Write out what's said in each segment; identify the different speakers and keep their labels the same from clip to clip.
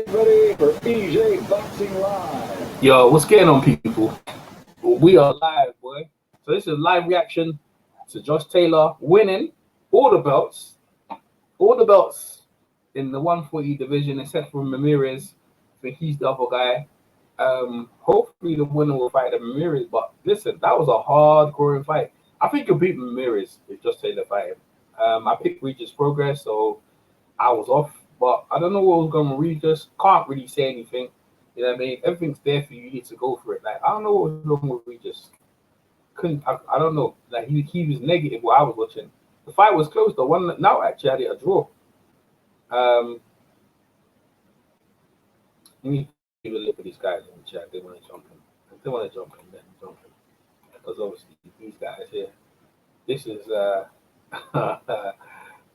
Speaker 1: ready for EJ Boxing Live.
Speaker 2: Yo, what's going on, people? We are live, boy. So this is live reaction to Josh Taylor winning all the belts in the 140 division, except for Ramirez. I think he's the other guy. Hopefully the winner will fight the Ramirez. But listen, that was a hard-core fight. I think you'll beat Ramirez if Josh Taylor fight him. I picked Regis Prograis, so I was off. But I don't know what was going to Regis. Can't really say anything. You know what I mean? Everything's there for you. You need to go for it. Like, I don't know what was wrong with Regis. I don't know. Like, he was negative while I was watching. The fight was close. The one that now actually had it a draw. Let me give a look at these guys in the chat. They want to jump in. If they want to jump in, then jump in. Because obviously these guys here. This is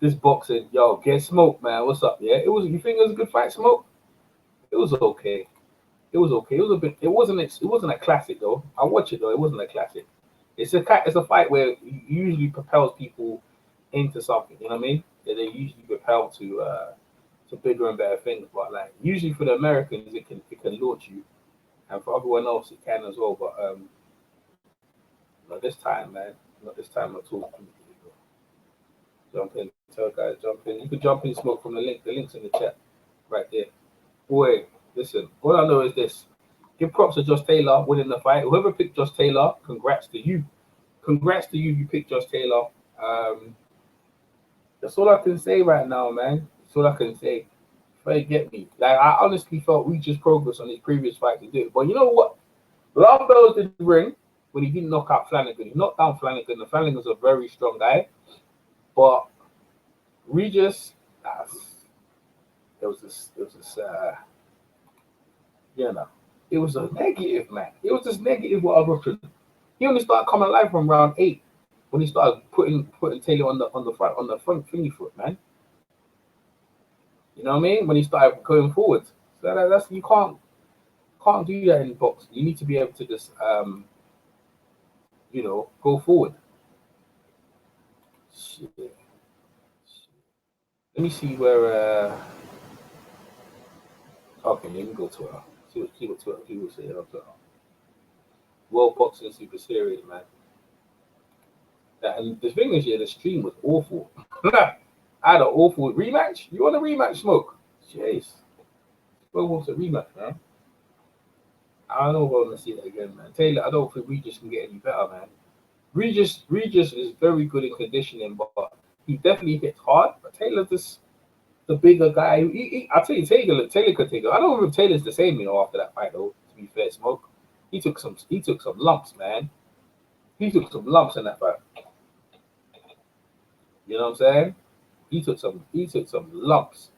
Speaker 2: this boxing. Yo, get smoked, man. What's up? Yeah, you think it was a good fight, Smoke? It was okay. It was okay. It was a bit. It wasn't a classic though. I watch it though. It wasn't a classic. It's a fight where it usually propels people into something. You know what I mean? Yeah, they usually propel to bigger and better things. But like usually for the Americans, it can launch you, and for everyone else, it can as well. But not this time, man. Not this time at all. Jump in, tell guys jump in. You can jump in, Smoke, from the link. The link's in the chat, right there. Boy, listen. All I know is this. Give props to Josh Taylor winning the fight. Whoever picked Josh Taylor, congrats to you. Congrats to you. You picked Josh Taylor. That's all I can say right now, man. That's all I can say. If get me. Like, I honestly felt Regis Prograis on his previous fight to do it. But you know what? Alarm bells did ring when he didn't knock out Flanagan. He knocked down Flanagan. And Flanagan's a very strong guy. But Regis, it was this, it was a negative, man. It was just negative what I was watching. He only started coming alive from round 8 when he started putting Taylor on the front thingy foot, man. You know what I mean? When he started going forward, so that's you can't do that in boxing. You need to be able to just go forward. Shit. Let me see where. Okay, let me go to her. See what people say on Twitter. World Boxing Super Series, man. And the thing is, the stream was awful. I had an awful rematch. You want a rematch, Smoke? Jeez. Who wants a rematch, man? I don't know if I'm gonna see that again, man. Taylor, I don't think Regis can get any better, man. Regis is very good in conditioning, but he definitely hits hard. But Taylor just the bigger guy. I'll tell you, Taylor could take it. I don't know if Taylor's the same, after that fight, though. To be fair, Smoke, he took some lumps, man. He took some lumps in that fight. You know what I'm saying? He took some lumps,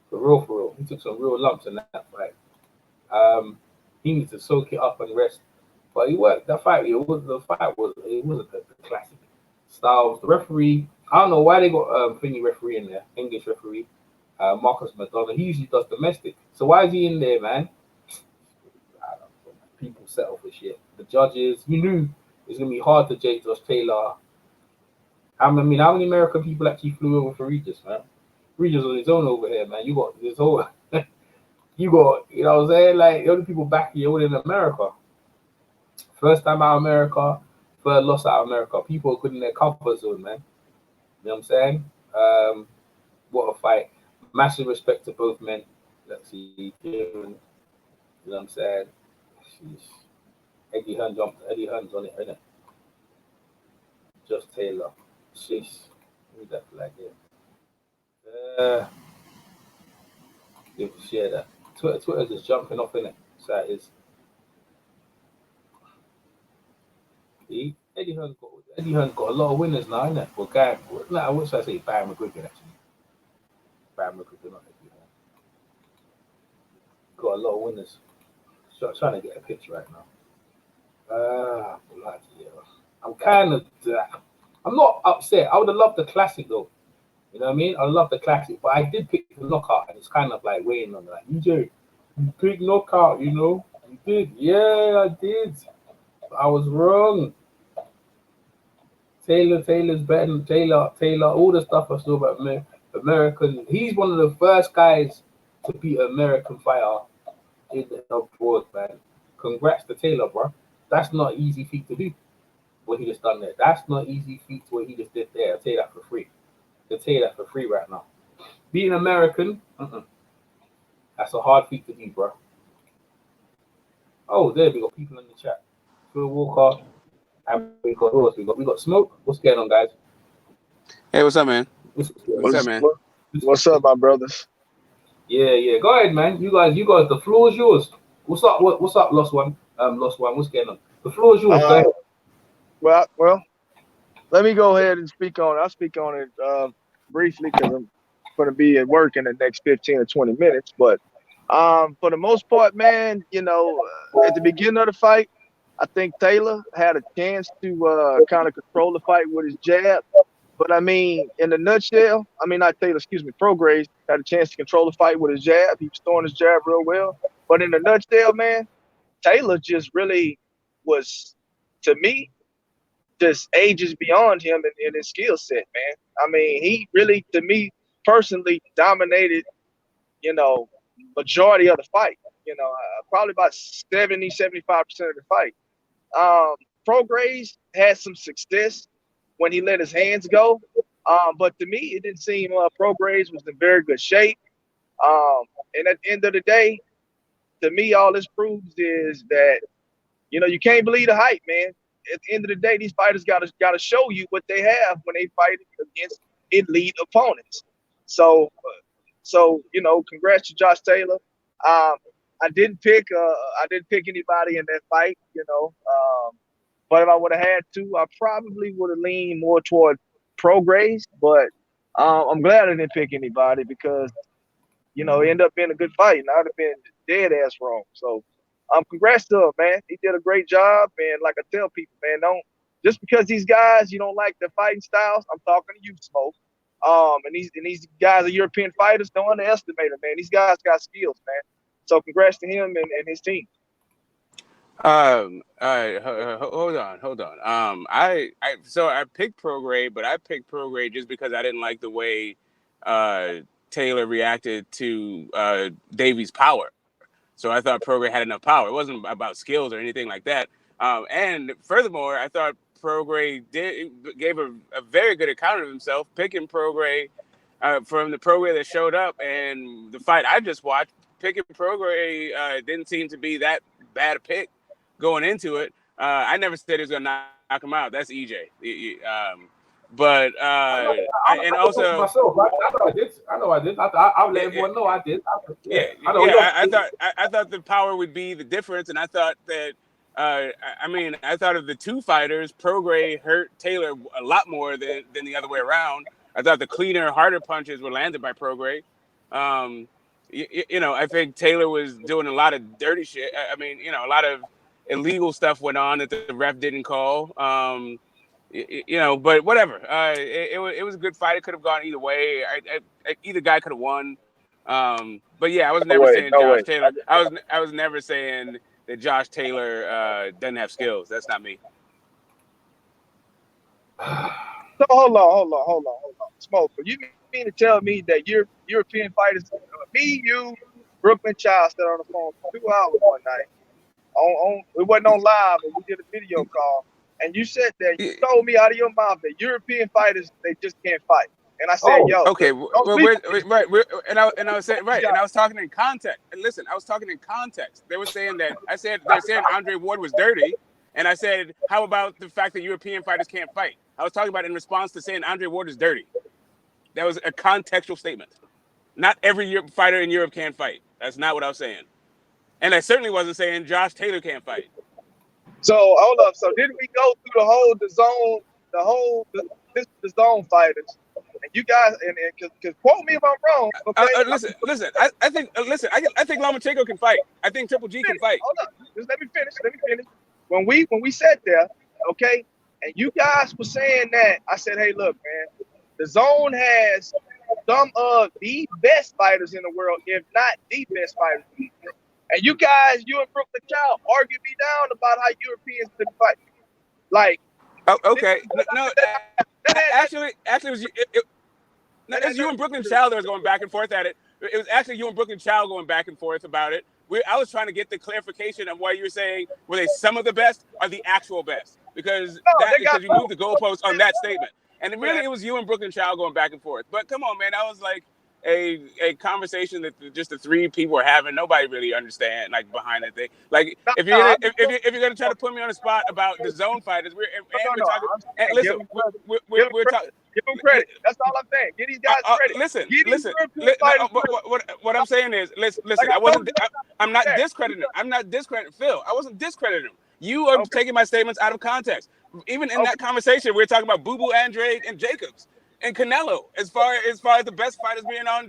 Speaker 2: for real. He took some real lumps in that fight. He needs to soak it up and rest. But he worked that fight. It wasn't a classic. Styles, the referee. I don't know why they got thingy referee in there, English referee. Marcus McDonough. He usually does domestic. So why is he in there, man? I don't know. People settle for shit. The judges, you knew it's gonna be hard to judge Josh Taylor. I mean, how many American people actually flew over for Regis, man? Regis on his own over here, man. You got this whole, you know what I'm saying? Like, the only people back here in America. First time out of America, third loss out of America. People are good in their comfort zone, man. You know what I'm saying? What a fight. Massive respect to both men. Let's see. You know what I'm saying? Sheesh. Eddie Hearn's on it, isn't it? Just Taylor. Sheesh. Who's that flag here? You can share that. Twitter's just jumping off, innit? So it is. See? Eddie Hearn's got a lot of winners now, innit? Well, what should I say? Barry McGuigan, actually. Barry McGuigan, not Eddie Hearn. Got a lot of winners. So I'm trying to get a picture right now. Bloody hell. I'm kind of. I'm not upset. I would have loved the classic though. You know what I mean? I love the classic, but I did pick the knockout, and it's kind of like weighing on that. EJ, you picked knockout, you know? You did. Yeah, I did. I was wrong. Taylor's better than Taylor, all the stuff I saw about American. He's one of the first guys to beat an American fighter in the abroad, man. Congrats to Taylor, bro. That's not easy feat to do. What he just done there. That's not easy feat what he just did there. I'll tell you that for free. I'll tell you that for free right now. Being American, that's a hard feat to do, bro. Oh, there we got people in the chat. Phil Walker, and we got who else? We got Smoke. What's going on, guys?
Speaker 3: Hey, what's up, man?
Speaker 2: What's
Speaker 3: up, man?
Speaker 4: What's up, my brothers?
Speaker 2: Yeah. Go ahead, man. You guys, the floor is yours. What's up? What's up, Lost One? Lost One. What's going on? The floor is yours. Go ahead.
Speaker 4: Well, let me go ahead and speak on it. I'll speak on it briefly because I'm going to be at work in the next 15 or 20 minutes. But for the most part, man, at the beginning of the fight, I think Taylor had a chance to kind of control the fight with his jab. But I mean, in a nutshell, not Taylor, Prograis had a chance to control the fight with his jab. He was throwing his jab real well. But in a nutshell, man, Taylor just really was, to me, just ages beyond him in his skill set, man. He really, to me personally, dominated, majority of the fight, probably about 70, 75% of the fight. Prograis had some success when he let his hands go. But to me, it didn't seem Prograis was in very good shape. And at the end of the day, to me, all this proves is that, you can't believe the hype, man. At the end of the day, these fighters gotta show you what they have when they fight against elite opponents. So congrats to Josh Taylor. I didn't pick anybody in that fight, but if I would have had to, I probably would have leaned more toward Prograis. But I'm glad I didn't pick anybody because, it ended up being a good fight, and I'd have been dead ass wrong. So, congrats to him, man. He did a great job, and like I tell people, man, don't just because these guys you don't like their fighting styles. I'm talking to you, Smoke. And these guys are European fighters. Don't underestimate them, man. These guys got skills, man. So, congrats to him and his team.
Speaker 3: All right, hold on. I picked Prograis, but I picked Prograis just because I didn't like the way Taylor reacted to Davies' power. So I thought Prograis had enough power. It wasn't about skills or anything like that. And furthermore, I thought Prograis gave a very good account of himself, picking Prograis from the Prograis that showed up, and the fight I just watched. Picking Prograis didn't seem to be that bad a pick going into it. I never said he was going to knock him out. That's EJ. But and also
Speaker 2: myself, right? I know I did. I'll let everyone know I did.
Speaker 3: I thought the power would be the difference, and I thought that I thought of the two fighters, Prograis hurt Taylor a lot more than the other way around. I thought the cleaner, harder punches were landed by Prograis. I think Taylor was doing a lot of dirty shit. A lot of illegal stuff went on that the ref didn't call. But whatever. It was a good fight. It could have gone either way. Either guy could have won. But yeah, I was never saying Josh Taylor. I was never saying that Josh Taylor doesn't have skills. That's not me.
Speaker 4: So hold on. Smoke. You mean to tell me that European fighters, me, you, Brooklyn Child, sat on the phone for 2 hours one night. It wasn't on live, but we did a video call. And you said that you told me out of your mouth that European fighters, they just can't fight. And I said,
Speaker 3: okay, and I was saying, right, and I was talking in context. And listen, I was talking in context. They were saying that they're saying Andre Ward was dirty, and I said, how about the fact that European fighters can't fight? I was talking about in response to saying Andre Ward is dirty. That was a contextual statement. Not every fighter in Europe can fight. That's not what I was saying. And I certainly wasn't saying Josh Taylor can't fight.
Speaker 4: So hold up. So didn't we go through the zone fighters? And you guys, and because quote me if I'm wrong. Okay.
Speaker 3: Listen. I think Lomachenko can fight. I think Triple G can fight.
Speaker 4: Hold up. Just let me finish. When we sat there, okay, and you guys were saying that, I said, hey, look, man, the zone has some of the best fighters in the world, if not the best fighters. And you and Brooklyn Child argued me down about how Europeans couldn't fight. Like,
Speaker 3: okay, actually, it was you and Brooklyn Child that was going back and forth at it. It was actually you and Brooke and Chow going back and forth about it. I was trying to get the clarification of why you were saying were they some of the best or the actual best, because you moved the goalpost on that statement, and it was you and Brooke and Chow going back and forth. But come on, man, that was like a conversation that just the three people were having. Nobody really understand like behind that thing. Like if you're gonna try to put me on the spot about the zone fighters, we're talking. And listen, we're talking.
Speaker 4: Give them credit. That's all I'm saying. Give these guys credit.
Speaker 3: Listen. What I'm saying is, listen. I'm not discrediting him. I'm not discrediting Phil. I wasn't discrediting him. You are taking my statements out of context. Even in that conversation, we're talking about Boo Boo Andrade and Jacobs and Canelo as far as the best fighters being on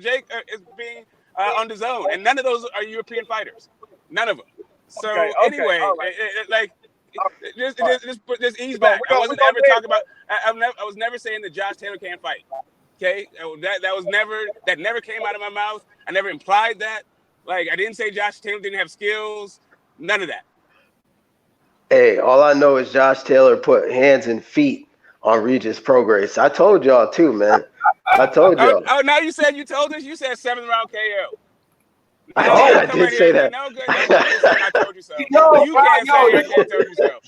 Speaker 3: on the zone, and none of those are European fighters. None of them. So anyway, right. Just ease back. I wasn't ever talking about. I was never saying that Josh Taylor can't fight. Okay, that never came out of my mouth. I never implied that. Like, I didn't say Josh Taylor didn't have skills. None of that.
Speaker 5: Hey, all I know is Josh Taylor put hands and feet on Regis Prograis. I told y'all too, man. I told y'all.
Speaker 3: Oh, now you told us. You said 7th round KO.
Speaker 5: I did say that.
Speaker 3: No good. I told you so. You can't say I told you so.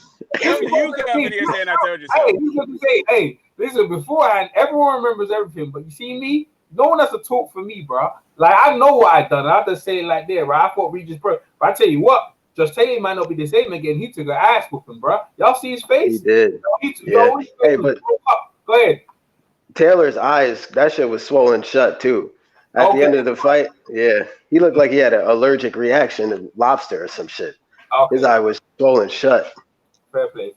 Speaker 3: You come up in here saying I told you so.
Speaker 2: Hey, you have to say, hey, listen, beforehand, everyone remembers everything, but you see me, no one has to talk for me, bro. Like, I know what I done. I just say it like that, bro. I fought Regis Prograis. But I tell you what, Josh Taylor might not be the same again. He took an ass whooping, bro. Y'all see his face?
Speaker 5: He did.
Speaker 2: Hey, but go ahead.
Speaker 5: Taylor's eyes, that shit was swollen shut too. At the end of the fight, he looked like he had an allergic reaction to lobster or some shit. His eye was swollen shut.
Speaker 2: Fair play.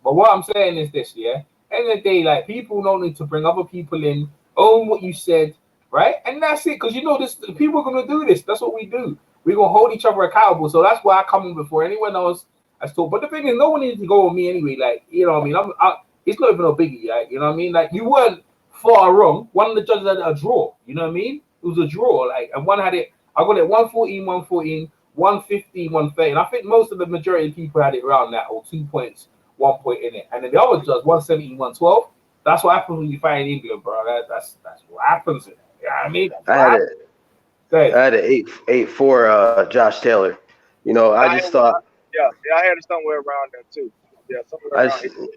Speaker 2: But what I'm saying is this, end of the day, like, people don't need to bring other people in, own what you said, right? And that's it, because this, people are gonna do this. That's what we do. We're gonna hold each other accountable. So that's why I come in before anyone else has talked. But the thing is, no one needs to go with me anyway. Like, you know what I mean? It's not even a biggie, right? You know what I mean? Like, you weren't far wrong. One of the judges had a draw. You know what I mean? It was a draw, like, and one had it. I got it 114, 150, 130. And I think most of the majority of people had it around that, or 2 points, 1 point in it. And then the other judge, 170, 112. That's what happens when you fight in England, bro. That's what happens. You know what I mean?
Speaker 5: I had an 8-4 Josh Taylor. I just thought.
Speaker 4: I had it somewhere around there too. Yeah, somewhere around.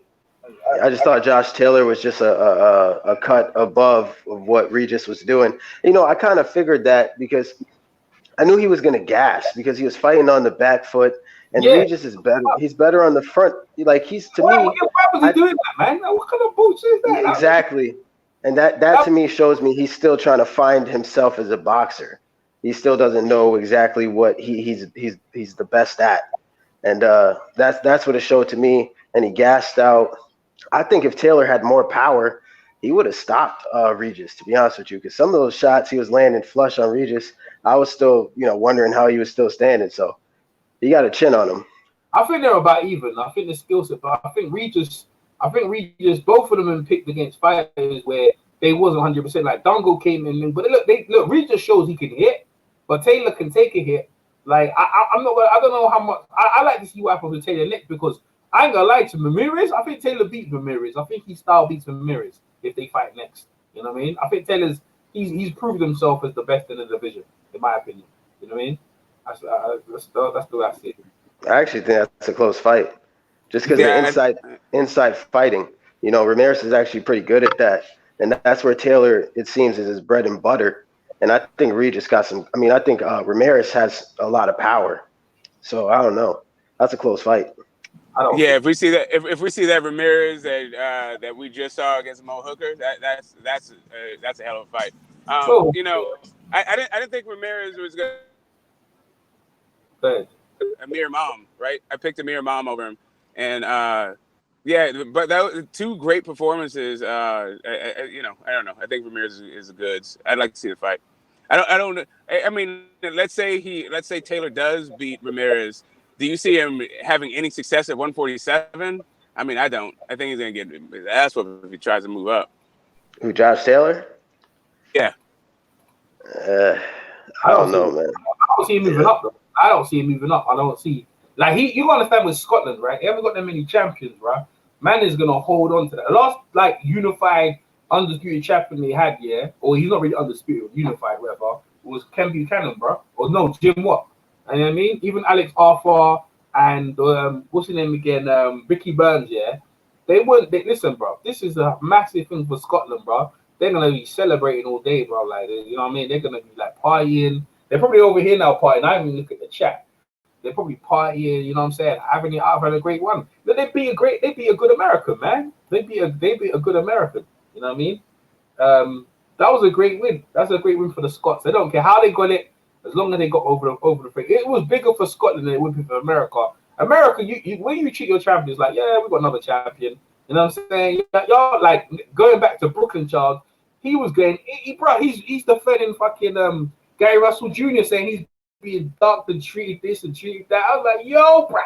Speaker 5: I just thought Josh Taylor was just a cut above of what Regis was doing. I kind of figured that because I knew he was going to gas because he was fighting on the back foot, and Regis is better. He's better on the front. Like, he's to me.
Speaker 2: Why was he doing that, man? What kind of bullshit is that?
Speaker 5: Exactly, and that to me shows me he's still trying to find himself as a boxer. He still doesn't know exactly what he's the best at, and that's what it showed to me. And he gassed out. I think if Taylor had more power, he would have stopped Regis, to be honest with you, because some of those shots he was landing flush on Regis, I was still, wondering how he was still standing. So he got a chin on him.
Speaker 2: I think they're about even. I think the skill set, but I think Regis, both of them have picked against fighters where they wasn't 100%. Like, Dongo came in, but look, Regis shows he can hit, but Taylor can take a hit. Like, I don't know how much. I like to see what happens with Taylor next, because I ain't gonna lie to Ramirez. I think Taylor beat Ramirez. I think his style beats Ramirez if they fight next. You know what I mean? I think Taylor's he's proved himself as the best in the division, in my opinion. You know what I mean? That's the way I see it.
Speaker 5: I actually think that's a close fight, just because the inside fighting. Ramirez is actually pretty good at that, and that's where Taylor, it seems, is his bread and butter. And I think Regis got some. I mean, I think Ramirez has a lot of power. So I don't know. That's a close fight.
Speaker 3: If we see that Ramirez that we just saw against Mo Hooker, that's a hell of a fight. I didn't think Ramirez was good. Amir Imam, right? I picked Amir Imam over him, and but that was two great performances. I don't know. I think Ramirez is goods. I'd like to see the fight. I mean, let's say Taylor does beat Ramirez. Do you see him having any success at 147? I mean, I don't. I think he's going to get his ass whooped if he tries to move up.
Speaker 5: Who, Josh Taylor?
Speaker 3: Yeah.
Speaker 5: I don't know, man.
Speaker 2: I don't see him moving up, though. I don't see. Like, you understand with Scotland, right? They haven't got that many champions, right? Man is going to hold on to that. The last, like, unified, undisputed champion they had, or he's not really undisputed, unified, whatever, was Ken Buchanan, bro. Or no, Jim Watt. You know what I mean? Even Alex Arthur and what's his name again? Ricky Burns, yeah. They weren't. Listen, bro. This is a massive thing for Scotland, bro. They're gonna be celebrating all day, bro. Like, you know what I mean? They're gonna be like partying. They're probably over here now partying. I haven't even looked at the chat. They're probably partying. You know what I'm saying? Having it out, having a great one. But they'd be a good American, man. They'd be a good American. You know what I mean? That was a great win. That's a great win for the Scots. They don't care how they got it, as long as they got over the thing. It was bigger for Scotland than it would be for America. America, when you treat your champions like, yeah, we got another champion. You know what I'm saying? Y'all like going back to Brooklyn, Charles. He was going, he's defending fucking Gary Russell Jr. saying he's being ducked and treated this and treated that. I was like, yo, bruh,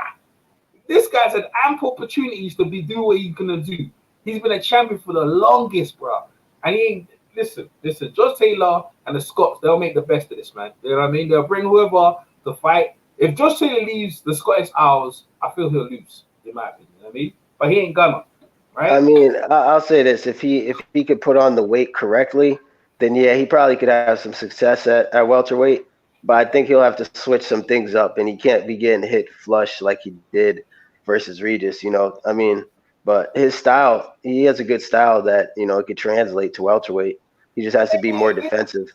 Speaker 2: this guy's had ample opportunities to do what he's gonna do. He's been a champion for the longest, bro. And he ain't. Listen. Josh Taylor and the Scots, they'll make the best of this, man. You know what I mean? They'll bring whoever to fight. If Josh Taylor leaves the Scottish Isles, I feel he'll lose, in my opinion. You know what I mean? But he ain't gonna, right?
Speaker 5: I mean, I'll say this: if he could put on the weight correctly, then yeah, he probably could have some success at welterweight. But I think he'll have to switch some things up, and he can't be getting hit flush like he did versus Regis. You know, I mean, but his style, he has a good style that it could translate to welterweight. He just has to be more defensive.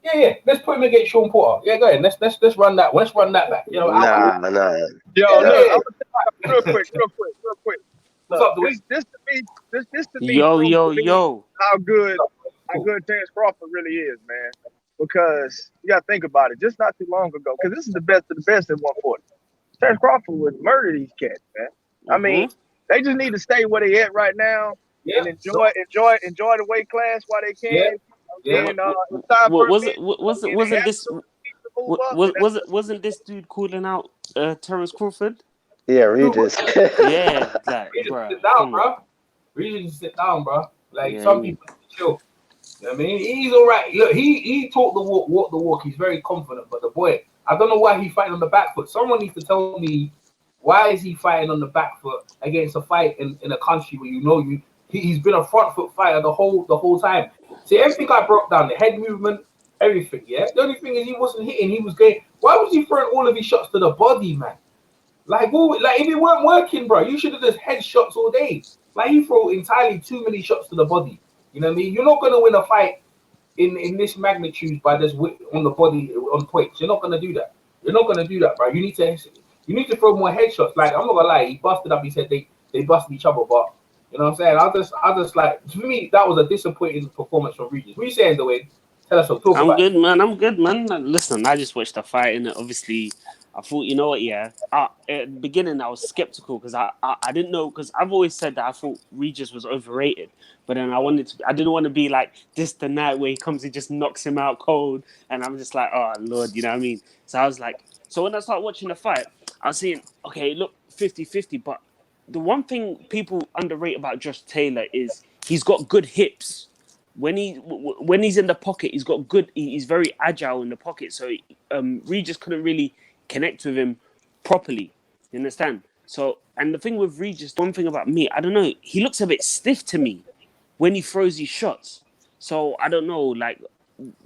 Speaker 2: Yeah. Let's put him against Sean Porter. Yeah, go ahead. Let's run that. Let's run that back. You know,
Speaker 5: nah.
Speaker 4: Yo, look, real quick.
Speaker 2: What's up,
Speaker 4: Look, this to me
Speaker 3: Yo.
Speaker 4: how good Terrence Crawford really is, man. Because you gotta think about it. Just not too long ago, because this is the best of the best at 140. Terrence Crawford would murder these cats, man. I mean, they just need to stay where they at right now and enjoy the weight class while they can. And
Speaker 3: wasn't this dude calling out Terrence Crawford?
Speaker 5: Yeah, Regis.
Speaker 3: Yeah, like, bro.
Speaker 2: Sit down, bro. Regis, sit down, bro. Like, some people chill. You know what I mean? He's all right. Look, he talked the walk the walk. He's very confident, but the boy, I don't know why he's fighting on the back foot. Someone needs to tell me, why is he fighting on the back foot against a fight in a country where he's been a front foot fighter the whole time. See, everything I broke down, the head movement, everything, yeah? The only thing is he wasn't hitting, he was going. Why was he throwing all of his shots to the body, man? Like if it weren't working, bro, you should have just head shots all day. Like, he threw entirely too many shots to the body. You know what I mean? You're not gonna win a fight in this magnitude by just on the body on points. You're not gonna do that. You're not gonna do that, bro. You need to throw more headshots. Like, I'm not gonna lie, he busted up. He said they busted each other, but you know what I'm saying? I just like, for me, that was a disappointing performance from Regis. What are you saying, Dwayne? Tell us what.
Speaker 3: I'm good, man. Listen, I just watched the fight, and obviously, I thought, you know what? Yeah, at the beginning, I was skeptical because I didn't know, because I've always said that I thought Regis was overrated, but then I didn't want to be like this the night where he comes and just knocks him out cold, and I'm just like, oh Lord, you know what I mean? So I was like, so when I started watching the fight, I was seeing, okay, look, 50-50, but the one thing people underrate about Josh Taylor is he's got good hips. When he's in the pocket, he's got good. He's very agile in the pocket. So Regis couldn't really connect with him properly. You understand? So, and the thing with Regis, one thing about me, I don't know. He looks a bit stiff to me when he throws his shots. So I don't know. Like,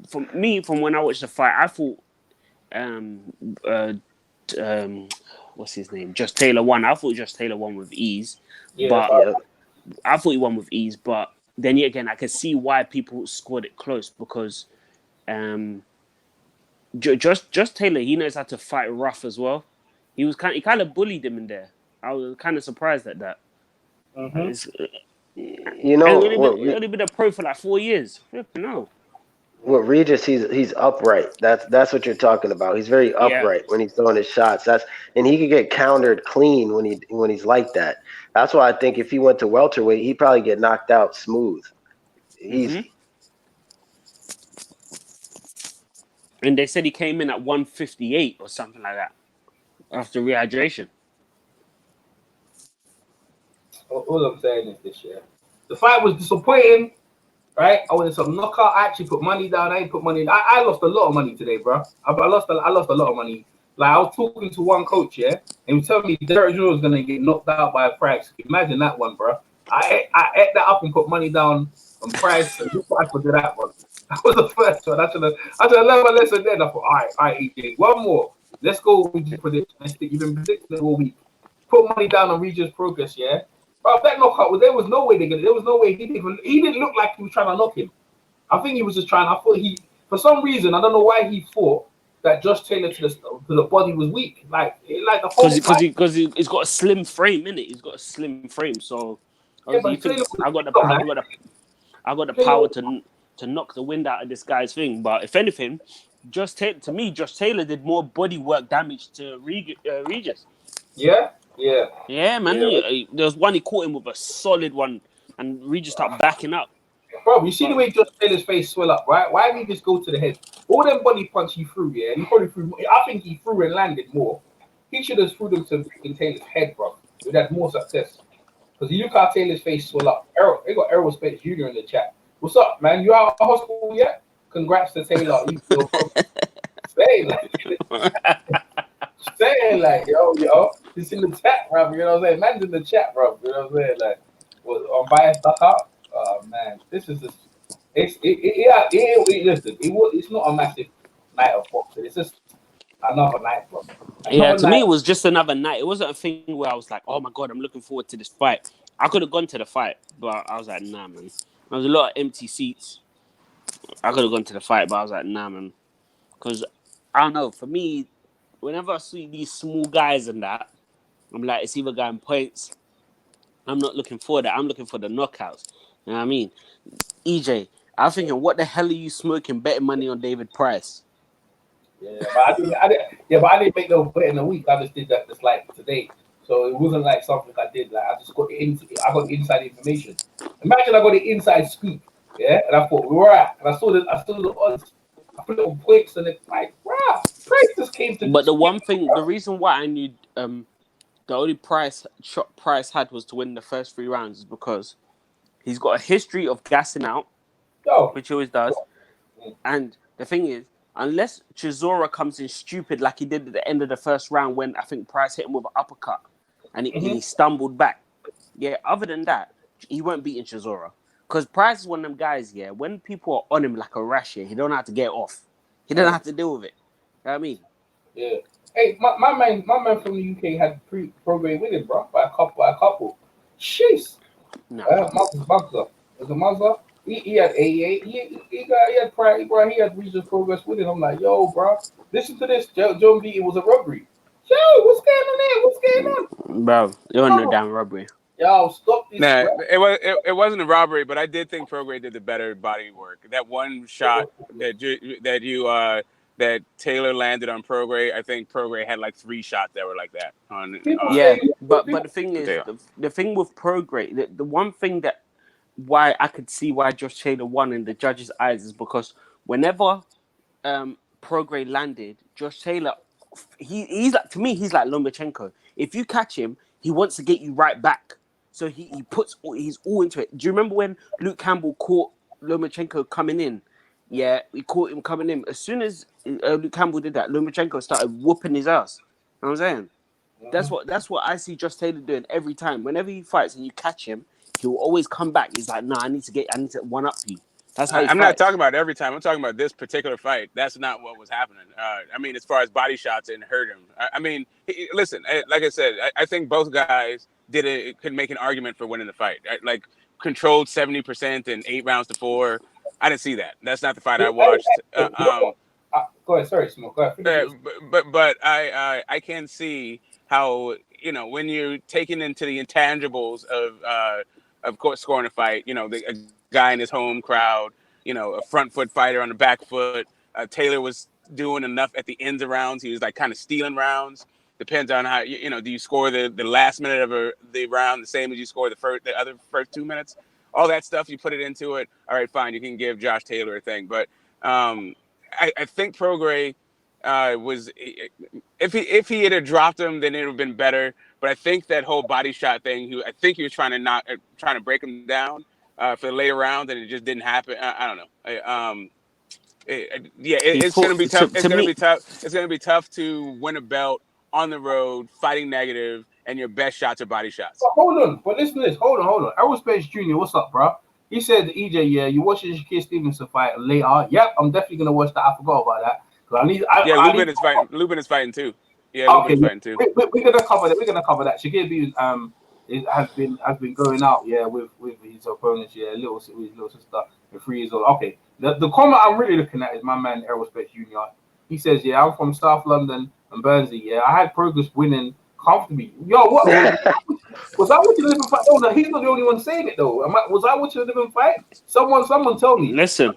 Speaker 3: from when I watched the fight, I thought, what's his name? Josh Taylor won. I thought Josh Taylor won with ease. I thought he won with ease, but then yet again, I can see why people scored it close, because Josh Taylor, he knows how to fight rough as well. He kind of bullied him in there. I was kind of surprised at that.
Speaker 5: You know,
Speaker 3: he's only been a pro for like 4 years. No.
Speaker 5: Well, Regis, he's upright. That's what you're talking about. He's very upright when he's throwing his shots. And he could get countered clean when he's like that. That's why I think if he went to welterweight, he'd probably get knocked out smooth. Easy.
Speaker 3: And they said he came in at 158 or something like that after rehydration.
Speaker 2: All I'm saying is this year, the fight was disappointing. Right, I wanted some knockout. I actually put money down. I ain't put money. I lost a lot of money today, bro. I lost a lot of money. Like, I was talking to one coach, and he was telling me Derek Jones was gonna get knocked out by a Price. Imagine that one, bro. I ate that up and put money down on Price. And I could do that one. That was the first one. I should have learned my lesson then. I thought, all right, EJ, one more. Let's go with your prediction. You've been predicting it all week. Put money down on Regis Prograis, yeah. But that knockout, there was no way there was no way he didn't look like he was trying to knock him. I think he was just trying. I thought for some reason, I don't know why he thought that Josh Taylor to the body was weak. Like the whole
Speaker 6: because he's got a slim frame, innit? He's got a slim frame, so obviously he thinks I got the power to knock the wind out of this guy's thing. But if anything, Josh Taylor did more body work damage to Regis.
Speaker 2: Yeah,
Speaker 6: man.
Speaker 2: Yeah.
Speaker 6: There was one he caught him with a solid one, and Regis started backing up.
Speaker 2: Bro, you see the way Josh Taylor's face swell up, right? Why didn't he just go to the head? All them body punch he threw, yeah, he probably threw. I think he threw and landed more. He should have threw them to freaking Taylor's head, bro. We'd had more success. Because you look how Taylor's face swell up. They got Errol Spence Jr. in the chat. What's up, man? You out of hospital yet? Congrats to Taylor. Saying like, yo, it's in the chat, bro. You know what I'm saying? Man's in the chat, bro. You know what I'm saying? Like, I'm buying stuff out. Oh man, this is just listen. It's not a massive night of boxing. It's just another night, bro.
Speaker 6: To me, it was just another night. It wasn't a thing where I was like, "Oh my god, I'm looking forward to this fight." I could have gone to the fight, but I was like, "Nah, man." There was a lot of empty seats. I could have gone to the fight, but I was like, "Nah, man," because I don't know. For me, whenever I see these small guys and that, I'm like, it's either going points. I'm not looking for that. I'm looking for the knockouts. You know what I mean? EJ, I'm thinking, what the hell are you smoking betting money on David Price?
Speaker 2: Yeah, but I didn't make no bet in a week. I just did that just like today. So it wasn't like something I did. Like I just got I got the inside information. Imagine I got the inside scoop. Yeah, and I thought we were at, and I saw the odds. I put it on points, and it's like, wow, Price just came to.
Speaker 6: But the reason why I knew the only shot Price had was to win the first 3 rounds is because he's got a history of gassing out, which he always does. And the thing is, unless Chisora comes in stupid like he did at the end of the first round when I think Price hit him with an uppercut and he stumbled back. Yeah, other than that, he won't beat Chisora. Because Price is one of them guys, yeah, when people are on him like a rash, he don't have to get off. He don't have to deal with it. You know what I mean?
Speaker 2: Yeah. Hey, my man from the UK had Prograis winning, bro, by a couple. Jeez.
Speaker 6: No.
Speaker 2: Mazda. Was it Mazda? He had Regis Prograis winning. I'm like, yo, bro, listen to this. John B. It was a robbery. Yo, what's going on there? What's going on?
Speaker 6: Bro, it wasn't no damn robbery.
Speaker 2: Yo, stop this.
Speaker 3: Nah, it wasn't a robbery, but I did think Prograis did the better body work. That one shot that Taylor landed on Prograis, I think Prograis had like 3 shots that were like that.
Speaker 6: But the thing is, the thing with Prograis, the one thing that why I could see why Josh Taylor won in the judges' eyes is because whenever Prograis landed, Josh Taylor, he's like, to me, he's like Lomachenko. If you catch him, he wants to get you right back. So he's all into it. Do you remember when Luke Campbell caught Lomachenko coming in? Yeah, we caught him coming in. As soon as Luke Campbell did that, Lomachenko started whooping his ass. You know what I'm saying? That's what I see Josh Taylor doing every time. Whenever he fights and you catch him, he'll always come back. He's like, nah, I need to one up you. That's how
Speaker 3: I'm not talking about every time. I'm talking about this particular fight. That's not what was happening. I mean, as far as body shots and hurt him. I mean, listen, like I said, I think both guys could make an argument for winning the fight. Like controlled 70% in 8 rounds to 4. I didn't see that. That's not the fight I watched.
Speaker 2: Go ahead, sorry, Smoke. Go ahead.
Speaker 3: But I can see how, when you're taking into the intangibles of course, scoring a fight, a guy in his home crowd, a front foot fighter on the back foot. Taylor was doing enough at the ends of rounds. He was like kind of stealing rounds. Depends on how, do you score the last minute of the round the same as you score the other first 2 minutes? All that stuff, you put it into it. All right, fine. You can give Josh Taylor a thing. But I think Prograis was, if he had dropped him, then it would have been better. But I think that whole body shot thing, I think he was trying to break him down for the later round, and it just didn't happen. I don't know. It's going to be tough. It's going to be tough. It's going to be tough to win a belt on the road, fighting negative, and your best shots are body shots.
Speaker 2: But hold on. But listen to this. Hold on. Errol Spence Jr., what's up, bro? He said, EJ, yeah, you watching the Shakir Stevenson fight later? Yep, I'm definitely gonna watch that. I forgot about that.
Speaker 3: Lubin is fighting. Lubin is fighting too. Yeah,
Speaker 2: Okay,
Speaker 3: Lubin is fighting too.
Speaker 2: we're gonna cover that. We're gonna cover that. Shakir has been going out, yeah, with his opponents, yeah, with his little sister at 3 years old. Okay, the comment I'm really looking at is my man Aerospace Junior. He says, yeah, I'm from South London and Bernsey. Yeah, I had Progress winning comfortably. Yo, what was I watching a living fight? No, he's not the only one saying it though. Was I watching a living fight? Someone tell me.
Speaker 6: Listen,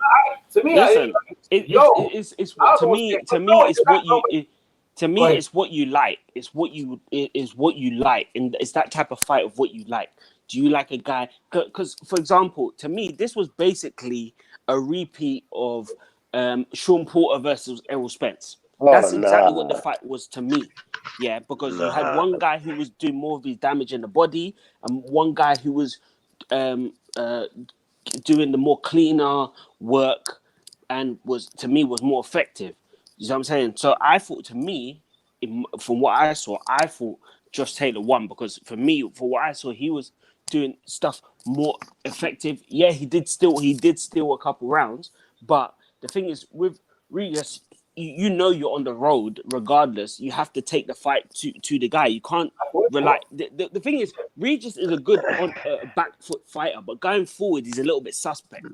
Speaker 2: To me,
Speaker 6: it's what you like. It's what you like, and it's that type of fight of what you like. Do you like a guy? Because, for example, to me, this was basically a repeat of Sean Porter versus Errol Spence. That's exactly what the fight was to me. Yeah, because you had one guy who was doing more of his damage in the body, and one guy who was doing the more cleaner work, and was more effective. You know what I'm saying? So I thought, from what I saw, I thought Josh Taylor won, because for what I saw, he was doing stuff more effective. Yeah, he did steal a couple rounds, but the thing is with Regis, you know you're on the road regardless. You have to take the fight to the guy. You can't rely. The thing is, Regis is a good back foot fighter, but going forward, he's a little bit suspect.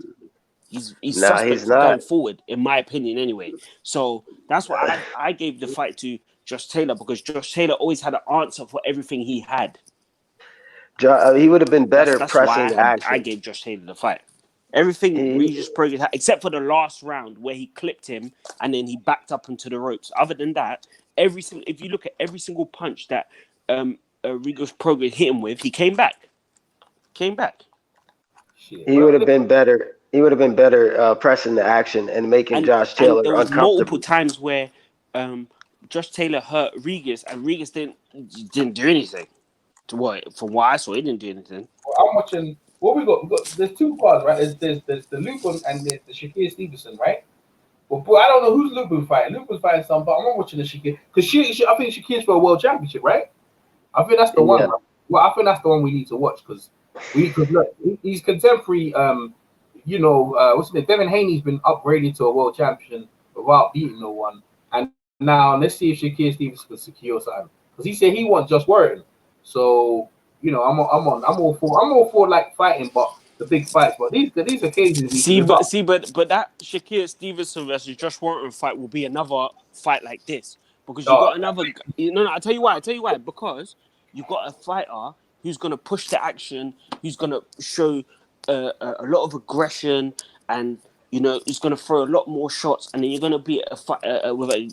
Speaker 6: He's suspect going forward, in my opinion, anyway. So that's why I gave the fight to Josh Taylor, because Josh Taylor always had an answer for everything he had.
Speaker 5: He would have been better
Speaker 6: that's
Speaker 5: pressing
Speaker 6: why
Speaker 5: action.
Speaker 6: I gave Josh Taylor the fight. Everything Regis Prograis had, except for the last round where he clipped him and then he backed up into the ropes. Other than that, if you look at every single punch that Regis Prograis hit him with, he came back.
Speaker 5: He would have been better. He would have been better pressing the action and making Josh Taylor
Speaker 6: and there was
Speaker 5: uncomfortable.
Speaker 6: Multiple times where Josh Taylor hurt Regis, and Regis didn't do anything. From what I saw, he didn't do anything.
Speaker 2: Well, I'm watching. What we got? There's 2 cards, right? There's the Lupin and there's the Shakir Stevenson, right? Well, boy, I don't know who's Lupin fighting. Lupin's fighting some, but I'm not watching the Shakir because I think Shakir's for a world championship, right? I think that's the one. Well, I think that's the one we need to watch because look, he's contemporary. What's his name? Devin Haney's been upgraded to a world champion without beating no one, and now let's see if Shakir Stevenson can secure something because he said he wants just Warren. So I'm all for like fighting, but the big fights. But these occasions.
Speaker 6: But that Shakir Stevenson versus Josh Warrington fight will be another fight like this, because you got another. I tell you why. Because you got a fighter who's gonna push the action, who's gonna show a lot of aggression, and he's gonna throw a lot more shots, and then you're gonna be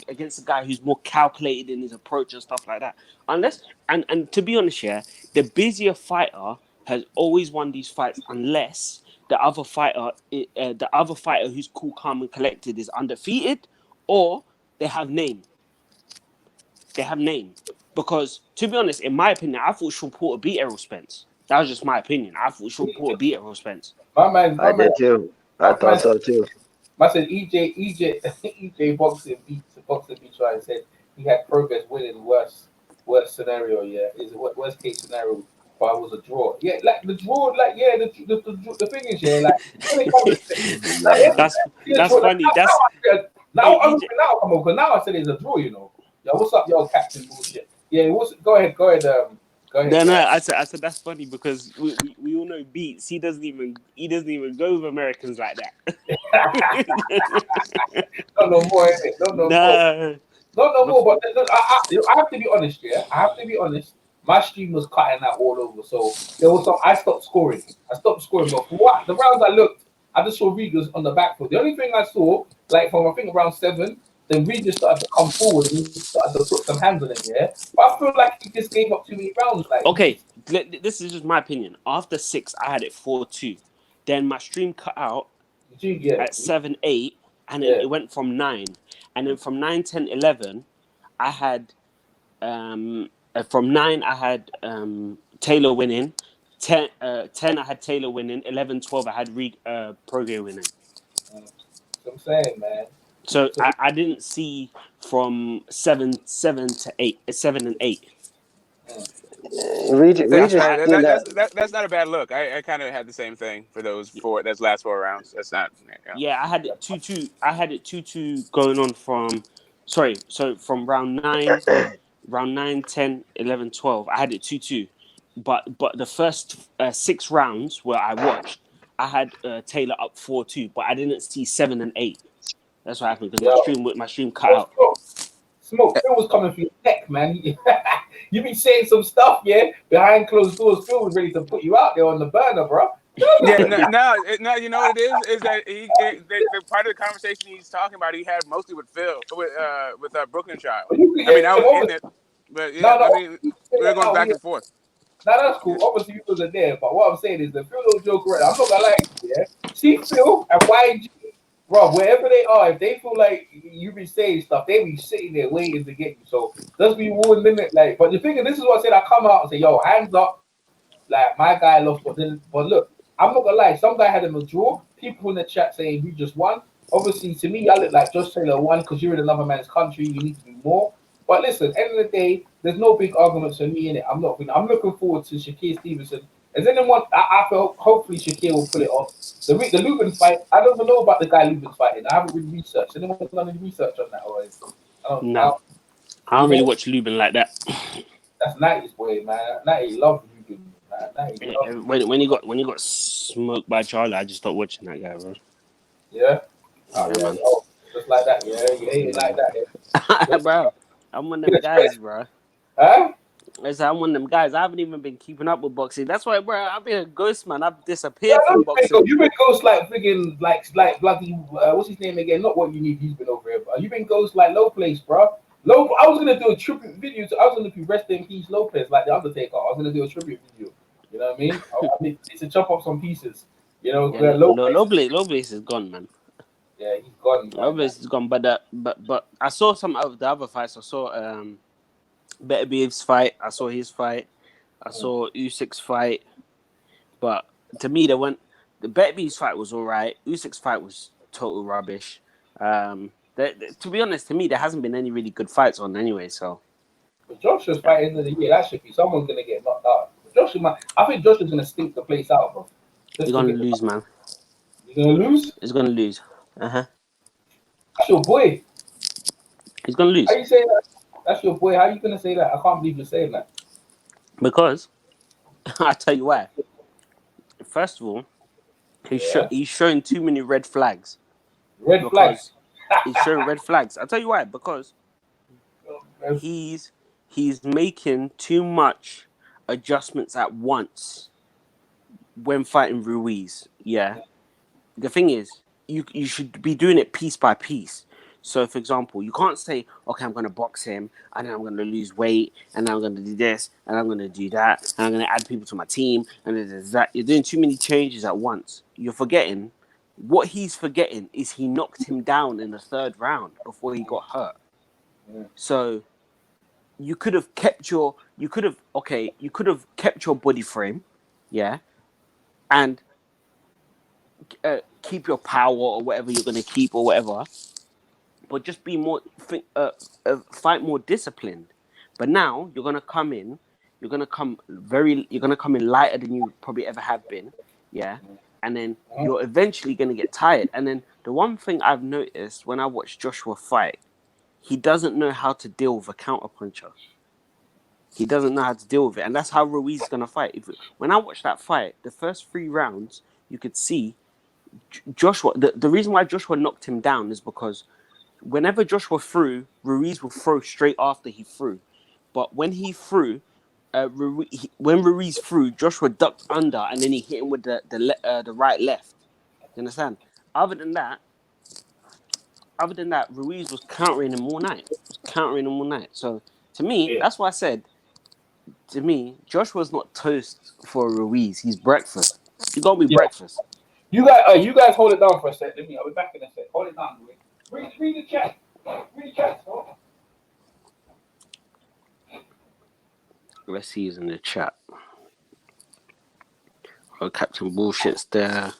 Speaker 6: against a guy who's more calculated in his approach and stuff like that. Unless and to be honest, the busier fighter has always won these fights, unless the other fighter who's cool, calm, and collected is undefeated, or they have name. Because, to be honest, in my opinion, I thought Sean Porter beat Errol Spence. That was just my opinion. I thought Sean Porter beat Errol Spence.
Speaker 5: I did too. I thought so too.
Speaker 2: I said EJ boxing beats try and said he had Progress winning worst scenario. Yeah, is it worst case scenario? But it was a draw. Yeah, like the draw. Like the thing is when it comes to
Speaker 6: that's funny.
Speaker 2: Now I said it's a draw. Yo, what's up, yo, Captain Bullshit? Yeah, go ahead. Go ahead.
Speaker 6: No. I said that's funny because we all know Beats. He doesn't even go with Americans like that.
Speaker 2: No more. But I have to be honest. Yeah, I have to be honest. My stream was cutting out all over, so there was some. I stopped scoring. But for what the rounds I looked, I just saw Regis on the back foot. The only thing I saw, like from I think around 7. Then Regis started to come forward and he started to put some hands on him, yeah? But I feel like he just gave up too many rounds.
Speaker 6: Okay, this is just my opinion. After 6, I had it 4-2. Then my stream cut out at 7, 8, and then it went from 9. And then from 9, 10, 11, I had from 9 I had Taylor winning. 10 I had Taylor winning. 11, 12 I had Prograis winning.
Speaker 2: That's what I'm saying, man.
Speaker 6: So I didn't see from 7 to 8, 7 and 8.
Speaker 5: Regis seen that.
Speaker 3: That's not a bad look. I kind of had the same thing for those last 4 rounds. That's not.
Speaker 6: Yeah, I had it 2-2. I had it 2-2 going on from, so from round 9, round 9, 10, 11, 12. I had it 2-2. But the first 6 rounds where I watched, I had Taylor up 4-2, but I didn't see 7 and 8. That's what happened because my stream cut out.
Speaker 2: Smoke, Phil was coming for your neck, man. You be saying some stuff, yeah, behind closed doors. Phil was ready to put you out there on the burner, bro.
Speaker 3: Yeah, no. You know what it is that the part of the conversation he's talking about, he had mostly with Phil, with Brooklyn Child. I mean, I was in it, but yeah, I mean, we're going back and forth.
Speaker 2: Now that's cool. Obviously, you wasn't there, but what I'm saying is that Phil don't joke around. I'm not gonna lie to you, yeah. See Phil and YG, bro, wherever they are, if they feel like you be saying stuff, they be sitting there waiting to get you. So let's be one limit. Like, but the thing is, this is what I said. I come out and say, yo, hands up. Like, my guy lost, but look, I'm not gonna lie. Some guy had him a draw. People in the chat saying you just won. Obviously, to me, I look like Josh Taylor won because you're in another man's country. You need to be more. But listen, end of the day, there's no big arguments for me in it. I'm looking forward to Shakir Stevenson. Is anyone? I feel hopefully Shakir will pull it off. The Lubin fight. I don't even know about the guy Lubin's fighting. I haven't really researched. Anyone done any research on that already?
Speaker 6: No, I don't really watch Lubin like that.
Speaker 2: That's 90s boy, man. 90 love Lubin.
Speaker 6: When he got smoked by Charlie, I just stopped watching that guy, bro.
Speaker 2: Yeah.
Speaker 6: Oh, yeah, man.
Speaker 2: Oh, just like that. Yeah, you hate it like that. Yeah.
Speaker 6: Bro, I'm one of them guys, bro.
Speaker 2: Huh?
Speaker 6: I'm one of them guys. I haven't even been keeping up with boxing. That's why, bro, I've been a ghost, man. I've disappeared from boxing.
Speaker 2: You've been ghost like friggin' like bloody what's his name again? Not What You Need. He's been over here, bro. You've been ghost like Low Place, bro. I was gonna do a tribute video. I was gonna do Rest in Peace Lopez, like the Undertaker. I was gonna do a tribute video. You know what I mean? I need to chop up some pieces. You know,
Speaker 6: yeah, Low Place is gone, man.
Speaker 2: Yeah, he's gone.
Speaker 6: Low Place is gone. But I saw some of the other fights. I saw Better Beef's fight. I saw his fight. I saw Usyk's fight. But to me, the Better Beef's fight was all right. Usyk's fight was total rubbish. To be honest, to me, there hasn't been any really good fights on anyway. So,
Speaker 2: but Joshua's fight end of the year, that should be someone's gonna get knocked out. I think Joshua's gonna stink the place out, bro.
Speaker 6: He's gonna lose, man.
Speaker 2: He's gonna lose.
Speaker 6: He's gonna lose.
Speaker 2: That's your boy.
Speaker 6: He's gonna lose.
Speaker 2: How you say that? That's your boy. How you gonna say that? I can't believe you're saying that.
Speaker 6: Because I tell you why. First of all, he's showing too many red flags.
Speaker 2: Red flags.
Speaker 6: He's showing red flags. I'll tell you why. Because he's making too much adjustments at once when fighting Ruiz. Yeah. The thing is, you should be doing it piece by piece. So, for example, you can't say, okay, I'm going to box him, and then I'm going to lose weight, and then I'm going to do this, and I'm going to do that, and I'm going to add people to my team, and there's that. You're doing too many changes at once. You're forgetting. What he's forgetting is he knocked him down in the 3rd round before he got hurt. Yeah. So you could have kept your body frame, yeah, and keep your power or whatever you're going to keep or whatever, but just be more fight more disciplined. But now you're going to come in lighter than you probably ever have been, yeah. And then you're eventually going to get tired. And then the one thing I've noticed when I watch Joshua fight, he doesn't know how to deal with a counterpuncher. He doesn't know how to deal with it. And that's how Ruiz is going to fight. When I watched that fight, the first 3 rounds, you could see Joshua. The reason why Joshua knocked him down is because whenever Joshua threw, Ruiz will throw straight after he threw. But when he threw, when Ruiz threw, Joshua ducked under and then he hit him with the right left. You understand? Other than that, Ruiz was countering him all night. So to me, that's why I said. To me, Joshua's not toast for Ruiz. He's breakfast. He gonna be breakfast.
Speaker 2: You guys hold it down for a sec. I'll be back in a sec. Hold it down. Read the chat. Read the chat.
Speaker 6: Let's see who's in the chat. Oh, Captain Bullshit's there.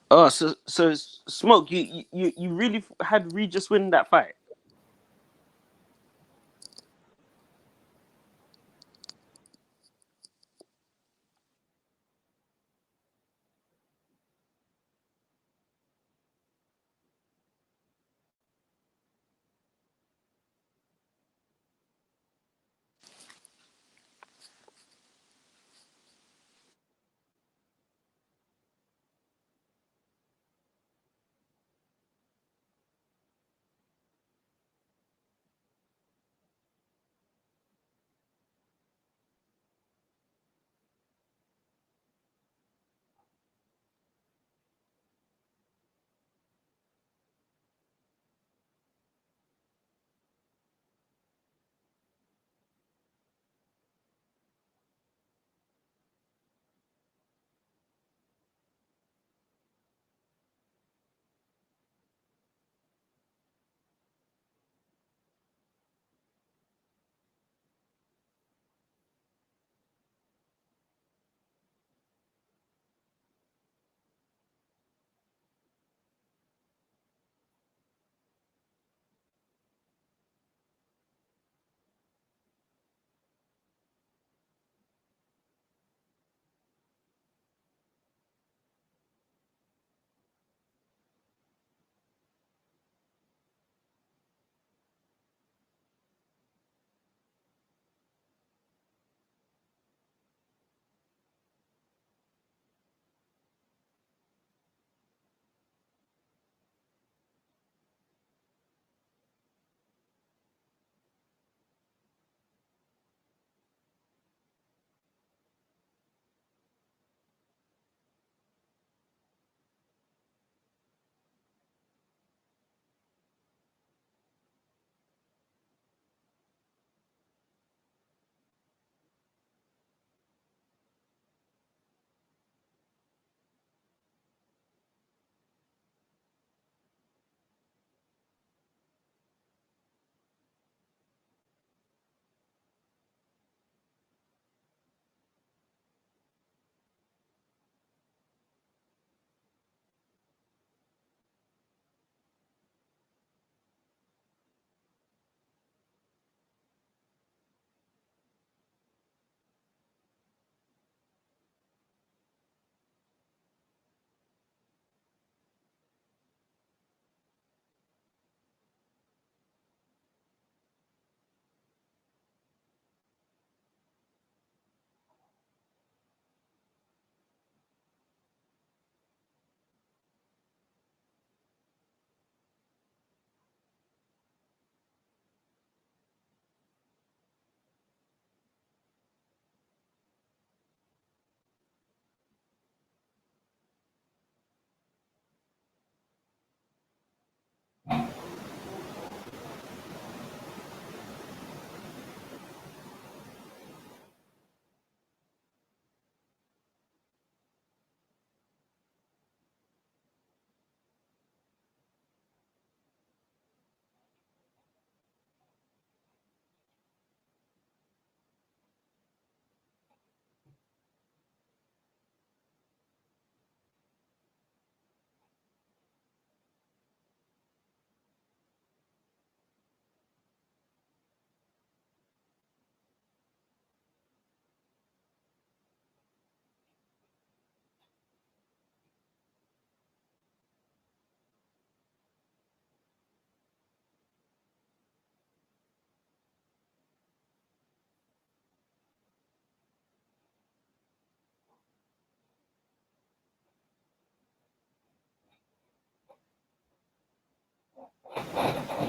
Speaker 6: Oh, so Smoke, you really had Regis win that fight?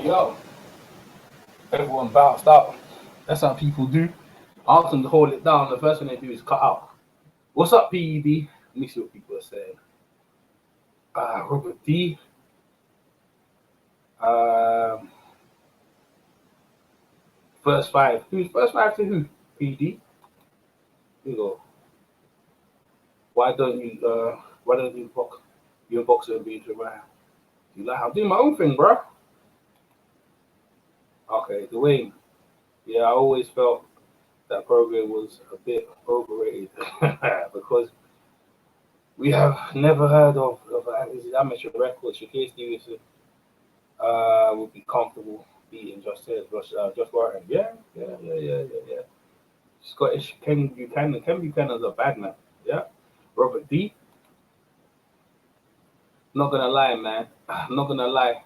Speaker 2: Yo, everyone bounced out. That's how people do. Ask them to hold it down. The first thing they do is cut out. What's up, PED? Let me see what people are saying. Robert D. First five. Who's first five to who? PED. Here you go. Why don't you box? You're a boxer and be around. You like, I'm doing my own thing, bro. Okay, Dwayne. Yeah, I always felt that Prograis was a bit overrated because we have never heard of his amateur record. Shakir Stevenson would be comfortable beating Josh Warren. Yeah. Scottish Ken Buchanan's a bad man. Yeah. Robert D. Not gonna lie, man. I'm not gonna lie.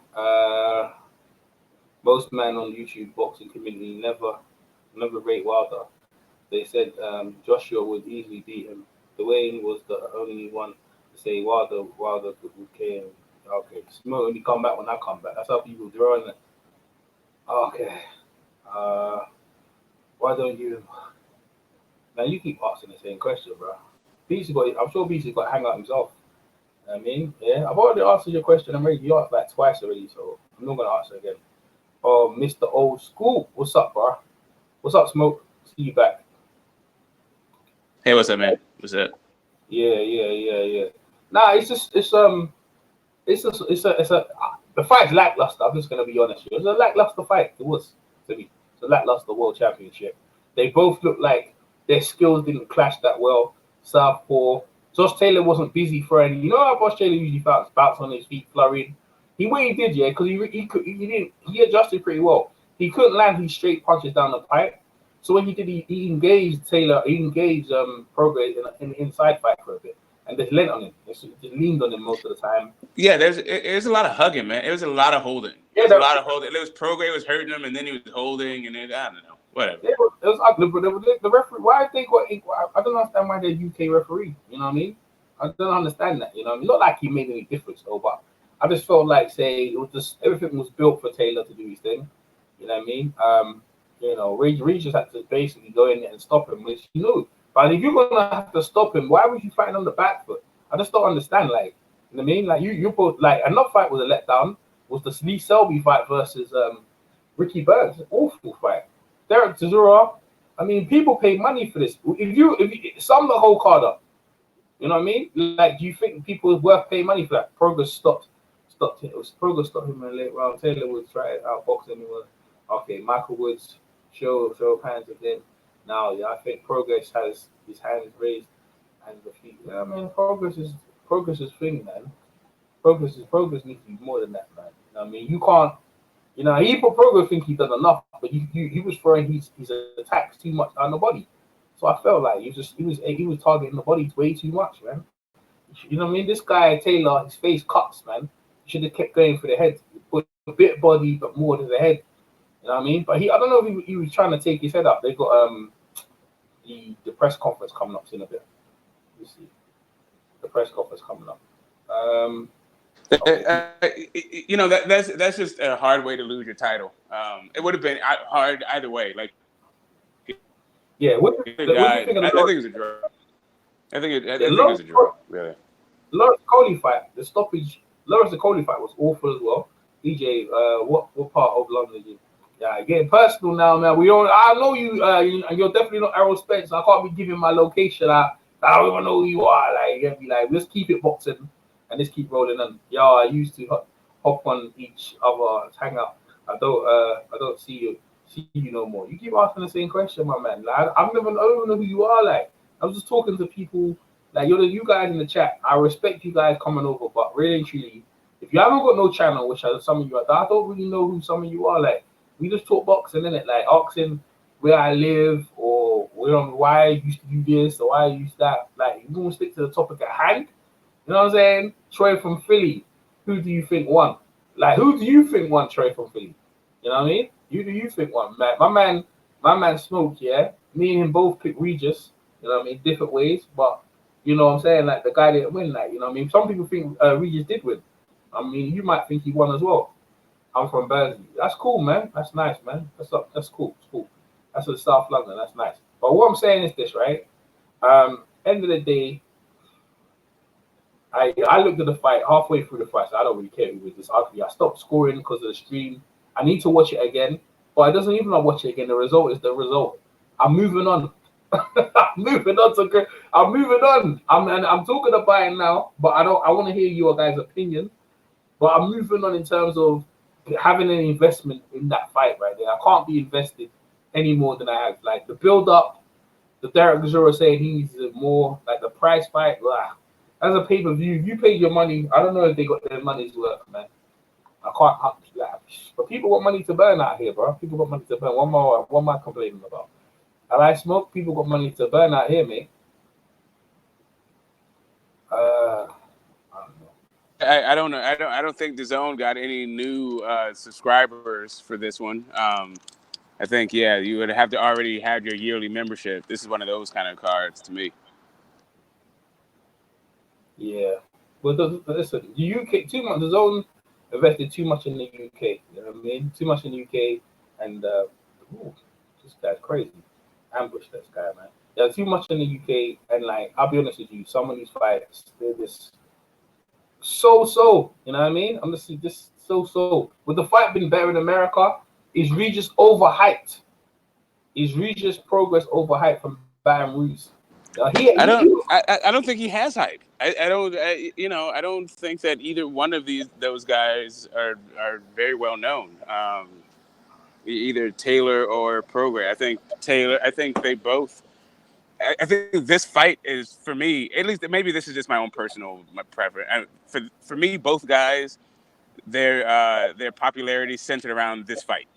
Speaker 2: Most men on YouTube boxing community never rate Wilder. They said Joshua would easily beat him. Dwayne was the only one to say Wilder would KO. Okay, Smoke only come back when I come back. That's how people draw it. Okay. Why don't you? Now you keep asking the same question, bro. I'm sure BC's got to hang out himself. I mean, yeah, I've already answered your question. You asked like twice already, so I'm not gonna answer again. Oh, Mr. Old School, what's up, bro? What's up, Smoke? See you back.
Speaker 3: Hey, what's up, man? What's up?
Speaker 2: Yeah. Nah, the fight's lackluster. I'm just gonna be honest with you. It was a lackluster fight. It was to me. It's a lackluster world championship. They both looked like their skills didn't clash that well. Southpaw. Josh Taylor wasn't busy throwing. You know how Josh Taylor usually bounce on his feet, flurried. He did, yeah, because he adjusted pretty well. He couldn't land his straight punches down the pipe. So when he did, he engaged Taylor. He engaged Prograis in the inside fight for a bit, and just leaned on him. Just leaned on him most of the time.
Speaker 3: Yeah, there's a lot of hugging, man. It was a lot of holding.
Speaker 2: Yeah,
Speaker 3: a lot of holding. It was Prograis was hurting him, and then he was holding, and then I don't know, whatever.
Speaker 2: It was ugly, but the referee. Why they got? I don't understand why they're UK referee. You know what I mean? I don't understand that. You know, not like he made any difference though, but I just felt like it was just everything was built for Taylor to do his thing. You know what I mean? Regis had to basically go in there and stop him, which he knew. But if you're gonna have to stop him, why was you fighting on the back foot? I just don't understand. Like, you know what I mean? Like you both like another fight was a letdown. Was the Lee Selby fight versus Ricky Burns? Awful fight. Derek Chisora. I mean, people pay money for this. If you sum the whole card up, you know what I mean? Like, do you think people is worth paying money for that? Prograis stopped it. It was Prograis stopped him in the late round. Taylor Woods tried outbox him. Okay, Michael Woods show hands again. Now, yeah, I think Prograis has his hands raised and the feet. Yeah, I mean, Prograis is thing, man. Prograis needs to be more than that, man. You know what I mean, you can't. You know, he put Prograis think he done enough, but he was throwing his attacks too much on the body. So I felt like he was targeting the body way too much, man. You know what I mean? This guy Taylor, his face cuts, man. He should have kept going for the head, put a bit body, but more to the head. You know what I mean? But I don't know if he was trying to take his head up. They got the press conference coming up in a bit. You see, the press conference coming up.
Speaker 3: That's just a hard way to lose your title. It would have been hard either way. Like,
Speaker 2: yeah, what do you think
Speaker 3: I think it's a draw. I think it's a draw. Really.
Speaker 2: Lawrence Coley fight, the stoppage. Lawrence Coley fight was awful as well. DJ, what part of London did you? Yeah, getting personal now, man. I know you. You're definitely not Errol Spence. I can't be giving my location out. I don't even know who you are. Like, you're gonna be like, let's keep it boxing and let's keep rolling on. Yeah, I used to hop on each other, hang out. I don't see you no more. You keep asking the same question, my man. Like, I don't even know who you are. Like, I was just talking to people. Like, you guys in the chat. I respect you guys coming over, but really and truly, if you haven't got no channel, which some of you are, I don't really know who some of you are. Like, we just talk boxing, innit? Like, asking where I live or why I used to do this or why I used that. Like, you gonna stick to the topic at hand. You know what I'm saying? Troy from Philly. Who do you think won? Like, who do you think won Troy from Philly? You know what I mean? Who do you think won? Man, my man Smoke, yeah? Me and him both picked Regis, you know what I mean? Different ways, but you know what I'm saying? Like, the guy didn't win, like, you know what I mean? Some people think Regis did win. I mean, you might think he won as well. I'm from Berkeley. That's cool, man. That's nice, man. That's cool. It's cool. That's in South London. That's nice. But what I'm saying is this, right? End of the day, I looked at the fight halfway through the fight, so I don't really care if it was this ugly. I stopped scoring because of the stream. I need to watch it again, but it doesn't even watch it again. The result is the result. I'm moving on. I'm moving on to. I'm moving on. I'm talking about it now, but I don't. I want to hear your guys' opinion. But I'm moving on in terms of having an investment in that fight right there. I can't be invested any more than I have. Like the build up, the Derek Gajura saying he needs more. Like the price fight, blah. As a pay per view, you paid your money. I don't know if they got their money's worth, man. I can't. But people got money to burn out here, bro. People got money to burn. What am I complaining about? And I smoke. People got money to burn out here, mate. I don't know.
Speaker 3: I don't know. I don't think DAZN got any new subscribers for this one. I think you would have to already have your yearly membership. This is one of those kind of cards to me.
Speaker 2: Yeah, but listen, the UK too much. DAZN invested too much in the UK. You know what I mean? Too much in the UK, and this guy's crazy. Ambush this guy, man. Yeah, too much in the UK, and like I'll be honest with you, some of these fights they're just so. You know what I mean? I'm just so. With the fight being better in America, is Regis overhyped? Is Regis Prograis overhyped from Baton Rouge?
Speaker 3: I don't think he has hype. I don't think that either one of those guys are very well known. Either Taylor or Prograis. I think they both. I think this fight is, for me, at least maybe this is just my own personal preference. For me, both guys, their popularity centered around this fight.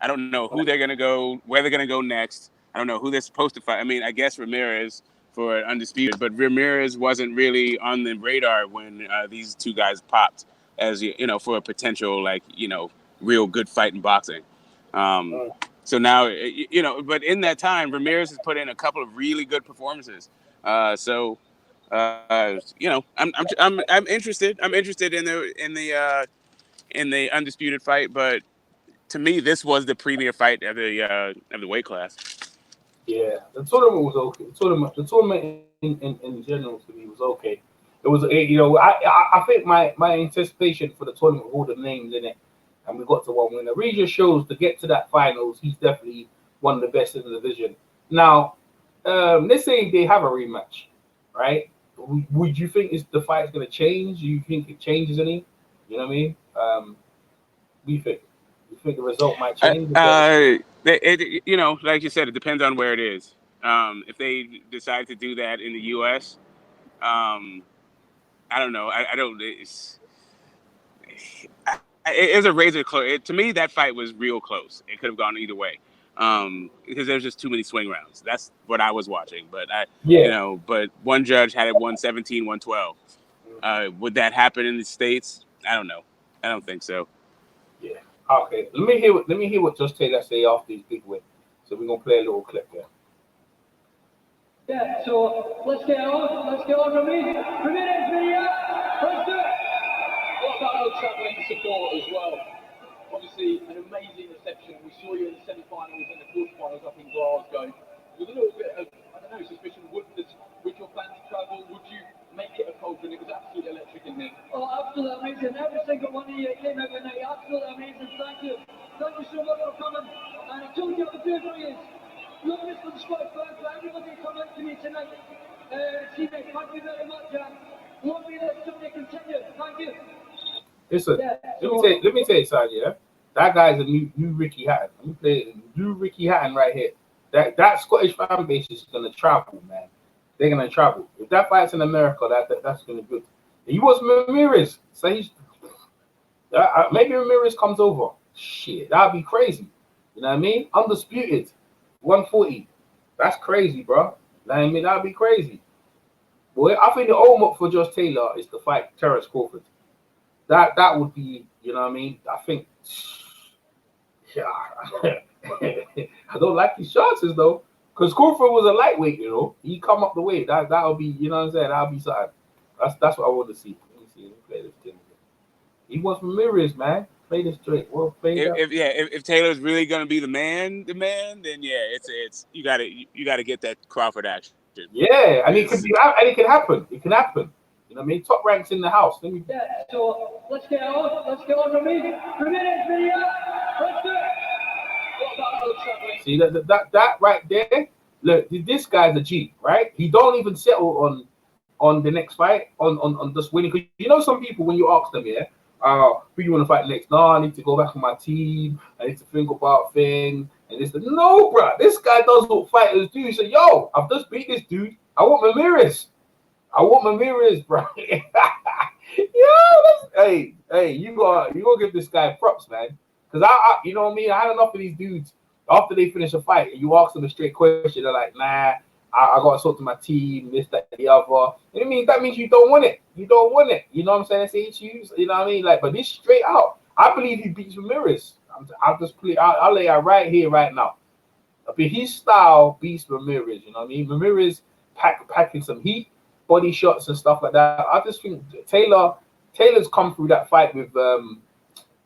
Speaker 3: I don't know who they're gonna go, where they're gonna go next. I don't know who they're supposed to fight. I mean, I guess Ramirez for Undisputed, but Ramirez wasn't really on the radar when these two guys popped as for a potential real good fight in boxing. So now but in that time, Ramirez has put in a couple of really good performances. I'm interested. I'm interested in the Undisputed fight, but to me, this was the premier fight of the weight class.
Speaker 2: Yeah, the tournament was okay. The tournament in general to me was okay. It was, I think my anticipation for the tournament with all the names in it, and we got to one winner. Regis shows to get to that finals, he's definitely one of the best in the division. Now, let's say they have a rematch, right? Would you think the fight's going to change? Do you think it changes any? You know what I mean? What do you think? You think the result might change?
Speaker 3: Like you said, it depends on where it is. If they decide to do that in the U.S., I don't know. I don't. It was a razor close. To me, that fight was real close. It could have gone either way, because there's just too many swing rounds. That's what I was watching. But but one judge had it 117, 112. Would that happen in the States? I don't know. I don't think so.
Speaker 2: Yeah. Okay. Let me hear what Josh Taylor say after his big win. So we're gonna play a little clip there.
Speaker 7: Yeah. So let's get on, Ramirez video. Let's do it. What about our travelling support as well? Obviously, an amazing reception. We saw you in the semi-finals and the quarterfinals up in Glasgow. With a little bit of, suspicion. Would your fans travel? Would you make it a culture? And it was absolutely electric in there. Oh, absolutely amazing. Every single one of you came every night. Absolutely amazing. Thank you. Thank you so much for coming. And I told you I would do it for you. Not just for the squad fans, but everybody coming out to me tonight. Teammates, thank you very much, and long may this journey continue. Thank you.
Speaker 2: Listen, let me tell you something, yeah. That guy's a new Ricky Hatton. Let me play new Ricky Hatton right here. That Scottish fan base is gonna travel, man. They're gonna travel. If that fight's in America, that's gonna be good. He was Ramirez, so he's maybe Ramirez comes over. Shit, that'd be crazy. You know what I mean? Undisputed, 140. That's crazy, bro. You know what I mean? That'd be crazy. Boy, I think the ultimate for Josh Taylor is to fight Terence Crawford. That would be, you know what I mean? I think, yeah. I don't like his chances though, because Crawford was a lightweight, He come up the weight. That'll be, you know what I'm saying? That'll be something. That's what I want to see. Let me play this thing. He wants Ramirez, man. Play this straight. Well, play that.
Speaker 3: If Taylor's really gonna be the man, then yeah, it's you gotta get that Crawford action.
Speaker 2: Yeah, and it can happen. It can happen. You know what I mean? Top ranks in the house. Let me.
Speaker 7: Yeah, so let's get on the meeting. 3 minutes video. Let's do it. What about no traveling?
Speaker 2: See that right there. Look, this guy's a G, right? He don't even settle on the next fight on just winning. Because you know some people when you ask them, yeah, who you want to fight next? No, I need to go back on my team. I need to think about things. And this, no, bro. This guy does what fighters do. He said, "Yo, I've just beat this dude. I want Ramirez. Bro." Hey, you gotta give this guy props, man. Because you know what I mean. I had enough of these dudes. After they finish a fight, and you ask them a straight question, they're like, "Nah, I got to talk to my team, this, that, the other." And I mean, that means you don't want it. You don't want it. You know what I'm saying? It's issues. You know what I mean? Like, but this straight out, I believe he beats Ramirez. I'll lay out right here, right now. But his style beats Ramirez. You know what I mean? Ramirez packing some heat, body shots and stuff like that. I just think Taylor's come through that fight with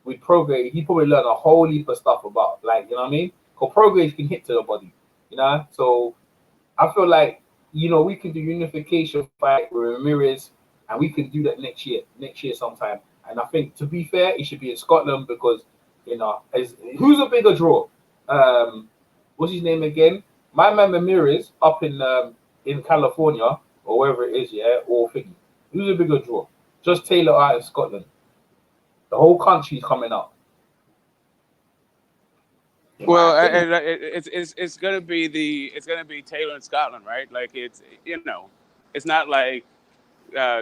Speaker 2: Prograis. He probably learned a whole heap of stuff about, like, you know what I mean? Because Prograis can hit to the body, you know? So I feel like, you know, we can do unification fight with Ramirez, and we can do that next year sometime. And I think, to be fair, it should be in Scotland because, you know, who's a bigger draw? What's his name again? My man Ramirez up in California or wherever it is, yeah, or thingy. Who's a bigger draw? Just Taylor out in Scotland. The whole country's coming out.
Speaker 3: Well, it's gonna be Taylor in Scotland, right? Like it's not like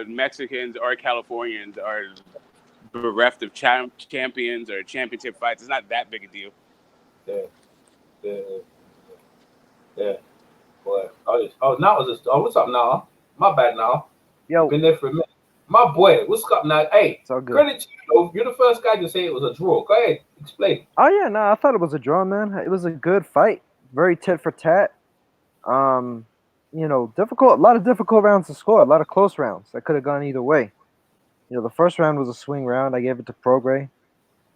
Speaker 3: Mexicans or Californians are bereft of champions or championship fights. It's not that big a deal.
Speaker 2: Yeah. Boy, what's up now? My bad now.
Speaker 8: Yo,
Speaker 2: Been there for a minute. My boy, what's up now? Hey,
Speaker 8: it's all good.
Speaker 2: credit to you. You're the first guy to say it was a draw. Go ahead, explain.
Speaker 8: Oh yeah, no, I thought it was a draw, man. It was a good fight, very tit for tat. Difficult. A lot of difficult rounds to score. A lot of close rounds that could have gone either way. You know, the first round was a swing round. I gave it to Prograis.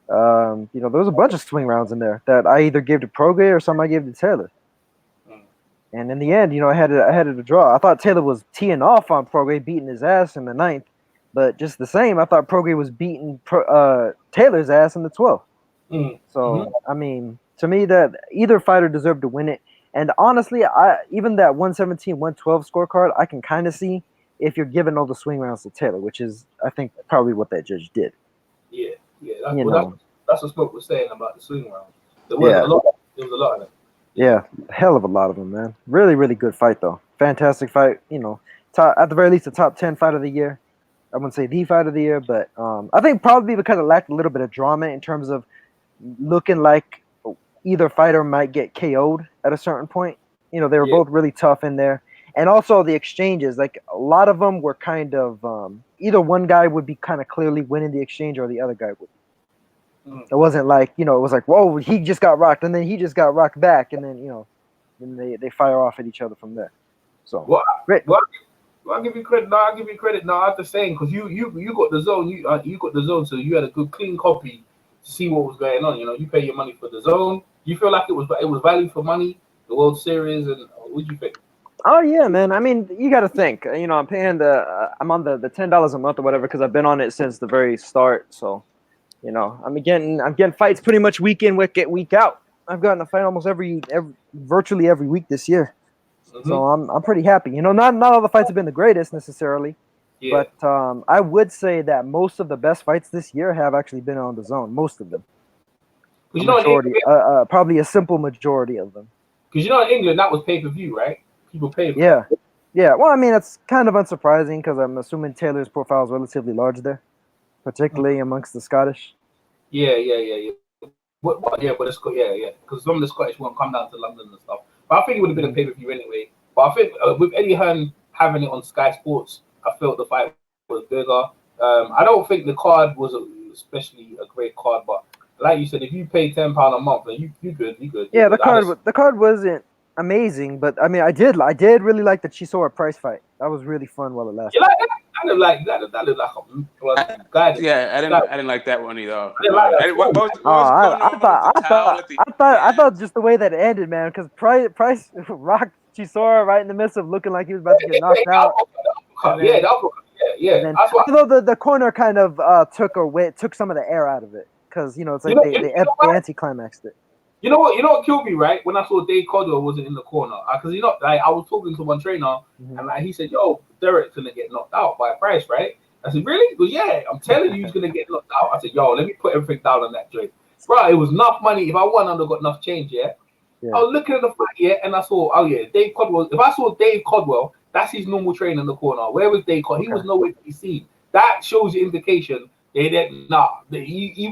Speaker 8: There was a bunch of swing rounds in there that I either gave to Prograis or some I gave to Taylor. And in the end, I had it a draw. I thought Taylor was teeing off on Prograis, beating his ass in the 9th. But just the same, I thought Prograis was beating Taylor's ass in the 12th. So, I mean, to me, that either fighter deserved to win it. And honestly, even that 117, 112 scorecard, I can kind of see if you're giving all the swing rounds to Taylor, which is, I think, probably what that judge did.
Speaker 2: Yeah. That's what Smoke was saying about the swing rounds. There was a lot of them.
Speaker 8: Yeah, hell of a lot of them, man. Really, really good fight, though. Fantastic fight. At the very least, a top 10 fight of the year. I wouldn't say the fight of the year, but I think probably because it lacked a little bit of drama in terms of looking like either fighter might get KO'd at a certain point. They were both really tough in there. And also the exchanges, like a lot of them were kind of either one guy would be kind of clearly winning the exchange or the other guy would. It wasn't like, it was like, whoa, he just got rocked and then he just got rocked back. And then, then they fire off at each other from there. So, great.
Speaker 2: I'll give you credit. No, I'll give you credit. No, after saying, because you got the zone, you got the zone, so you had a good clean copy to see what was going on. You pay your money for the zone. You feel like it was value for money, the World Series, and what do you think?
Speaker 8: Oh yeah, man. I mean, you got to think. I'm paying I'm on the $10 a month or whatever because I've been on it since the very start. So, I'm getting fights pretty much week in, week out. I've gotten a fight almost virtually every week this year. So I'm pretty happy. Not all the fights have been the greatest necessarily, but I would say that most of the best fights this year have actually been on the zone. Most of them. Majority, probably a simple majority of them.
Speaker 2: Because in England that was pay-per-view, right? People pay.
Speaker 8: Yeah. Well, I mean, it's kind of unsurprising because I'm assuming Taylor's profile is relatively large there, particularly amongst the Scottish.
Speaker 2: Yeah. But it's because some of the Scottish won't come down to London and stuff. But I think it would have been a pay-per-view anyway. But I think with Eddie Hearn having it on Sky Sports, I felt the fight was bigger. I don't think the card was especially a great card, but like you said, if you pay £10 a month, then you good.
Speaker 8: Yeah, the card wasn't amazing, but I mean, I did really like the Chisora Price fight. That was really fun while it lasted.
Speaker 2: You like that? I didn't like that. That looked like a guy.
Speaker 3: Yeah, I didn't like that one either.
Speaker 2: I didn't like that.
Speaker 3: What was going on with the towel at the
Speaker 8: I
Speaker 3: end?
Speaker 8: thought just the way that it ended, man, because Price rocked Chisora right in the midst of looking like he was about to get knocked out.
Speaker 2: Yeah.
Speaker 8: Although the corner kind of took some of the air out of it, because it's like they anticlimaxed it.
Speaker 2: You know what killed me, right? When I saw Dave Caldwell wasn't in the corner, because like I was talking to one trainer, and like he said, "Yo, Derek's gonna get knocked out by Price, right?" I said, "Really?" He goes, "Yeah, I'm telling you, he's gonna get knocked out." I said, "Yo, let me put everything down on that joint, bro. It was enough money. If I won, I'd have got enough change, yeah." I was looking at the fight, yeah, and I saw, oh yeah, Dave Caldwell. If I saw Dave Caldwell, that's his normal trainer in the corner. Where was Dave Caldwell? He was nowhere to be seen. That shows you indication. He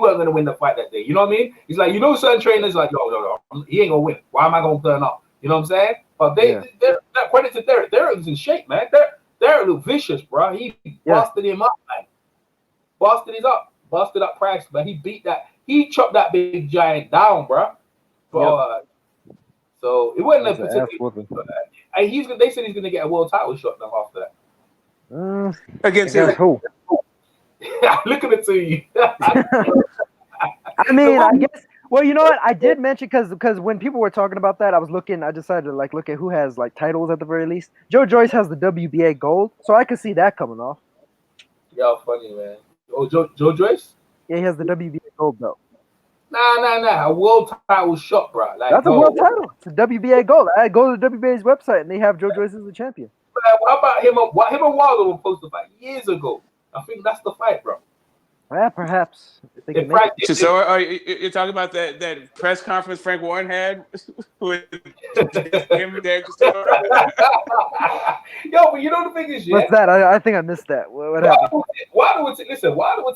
Speaker 2: weren't gonna win the fight that day. You know what I mean? He's like, certain trainers like, no, he ain't gonna win. Why am I gonna turn up? You know what I'm saying? But they're credit to Derek. Derek was in shape, man. Derek looked vicious, bro. He busted him up, man. Busted up Price, but he beat that. He chopped that big giant down, bro. So it wasn't a particular. They said he's gonna get a world title shot now after that.
Speaker 3: Against
Speaker 8: who?
Speaker 2: Looking at you.
Speaker 8: I mean, I guess. Well, you know what? I did mention because when people were talking about that, I decided to look at who has like titles at the very least. Joe Joyce has the WBA gold, so I could see that coming off.
Speaker 2: Y'all funny, man. Oh, Joe Joyce?
Speaker 8: Yeah, he has the WBA gold belt.
Speaker 2: Nah. A world title shot, bro. Like,
Speaker 8: that's a world title. It's a WBA gold. I go to the WBA's website and they have Joe Joyce as the champion.
Speaker 2: How about him? Him and Wilder were supposed to fight years ago. I think that's the fight, bro.
Speaker 8: Yeah, perhaps.
Speaker 3: So you're talking about that press conference Frank Warren had with him and Dan Castro?
Speaker 2: Yo, but you know the thing is,
Speaker 8: what's that? I think I missed that. What happened?
Speaker 2: Wilder would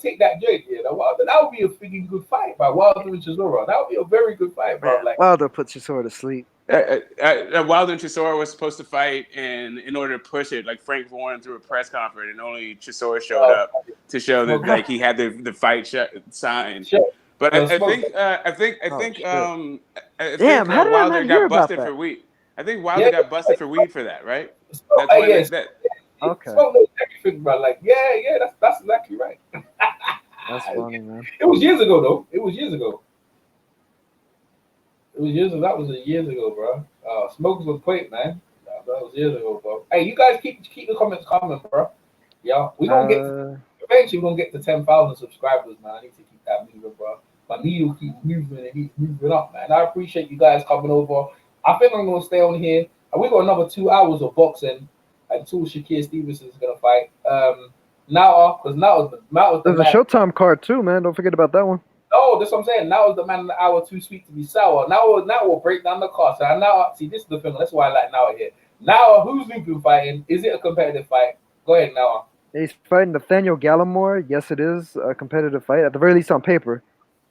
Speaker 2: take that joint, yeah. That would be a freaking good fight by Wilder and Chisora. That would be a very good fight, bro. Like,
Speaker 8: Wilder put Chisora to sleep.
Speaker 3: Wilder and Chisora was supposed to fight, and in order to push it, like Frank Warren threw a press conference, and only Chisora showed up to show that like he had the fight signed. But I think
Speaker 8: Wilder
Speaker 3: got busted for weed. I think Wilder got busted for weed for that, right? That's why
Speaker 8: okay.
Speaker 2: Everything, bro. Like, yeah, that's exactly right.
Speaker 8: That's funny, man.
Speaker 2: It was years ago, though. That was years ago, bro. Smokers was quick, man. That was years ago, bro. Hey, you guys keep the comments coming, bro. Yeah, we gonna get eventually we're gonna get to 10,000 subscribers, man. I need to keep that moving, bro. My needle keeps moving and keeps moving up, man. I appreciate you guys coming over. I think I'm gonna stay on here. We got another 2 hours of boxing until Shakir Stevenson is gonna fight. Now, because now
Speaker 8: there's a Showtime card too, man. Don't forget about that one.
Speaker 2: Oh, that's what I'm saying. Now is the man in the hour too sweet to be sour. Now we'll break down the card. So now, see, this is the thing. That's why I like now here. Now, who's Luke fighting? Is it a competitive fight? Go ahead, now.
Speaker 8: He's fighting Nathaniel Gallimore. Yes, it is a competitive fight, at the very least on paper.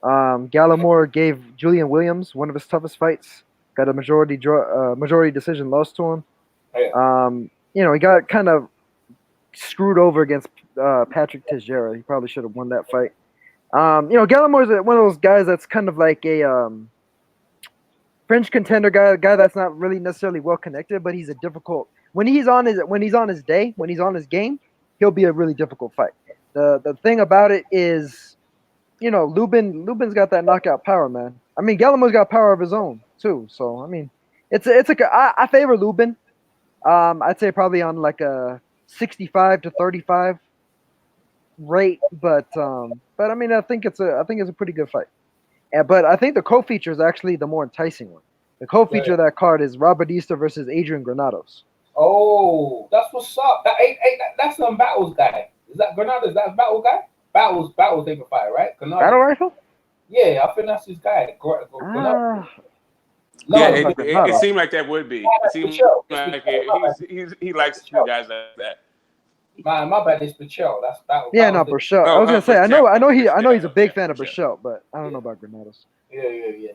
Speaker 8: Gallimore gave Julian Williams one of his toughest fights. Got a majority decision loss to him. He got kind of screwed over against Patrick Teixeira. He probably should have won that fight. Gallimore's one of those guys that's kind of like a fringe contender guy that's not really necessarily well connected, but he's a difficult when he's on his game, he'll be a really difficult fight. The thing about it is, Lubin's got that knockout power, man. I mean, Gallimore's got power of his own too. So I mean, I favor Lubin. I'd say probably on like a 65-35 rate, but I mean, I think it's a pretty good fight. But I think the co-feature is actually the more enticing one. The co-feature of that card is Robert Easter versus Adrian Granados.
Speaker 2: Oh, that's what's up. That's some Battles guy. Is that Granados? That Battle guy? Battles they can fight, right? Granados.
Speaker 8: Battle Rifle?
Speaker 2: Yeah, I think that's his guy.
Speaker 3: It seemed like that would be. It seemed like he likes guys like that.
Speaker 2: My bad, it's Pichel. That's Battle.
Speaker 8: Yeah, no, Pichel. I was gonna say, I know he's a big fan of Pichel, but I don't know about Granados.
Speaker 2: Yeah.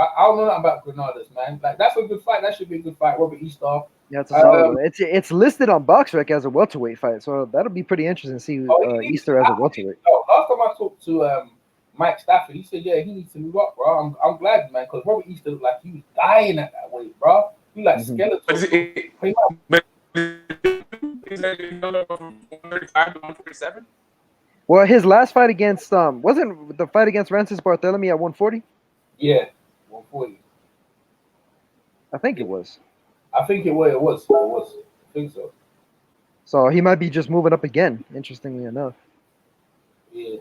Speaker 2: I don't know nothing about Granados, man. Like, that's a good fight. That should be a good fight. Robert Easter.
Speaker 8: Yeah, it's a solid one. It's listed on BoxRec as a welterweight fight, so that'll be pretty interesting to see Easter as a welterweight.
Speaker 2: Last time I talked to Mike Stafford, he said, yeah, he needs to move up, bro. I'm glad, man, because Robert Easter looked like he was dying at that weight, bro. He like
Speaker 8: Mhm.
Speaker 2: skeletal.
Speaker 3: But is it, but is that from 135 to 147?
Speaker 8: Well, his last fight against wasn't the fight against Francis Barthélemy at 140?
Speaker 2: Yeah, 140.
Speaker 8: I think it was.
Speaker 2: I think it was. It was. It was. I think so.
Speaker 8: So he might be just moving up again. Interestingly enough.
Speaker 2: Yeah.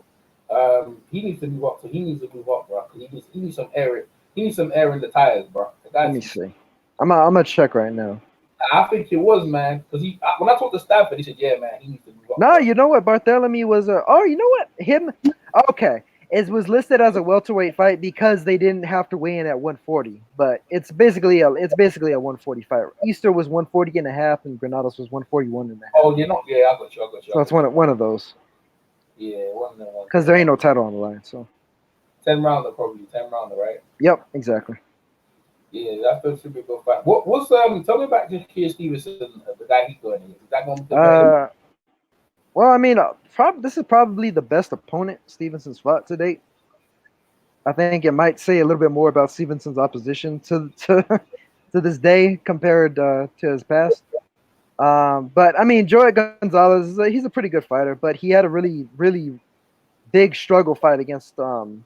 Speaker 2: He needs to move up. So he needs to move up, bro. 'Cause he needs some air. He needs some air in the tires, bro.
Speaker 8: Let me see. I'm gonna check right now.
Speaker 2: I think it was, man. Because when I talked to Stafford, he said, "Yeah, man, he needs to move up."
Speaker 8: No,
Speaker 2: bro.
Speaker 8: you know what? Barthélemy was a. Oh, you know what? Him. Okay, it was listed as a welterweight fight because they didn't have to weigh in at 140. But it's basically a 140 fight. Easter was 140 and a half, and Granados was 141 and a half.
Speaker 2: Oh, you know, yeah, I got you.
Speaker 8: So it's one of those.
Speaker 2: Yeah, one of them.
Speaker 8: Because there ain't no title on the line. So
Speaker 2: 10 rounder, probably 10 rounder, right?
Speaker 8: Yep, exactly.
Speaker 2: Yeah, that should be a good fight. What's tell me about just Keir Stevenson, the guy he's going against. Is that going to be competitive?
Speaker 8: Well, I mean, this is probably the best opponent Stevenson's fought to date. I think it might say a little bit more about Stevenson's opposition to this day compared to his past. But I mean, Joey Gonzalez, he's a pretty good fighter, but he had a really, really big struggle fight against who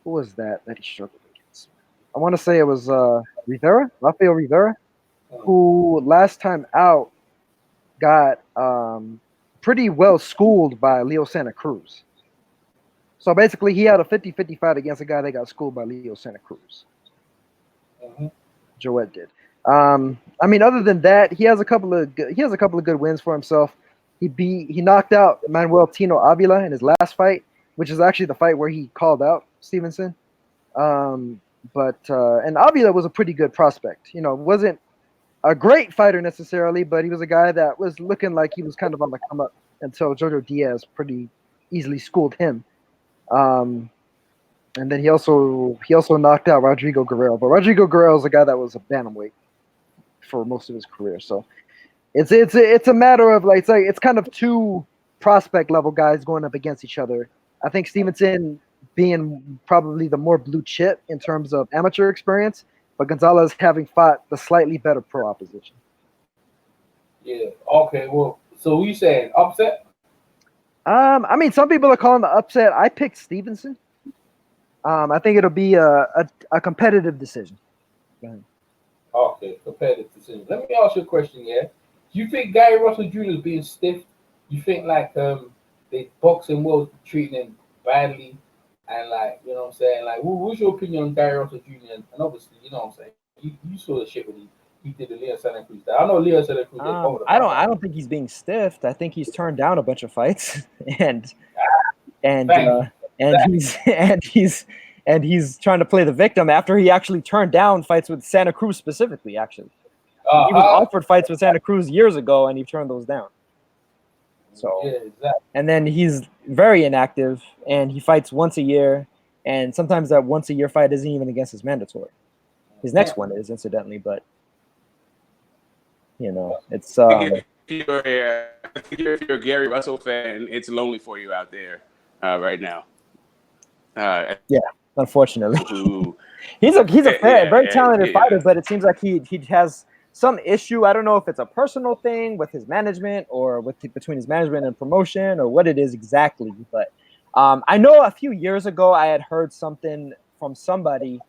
Speaker 8: was that he struggled against? I want to say it was Rafael Rivera, who last time out got pretty well schooled by Leo Santa Cruz. So basically, he had a 50-50 fight against a guy that got schooled by Leo Santa Cruz. Joet did. I mean, other than that, he has a couple of good wins for himself. He knocked out Manuel Tino Avila in his last fight, which is actually the fight where he called out Stevenson. And Avila was a pretty good prospect. You know, wasn't a great fighter necessarily, but he was a guy that was looking like he was kind of on the come up until Jojo Diaz pretty easily schooled him. And then he also knocked out Rodrigo Guerrero, but Rodrigo Guerrero is a guy that was a bantamweight for most of his career. So it's a matter of it's kind of two prospect level guys going up against each other. I think Stevenson being probably the more blue chip in terms of amateur experience, but Gonzalez having fought the slightly better pro opposition.
Speaker 2: Yeah. Okay. Well, so who you saying upset?
Speaker 8: I mean, some people are calling the upset. I picked Stevenson. I think it'll be a competitive decision.
Speaker 2: Okay, competitive decision. Let me ask you a question. Yeah, do you think Gary Russell Jr. is being stiff? You think they boxing world treating him badly, and you know what I'm saying? What's your opinion on Gary Russell Jr. And obviously, you know what I'm saying? You saw the shit when he did the Leo Santa Cruz. I know Leo Santa Cruz.
Speaker 9: I don't think he's being stiffed. I think he's turned down a bunch of fights, and he's trying to play the victim after he actually turned down fights with Santa Cruz specifically. Actually, he was offered fights with Santa Cruz years ago, and he turned those down. So,
Speaker 2: yeah, exactly.
Speaker 9: And then he's very inactive, and he fights once a year, and sometimes that once a year fight isn't even against his mandatory. His next one is, incidentally, but you know, it's.
Speaker 3: If you're a Gary Russell fan, it's lonely for you out there right now.
Speaker 9: Yeah, unfortunately, he's a very talented fighter, but it seems like he has some issue. I don't know if it's a personal thing with his management or between his management and promotion or what it is exactly. But I know a few years ago I had heard something from somebody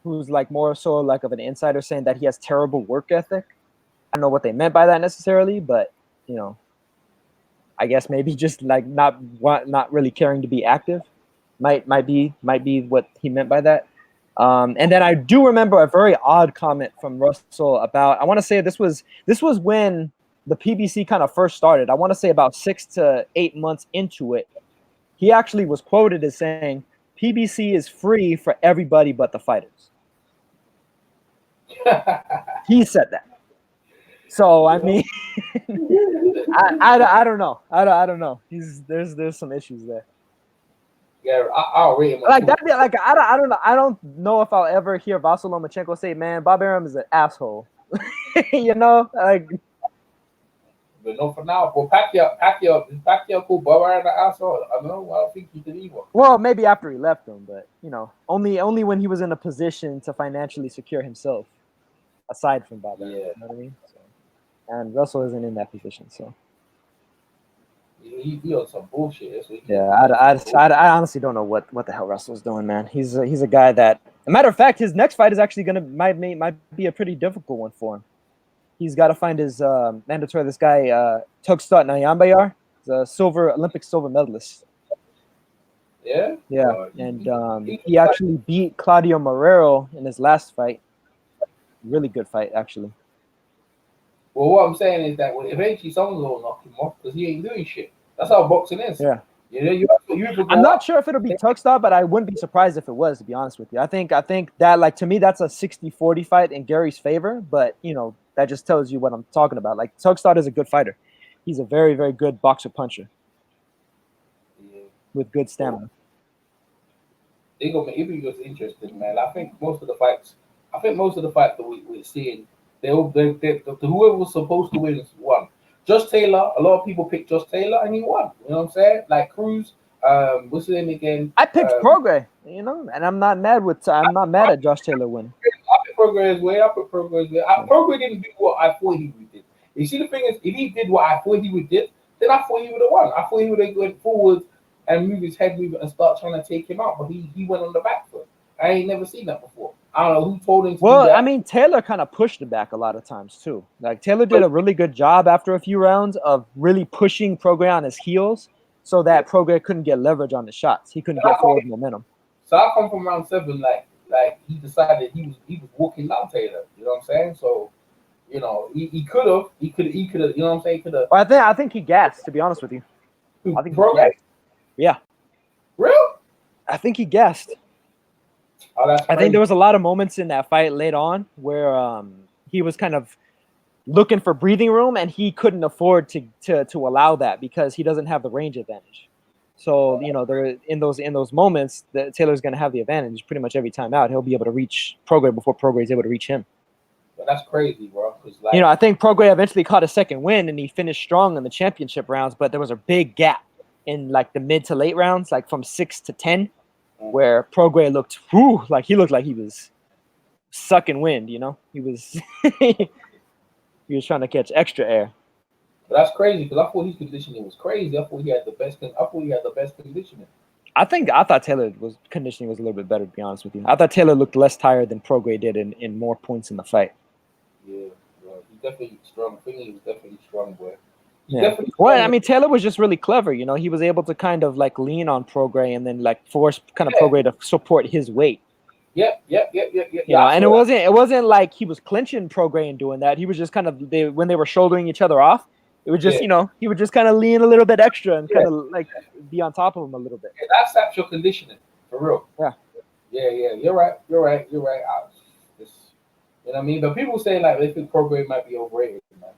Speaker 9: who's more so of an insider saying that he has terrible work ethic. I don't know what they meant by that necessarily, but you know, I guess maybe just not really caring to be active might be what he meant by that. And then I do remember a very odd comment from Russell about, I want to say this was when the PBC kind of first started. I want to say about 6 to 8 months into it. He actually was quoted as saying, PBC is free for everybody but the fighters. He said that. So I mean, I don't know. I don't know. There's some issues there.
Speaker 2: Yeah, I'll rate him.
Speaker 9: I don't know. I don't know if I'll ever hear Vasyl Lomachenko say, "Man, Bob Arum is an asshole." You know,
Speaker 2: But no, for now, for Pacquiao called Bob Arum an asshole. I don't think he did either.
Speaker 9: Well, maybe after he left him, but you know, only when he was in a position to financially secure himself. aside from Barbell.
Speaker 2: Yeah.
Speaker 9: You know what I mean? So, and Russell isn't in that position, so.
Speaker 2: He on some bullshit. That's what
Speaker 9: I honestly don't know what the hell Russell's doing, man. He's a guy that, a matter of fact, his next fight is actually might be a pretty difficult one for him. He's got to find his mandatory. This guy Togstat Nyambayar, the Olympic silver medalist.
Speaker 2: Yeah.
Speaker 9: And he actually beat Claudio Marrero in his last fight. Really good fight, actually.
Speaker 2: Well, what I'm saying is that eventually someone's gonna knock him off because he ain't doing shit. That's how boxing is.
Speaker 9: Yeah.
Speaker 2: I'm
Speaker 9: not sure if it'll be Togstat, but I wouldn't be surprised if it was, to be honest with you. I think that, like, to me, that's a 60-40 fight in Gary's favor, but, you know, that just tells you what I'm talking about. Like, Togstat is a good fighter. He's a very, very good boxer puncher with good stamina.
Speaker 2: It'll be just interesting, man. I think most of the fights that we're seeing, whoever was supposed to win won. Josh Taylor, a lot of people picked Josh Taylor and he won. You know what I'm saying? Like Cruz, what's his name again?
Speaker 9: I picked Prograis, you know, and I'm not mad at Josh Taylor winning.
Speaker 2: I picked Prograis way. Prograis didn't do what I thought he would do. You see, the thing is, if he did what I thought he would do, then I thought he would have won. I thought he would have went forward and moved his head and start trying to take him out, but he went on the back foot. I ain't never seen that before. I don't know who told him to do that.
Speaker 9: I mean, Taylor kind of pushed it back a lot of times too. Like, Taylor did a really good job after a few rounds of really pushing Prograis on his heels so that Prograis couldn't get leverage on the shots. He couldn't get forward momentum.
Speaker 2: So I come from round 7, like he decided he was walking down Taylor. You know what I'm saying? So, you know, he could have, you know what I'm saying?
Speaker 9: I think he gassed, to be honest with you. I think
Speaker 2: Prograis?
Speaker 9: he gassed. Yeah.
Speaker 2: Real?
Speaker 9: I think he guessed.
Speaker 2: Oh, that's crazy.
Speaker 9: I think there was a lot of moments in that fight late on where he was kind of looking for breathing room, and he couldn't afford to allow that because he doesn't have the range advantage. So, you know, in those moments, Taylor's going to have the advantage pretty much every time out. He'll be able to reach Prograis before Prograis is able to reach him.
Speaker 2: But that's crazy, bro. Like,
Speaker 9: you know, I think Prograis eventually caught a second win, and he finished strong in the championship rounds, but there was a big gap in like the mid to late rounds, like from 6 to 10, where Prograis looked like he was sucking wind. You know, he was he was trying to catch extra air.
Speaker 2: But that's crazy because I thought his conditioning was crazy. I thought he had the best conditioning.
Speaker 9: I thought Taylor's conditioning was a little bit better, to be honest with you. I thought Taylor looked less tired than Prograis did in more points in the fight.
Speaker 2: Yeah, bro. He's definitely strong. I think he was definitely strong, boy.
Speaker 9: Yeah. Well, I mean, Taylor was just really clever. You know, he was able to kind of like lean on Prograis and then like force kind of Prograis to support his weight.
Speaker 2: Yep.
Speaker 9: You know, and it wasn't like he was clinching Prograis and doing that. He was just kind of when they were shouldering each other off. It was just, you know, he would just kind of lean a little bit extra and kind of like be on top of him a little bit.
Speaker 2: Yeah, that saps your conditioning for real.
Speaker 9: Yeah.
Speaker 2: Yeah. You're right. You know what I mean? But people say like they think Prograis might be overrated, man.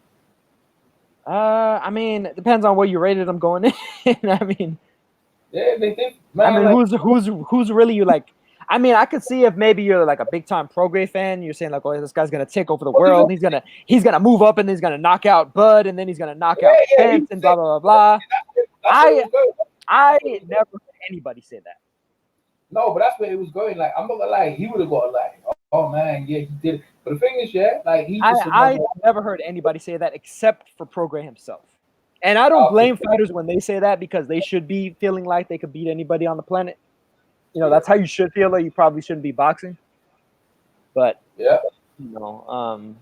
Speaker 9: I mean, it depends on where you rated them going in. I mean,
Speaker 2: yeah, they think. Man,
Speaker 9: I mean,
Speaker 2: like,
Speaker 9: who's really you like? I mean, I could see if maybe you're like a big time Prograis fan. You're saying like, oh, this guy's gonna take over the world. He's gonna move up and then he's gonna knock out Bud and then he's gonna knock out Spence and blah blah blah. I never heard anybody say that.
Speaker 2: No, but that's where it was going. Like, I'm not gonna lie, he would have got like, oh man, yeah, he did it. But the thing is, like
Speaker 9: I never heard anybody say that except for Prograis himself. And I don't blame fighters when they say that because they should be feeling like they could beat anybody on the planet. You know, that's how you should feel. Like you probably shouldn't be boxing. But
Speaker 2: you
Speaker 9: know,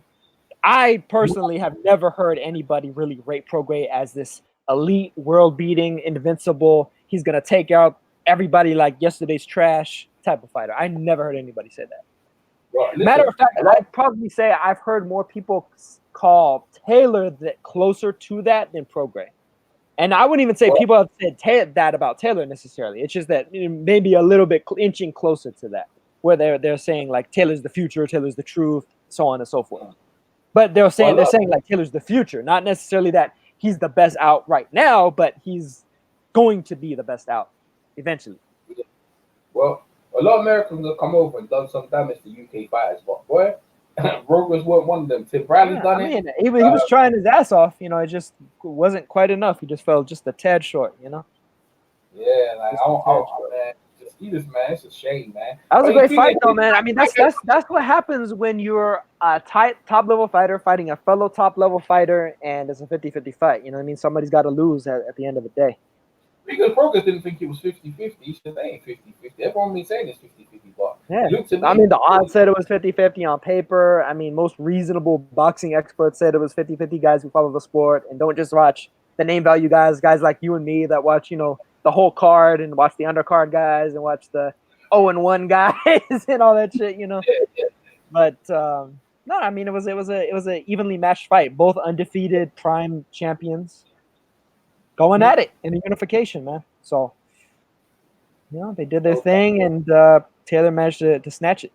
Speaker 9: I personally have never heard anybody really rate Prograis as this elite, world-beating, invincible. He's gonna take out everybody like yesterday's trash type of fighter. I never heard anybody say that.
Speaker 2: Well,
Speaker 9: matter of fact, I'd probably say I've heard more people call Taylor closer to that than Prograis. And I wouldn't even say people have said that about Taylor necessarily. It's just that maybe a little bit inching closer to that, where they're saying like Taylor's the future, Taylor's the truth, so on and so forth. But they're saying like Taylor's the future, not necessarily that he's the best out right now, but he's going to be the best out eventually.
Speaker 2: Yeah. Well, a lot of Americans have come over and done some damage to UK fighters, but boy, Prograis weren't one of them. Tim Bradley done it.
Speaker 9: He was trying his ass off. You know, it just wasn't quite enough. He just fell just a tad short. You know.
Speaker 2: Yeah, like man, man, it's a shame, man.
Speaker 9: That was
Speaker 2: But
Speaker 9: a
Speaker 2: the
Speaker 9: great
Speaker 2: thing
Speaker 9: fight,
Speaker 2: is,
Speaker 9: though, man. I mean, that's what happens when you're a top level fighter fighting a fellow top level fighter, and it's a 50-50 fight. You know what I mean? Somebody's got to lose at the end of the day.
Speaker 2: Regis Prograis didn't think it was 50-50. He said they ain't 50-50. Everyone been saying it's 50-50, but
Speaker 9: Yeah.
Speaker 2: it looked to me.
Speaker 9: I mean, the odds said it was 50-50 on paper. I mean, most reasonable boxing experts said it was 50-50, guys who follow the sport and don't just watch the name value guys like you and me that watch, the whole card and watch the undercard guys and watch the 0-1 guys and all that shit,
Speaker 2: Yeah, yeah.
Speaker 9: But no, I mean, it was a evenly matched fight. Both undefeated prime champions going at it in a unification, man. So, they did their thing, and Taylor managed to snatch it.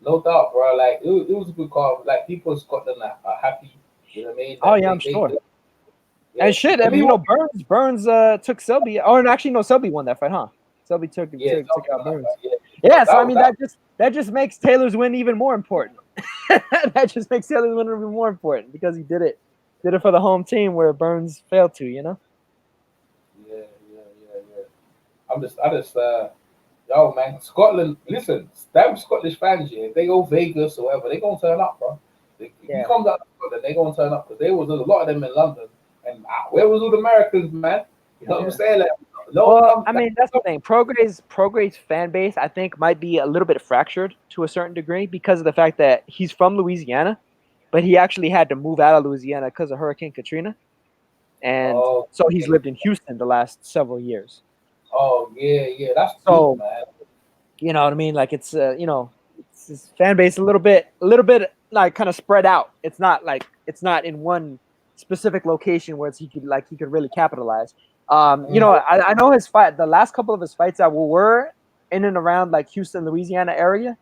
Speaker 2: No doubt, bro. Like it was a good call. Like people in Scotland are happy. You know what I mean?
Speaker 9: Oh
Speaker 2: Like,
Speaker 9: yeah, I'm sure.
Speaker 2: Yeah.
Speaker 9: And shit, I mean, Burns took Selby. Or actually, no, Selby won that fight, huh? Selby took out Burns. Yeah, so I mean, that just makes Taylor's win even more important. That just makes Taylor's win even more important because he did it for the home team where Burns failed to.
Speaker 2: Yeah. I just yo, man, Scotland. Listen, them Scottish fans, yeah, they go Vegas or whatever, they gonna turn up, bro. If you come down to Scotland, they gonna turn up because there was a lot of them in London, and where was all the Americans, man? You know what I'm saying? Like,
Speaker 9: well, I mean, that's the thing. Prograis fan base, I think, might be a little bit fractured to a certain degree because of the fact that he's from Louisiana, but he actually had to move out of Louisiana because of Hurricane Katrina, and so he's lived in Houston the last several years.
Speaker 2: Oh yeah, that's
Speaker 9: so
Speaker 2: deep, man.
Speaker 9: You know what I mean? Like it's it's his fan base a little bit like kind of spread out. It's not in one specific location where he could really capitalize. I know his fight. The last couple of his fights that were in and around like Houston, Louisiana area.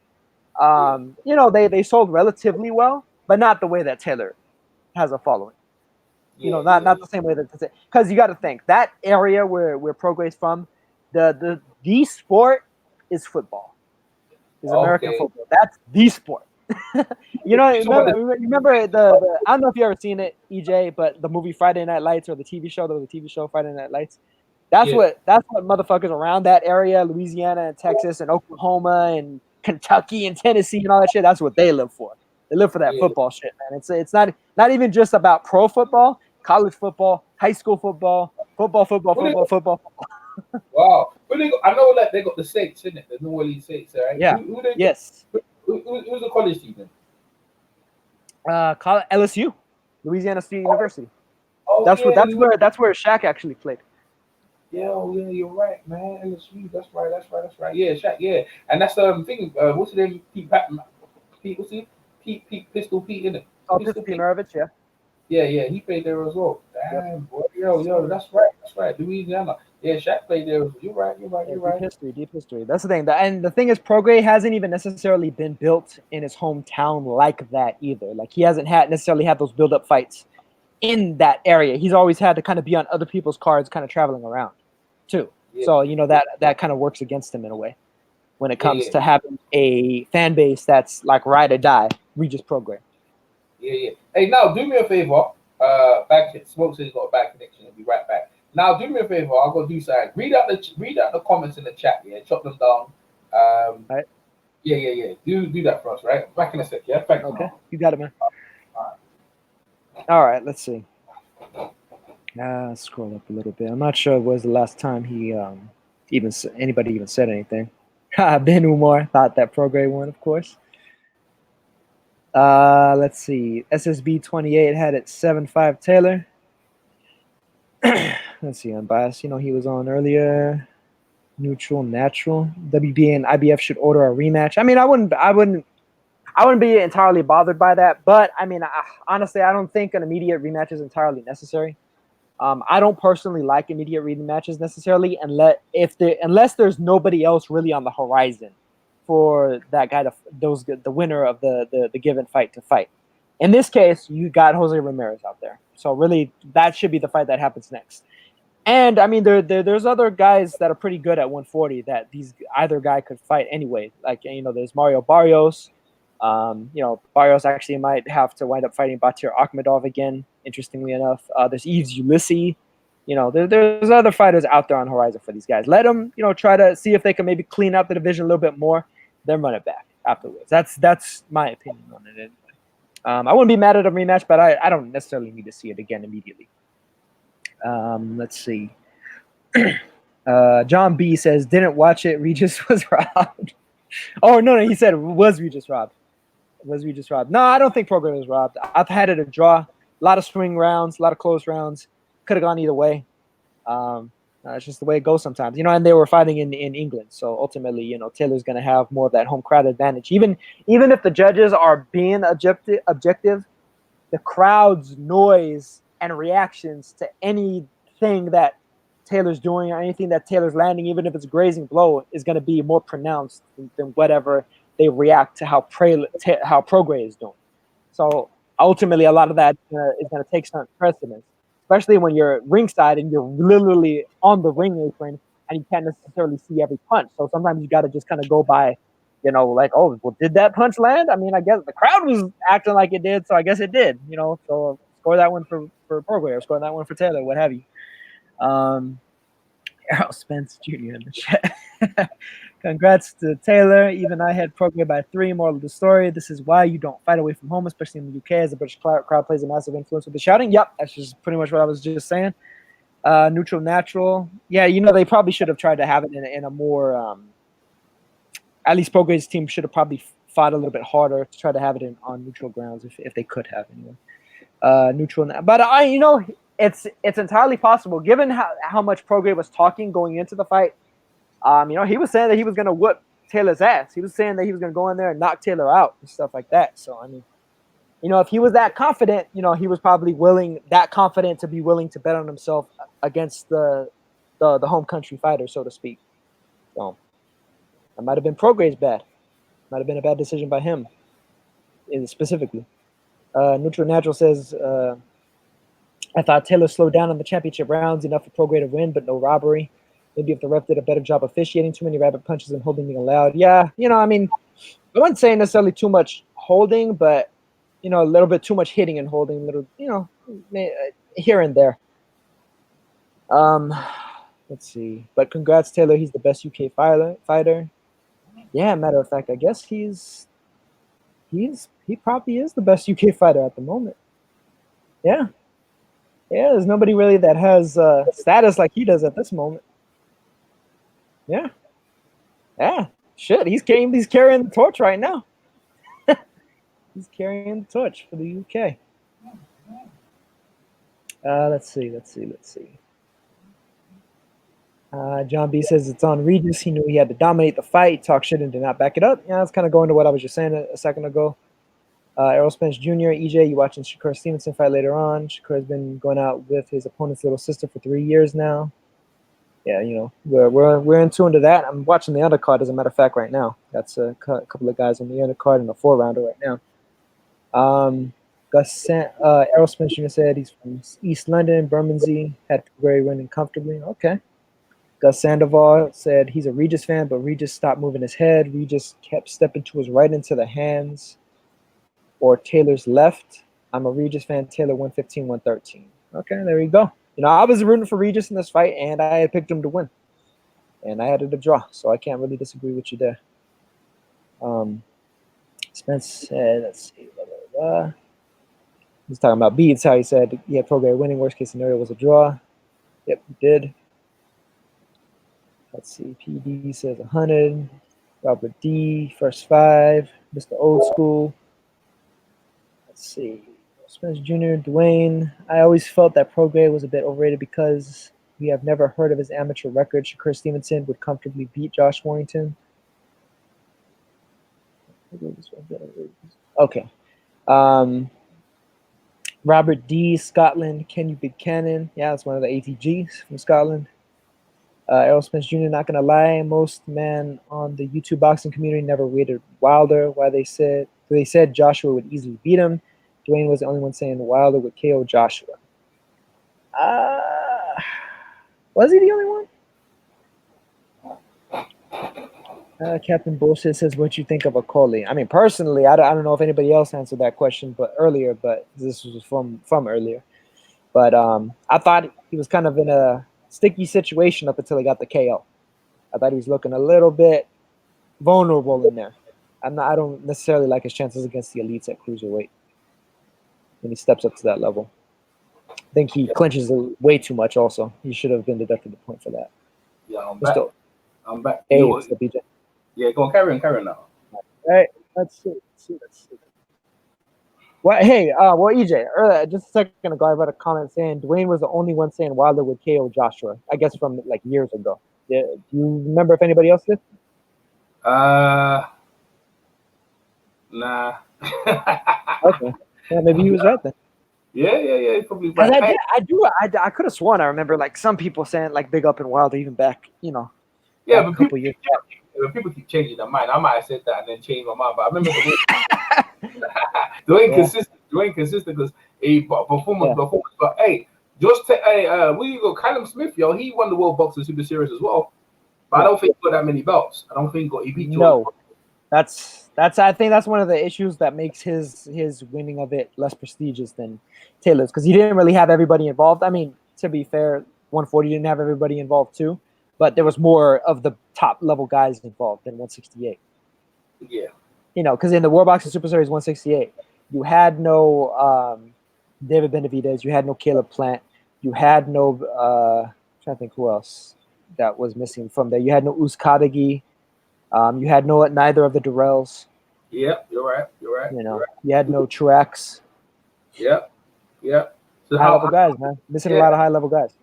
Speaker 9: They sold relatively well, but not the way that Taylor has a following. Not the same way that, because you got to think that area where Prograis from, the sport is football, is American football. That's the sport. Remember the I don't know if you ever seen it, EJ, but the movie Friday Night Lights or the TV show, Friday Night Lights. That's what motherfuckers around that area, Louisiana and Texas and Oklahoma and Kentucky and Tennessee and all that shit. That's what they live for. They live for that football shit, man. It's not even just about pro football, college football, high school football.
Speaker 2: Wow. I know that they got the Saints, innit? The New Orleans Saints, right?
Speaker 9: Yeah. Yes.
Speaker 2: Who's the college team then?
Speaker 9: LSU, Louisiana State University.
Speaker 2: Oh,
Speaker 9: that's where Shaq actually played.
Speaker 2: Yeah, you're right, man. LSU, that's right. Yeah, Shaq, yeah. And that's the thing. What's his name? What's he? Pete Pistol Pete, innit?
Speaker 9: Oh, Pistol Pete Maravich, yeah.
Speaker 2: Yeah, he played there as well. Damn, boy. Yo, that's right. Louisiana. Yeah, Shaq played there. You're right.
Speaker 9: Deep history. That's the thing. And the thing is, Prograis hasn't even necessarily been built in his hometown like that either. Like, he hasn't necessarily had those build-up fights in that area. He's always had to kind of be on other people's cards, kind of traveling around, too. Yeah. So, that kind of works against him in a way when it comes to having a fan base that's like ride or die, Regis Prograis.
Speaker 2: Yeah. Hey, now do me a favor. Smoke says he's got a bad connection. He'll be right back. Now do me a favor. I'll go do something. Read out the comments in the chat. Yeah, chop them down.
Speaker 9: Right.
Speaker 2: Yeah. Do that for us. Right. Back in a sec. Yeah. Thanks.
Speaker 9: Okay. You got it, man. All right. Let's see. Scroll up a little bit. I'm not sure it was the last time he anybody even said anything. Ben Umar thought that Prograis won, of course. Let's see. SSB 28 had it 7-5 Taylor. Let's see. Unbiased. He was on earlier. Neutral, natural. WBA and IBF should order a rematch. I mean, I wouldn't be entirely bothered by that. But I mean, honestly, I don't think an immediate rematch is entirely necessary. I don't personally like immediate rematches necessarily, unless there's nobody else really on the horizon for that guy the winner of the given fight to fight. In this case, you got Jose Ramirez out there, so really that should be the fight that happens next. And I mean, there's other guys that are pretty good at 140 that either guy could fight anyway. Like there's Mario Barrios. Barrios actually might have to wind up fighting Batir Akhmedov again. Interestingly enough, there's Yves Ulysses. there's other fighters out there on the horizon for these guys. Let them, try to see if they can maybe clean out the division a little bit more, then run it back afterwards. That's my opinion on it anyway. I wouldn't be mad at a rematch, but I don't necessarily need to see it again immediately. Let's see. John B says, didn't watch it. Regis was robbed. Oh, no, he said, was Regis robbed? Was Regis robbed? No, I don't think Prograis was robbed. I've had it a draw. A lot of swing rounds, a lot of close rounds. Could have gone either way. It's just the way it goes sometimes, and they were fighting in England. So ultimately, Taylor's going to have more of that home crowd advantage. Even if the judges are being objective, the crowd's noise and reactions to anything that Taylor's doing or anything that Taylor's landing, even if it's a grazing blow, is going to be more pronounced than whatever they react to how Prograis is doing. So ultimately, a lot of that is going to take some precedence, especially when you're ringside and you're literally on the ring apron and you can't necessarily see every punch. So sometimes you got to just kind of go by, like, oh, well, did that punch land? I mean, I guess the crowd was acting like it did, so I guess it did. So score that one for Prograis, or score that one for Taylor, what have you. Errol Spence Jr. in the chat. Congrats to Taylor. Even I had Prograis by 3. Moral of the story: this is why you don't fight away from home, especially in the UK, as the British crowd plays a massive influence with the shouting. Yep, that's just pretty much what I was just saying. Neutral natural. Yeah, they probably should have tried to have it in a more at least Prograis' team should have probably fought a little bit harder to try to have it on neutral grounds if they could have anyway. Neutral, but it's entirely possible given how much Prograis was talking going into the fight. He was saying that he was going to whoop Taylor's ass. He was saying that he was going to go in there and knock Taylor out and stuff like that. So I mean, if he was that confident, he was probably confident to be willing to bet on himself against the home country fighter, so to speak. So that might have been Prograis' bad. Might have been a bad decision by him, specifically. Neutral Natural says, I thought Taylor slowed down on the championship rounds enough for Prograis to win, but no robbery. Maybe if the ref did a better job officiating, too many rabbit punches and holding being allowed. Yeah, I mean, I wouldn't say necessarily too much holding, but, a little bit too much hitting and holding, here and there. Let's see. But congrats, Taylor. He's the best UK fighter. Yeah, matter of fact, I guess he probably is the best UK fighter at the moment. Yeah. Yeah, there's nobody really that has status like he does at this moment. Yeah. Yeah. Shit, he's carrying the torch right now. He's carrying the torch for the UK. Let's see. John B says it's on Regis. He knew he had to dominate the fight, talk shit, and did not back it up. Yeah, that's kind of going to what I was just saying a second ago. Errol Spence Jr., EJ, you watching Shakur Stevenson fight later on. Shakur has been going out with his opponent's little sister for 3 years now. Yeah, we're in tune to that. I'm watching the undercard, as a matter of fact, right now. That's a couple of guys on the undercard and a 4-rounder right now. Errol Spence Jr. said he's from East London, Bermondsey, had Prograis winning comfortably. Okay. Gus Sandoval said he's a Regis fan, but Regis stopped moving his head. Regis kept stepping to his right into the hands or Taylor's left. I'm a Regis fan. Taylor 115, 113. Okay, there you go. I was rooting for Regis in this fight, and I had picked him to win. And I had it a draw, so I can't really disagree with you there. Spence said, let's see, blah, blah, blah. He's talking about beats, how he said he had Prograis winning. Worst case scenario was a draw. Yep, he did. Let's see, PD says 100. Robert D, first 5. Mr. Old School. Let's see. Spence Jr., Dwayne. I always felt that Prograis was a bit overrated because we have never heard of his amateur record. Shakur Stevenson would comfortably beat Josh Warrington. Okay. Robert D, Scotland. Kenny Buchanan. Yeah, that's one of the ATGs from Scotland. Errol Spence Jr., not going to lie, most men on the YouTube boxing community never rated Wilder. Why they said Joshua would easily beat him. Dwayne was the only one saying Wilder would KO Joshua. Was he the only one? Captain Bullshit says, what you think of Okoli? I mean, personally, I don't know if anybody else answered that question, but this was from earlier. But I thought he was kind of in a sticky situation up until he got the KO. I thought he was looking a little bit vulnerable in there. I don't necessarily like his chances against the elites at cruiserweight when he steps up to that level. I think he clinches way too much also. He should have been deducted the point for that.
Speaker 2: Yeah, I'm back.
Speaker 9: Hey,
Speaker 2: You know,
Speaker 9: BJ.
Speaker 2: yeah, go on, carry on now.
Speaker 9: All right, let's see. Well, hey, EJ, earlier, just a second ago, I read a comment saying Dwayne was the only one saying Wilder would KO Joshua. I guess from like years ago. Yeah, do you remember if anybody else did?
Speaker 2: Nah.
Speaker 9: Okay. Yeah, maybe he was right then.
Speaker 2: Yeah, probably right.
Speaker 9: I could have sworn I remember like some people saying like big up in Wilder even back,
Speaker 2: Yeah,
Speaker 9: back
Speaker 2: but
Speaker 9: a couple years back.
Speaker 2: people keep changing their mind. I might have said that and then changed my mind, but I remember Dwayne consistent because he performance. But hey, where you go? Callum Smith, yo, he won the World Boxing Super Series as well. But I don't think he got that many belts. I don't think he beat George.
Speaker 9: No. I think that's one of the issues that makes his winning of it less prestigious than Taylor's, because he didn't really have everybody involved. I mean, to be fair, 140 didn't have everybody involved too, but there was more of the top level guys involved than 168.
Speaker 2: Yeah.
Speaker 9: Because in the World Boxing Super Series 168, you had no David Benavidez, you had no Caleb Plant, you had no I'm trying to think who else that was missing from there. You had no Uzkadagi. You had neither of the Durrells.
Speaker 2: Yep, you're right.
Speaker 9: You had no Truex.
Speaker 2: Yep.
Speaker 9: So high level guys, man. Missing a lot of high level guys.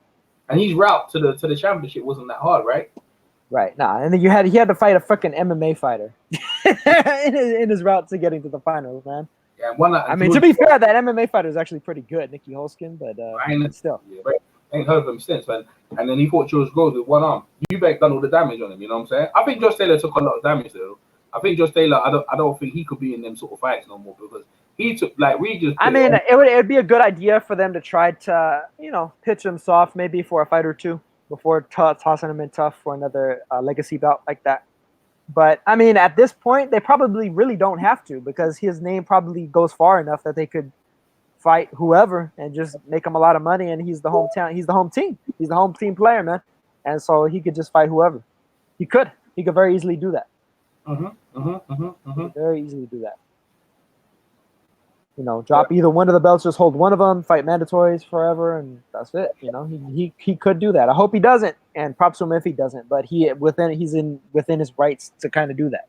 Speaker 2: And his route to the championship wasn't that hard, right?
Speaker 9: Right. Nah, and then he had to fight a freaking MMA fighter in his route to getting to the finals, man.
Speaker 2: Yeah,
Speaker 9: to be fair, that MMA fighter is actually pretty good, Nicky Holskin, but still.
Speaker 2: Yeah, right. Ain't heard of him since, man. And then he fought George Groves with one arm. Eubank done all the damage on him, you know what I'm saying? I think Josh Taylor took a lot of damage though. I think Josh Taylor, I don't think he could be in them sort of fights no more because he took Regis.
Speaker 9: I mean, it would be a good idea for them to try to, pitch him soft maybe for a fight or two before tossing him in tough for another legacy bout like that. But I mean, at this point, they probably really don't have to because his name probably goes far enough that they could fight whoever and just make him a lot of money, and he's the home team player, man, and so he could just fight whoever. He could very easily do that. Very easily do that. Drop either one of the belts, just hold one of them, fight mandatories forever, and that's it. He could do that. I hope he doesn't, and props to him if he doesn't. But he's within his rights to kind of do that.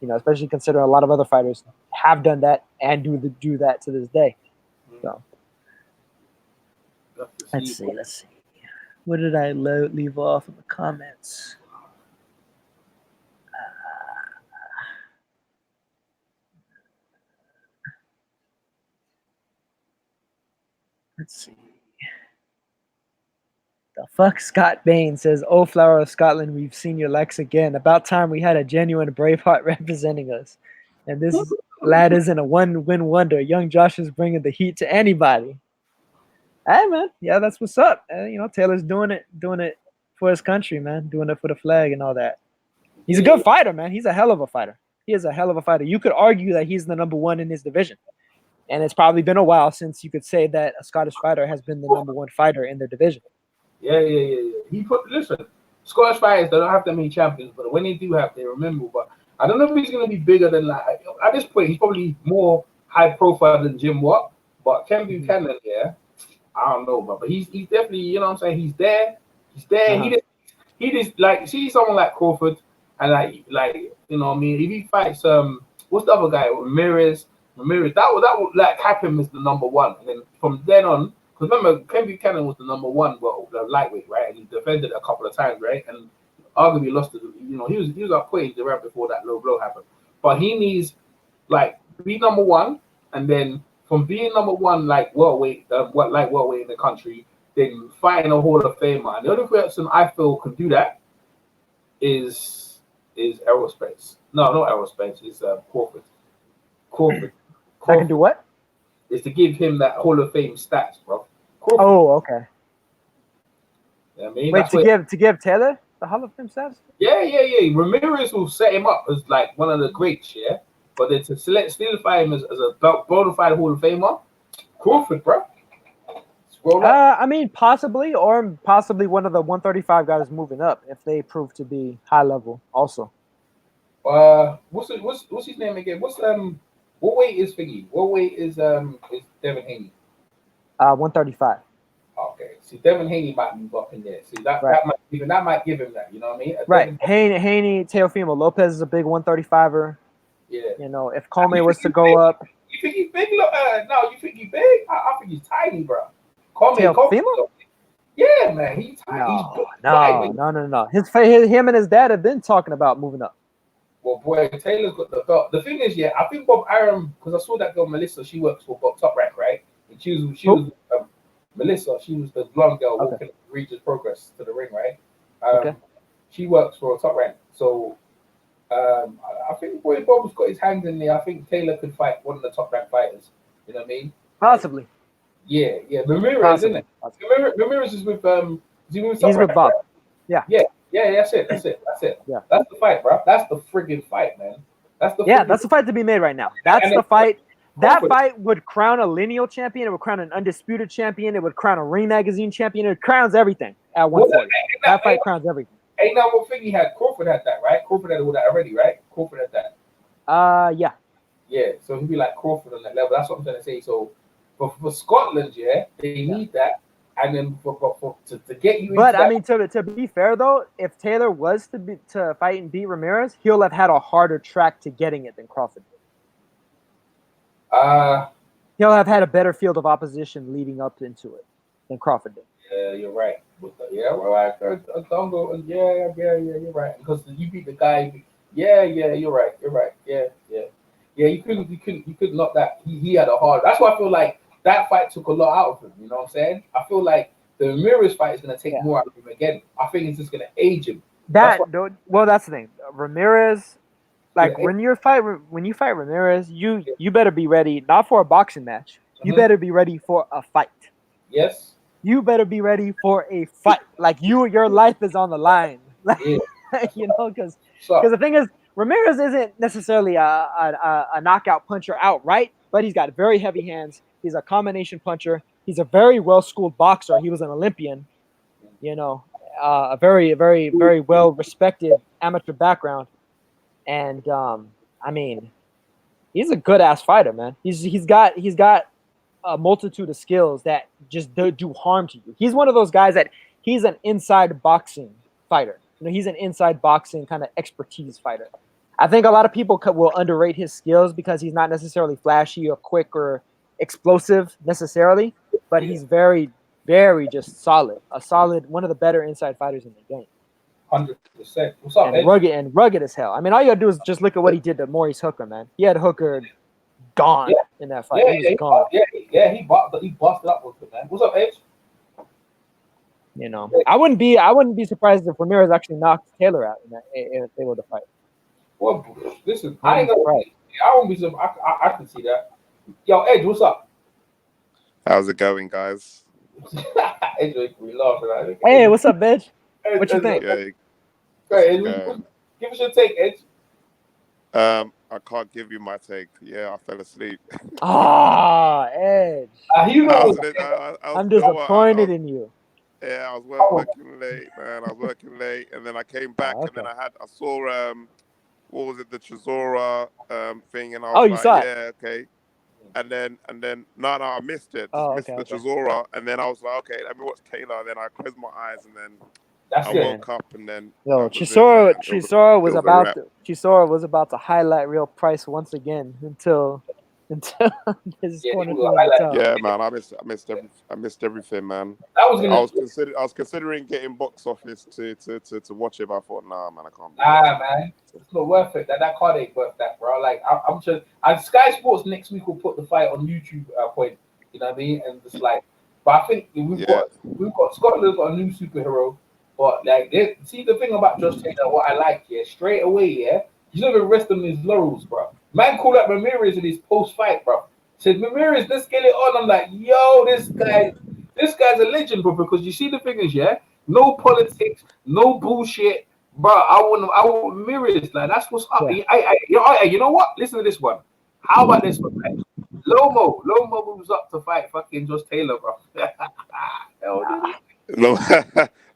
Speaker 9: Especially considering a lot of other fighters have done that and do that to this day. So let's see. What did I leave off in the comments? Let's see. The fuck Scott Bain says, "Oh, Flower of Scotland, we've seen your Lex again. About time we had a genuine Braveheart representing us. And this lad isn't a one-win wonder. Young Josh is bringing the heat to anybody." Hey, man. Yeah, that's what's up. Taylor's doing it for his country, man. Doing it for the flag and all that. He's a good fighter, man. He's a hell of a fighter. He is a hell of a fighter. You could argue that he's the number one in his division. And it's probably been a while since you could say that a Scottish fighter has been the number one fighter in their division.
Speaker 2: Yeah. Listen, Scottish fighters, they don't have that many champions, but when they do have, they remember. But I don't know if he's going to be bigger than at this point, he's probably more high profile than Jim Watt. But Ken Buchanan, I don't know, but he's definitely, you know what I'm saying? He's there. He just like see someone like Crawford and like you know what I mean? If he fights what's the other guy? Ramirez, that would like cap him as the number one. And then from then on, because remember Ken Buchanan was the number one, the lightweight, right? And he defended a couple of times, right? And arguably lost to he was up quick right before that low blow happened. But he needs like be number one, and then from being number one like welterweight in the country, then fighting a Hall of Famer. And the only person I feel can do that is Aerospace. No, not Aerospace. It's Crawford.
Speaker 9: I can do what?
Speaker 2: Is to give him that Hall of Fame stats, bro. Crawford.
Speaker 9: Oh, okay.
Speaker 2: You know what I mean?
Speaker 9: Wait, to give Taylor the Hall of Fame stats?
Speaker 2: Yeah. Ramirez will set him up as like one of the greats, yeah. But then to solidify him as a bona fide Hall of Famer, Crawford, bro.
Speaker 9: I mean, possibly, or possibly one of the 135 guys moving up if they prove to be high level. Also,
Speaker 2: what's his name again? What weight is Thingy? What weight is Devin Haney?
Speaker 9: 135.
Speaker 2: Okay, see, Devin Haney might move up in there. See, that might give him that. You know what I mean?
Speaker 9: Right. Haney, Teofimo Lopez is a big 135er.
Speaker 2: Yeah.
Speaker 9: You know, if Comey was to go up.
Speaker 2: You think he's big? No, you think he's big? I think he's tiny, bro.
Speaker 9: Teofimo?
Speaker 2: Yeah, man, he's tiny.
Speaker 9: No. Him and his dad have been talking about moving up.
Speaker 2: Well, boy, Taylor's got the belt. The thing is, I think Bob Arum, because I saw that girl Melissa. She works for Bob Top Rank, right? And she was Melissa. She was the blonde girl walking Regis Prograis to the ring, right? She works for Top Rank, so. I think Boy Bob's got his hands in there. I think Taylor could fight one of the top ranked fighters. You know what I mean?
Speaker 9: Possibly.
Speaker 2: Yeah. Ramirez, isn't it? Ramirez is with
Speaker 9: He's with Bob. Yeah.
Speaker 2: That's it.
Speaker 9: Yeah.
Speaker 2: That's the fight, bro. That's the friggin' fight, man. That's the
Speaker 9: fight to be made right now. That's the fight. That fight would crown a lineal champion. It would crown an undisputed champion. It would crown a Ring Magazine champion. It crowns everything at 140. That fight crowns everything.
Speaker 2: Ain't that one thing he had? Crawford had that, right? Crawford had all that already, right? Crawford had that.
Speaker 9: Yeah.
Speaker 2: Yeah, so he'd be like Crawford on that level. That's what I'm trying to say. So, for Scotland, they need that, and then to get you.
Speaker 9: But I mean, to be fair though, if Taylor was to fight and beat Ramirez, he'll have had a harder track to getting it than Crawford did. He'll have had a better field of opposition leading up into it than Crawford did.
Speaker 2: Yeah, you're right. You're right. Because you beat the guy. Yeah, you're right. Yeah. You couldn't knock that. He had a hard. That's why I feel like that fight took a lot out of him. You know what I'm saying? I feel like the Ramirez fight is gonna take more out of him again. I think it's just gonna age him.
Speaker 9: That's the thing. Ramirez, when you fight Ramirez, you better be ready not for a boxing match. You better be ready for a fight.
Speaker 2: Yes.
Speaker 9: You better be ready for a fight. Like your life is on the line. You know, because the thing is, Ramirez isn't necessarily a knockout puncher outright, but he's got very heavy hands. He's a combination puncher. He's a very well-schooled boxer. He was an Olympian. You know, a very, very, very well-respected amateur background. And I mean, he's a good-ass fighter, man. He's got a multitude of skills that just do harm to you. He's one of those guys that he's an inside boxing fighter. You know, he's an inside boxing kind of expertise fighter. I think a lot of people will underrate his skills because he's not necessarily flashy or quick or explosive necessarily, but he's very, very just solid. One of the better inside fighters in the game.
Speaker 2: 100%. What's up,
Speaker 9: and rugged as hell. I mean, all you gotta do is just look at what he did to Maurice Hooker, man. He had Hooker gone in that fight. He was gone.
Speaker 2: He busted up with it, man. What's up, Edge?
Speaker 9: You know, I wouldn't be surprised if Ramirez actually knocked Taylor out if they were to fight.
Speaker 2: Well, listen, I ain't gonna fight. I won't be surprised. I can see that. Yo, Edge, what's up?
Speaker 10: How's it going, guys?
Speaker 2: Edge, we laughing.
Speaker 9: Hey, what's up, Edge? What you think?
Speaker 2: Give us your take, Edge.
Speaker 10: I can't give you my take. Yeah, I fell asleep.
Speaker 9: Edge. I'm disappointed in you.
Speaker 10: Yeah, I was working late, man. And then I came back, and then I saw what was it, the Chisora thing, and I was
Speaker 9: you saw it?
Speaker 10: Yeah, okay. And then no, I missed it. Missed the Chisora, and then I was like, okay, let me watch Taylor. And then I closed my eyes, and then I woke up, and then
Speaker 9: Chisora was about to highlight Real Price once again until his corner.
Speaker 10: Yeah, man, I missed everything, man. I was considering getting box office to watch it, but I thought, nah, man, I can't.
Speaker 2: Man, it's not worth it. That card ain't worth that, bro. Like I'm just. Sky Sports next week will put the fight on YouTube. Point, you know what I mean? And just like, but I think we've got Scotland's got a new superhero. But like, see the thing about Josh Taylor, what I like, straight away, he's not even resting on his laurels, bro. Man called up Ramirez in his post-fight, bro. Said, Ramirez, let's get it on. I'm like, yo, this guy's a legend, bro. Because you see the thing is, no politics, no bullshit, bro. I want Ramirez. Like, that's what's up. You know what? Listen to this one. How about this one, man? Lomo moves up to fight fucking Josh Taylor, bro. Hell,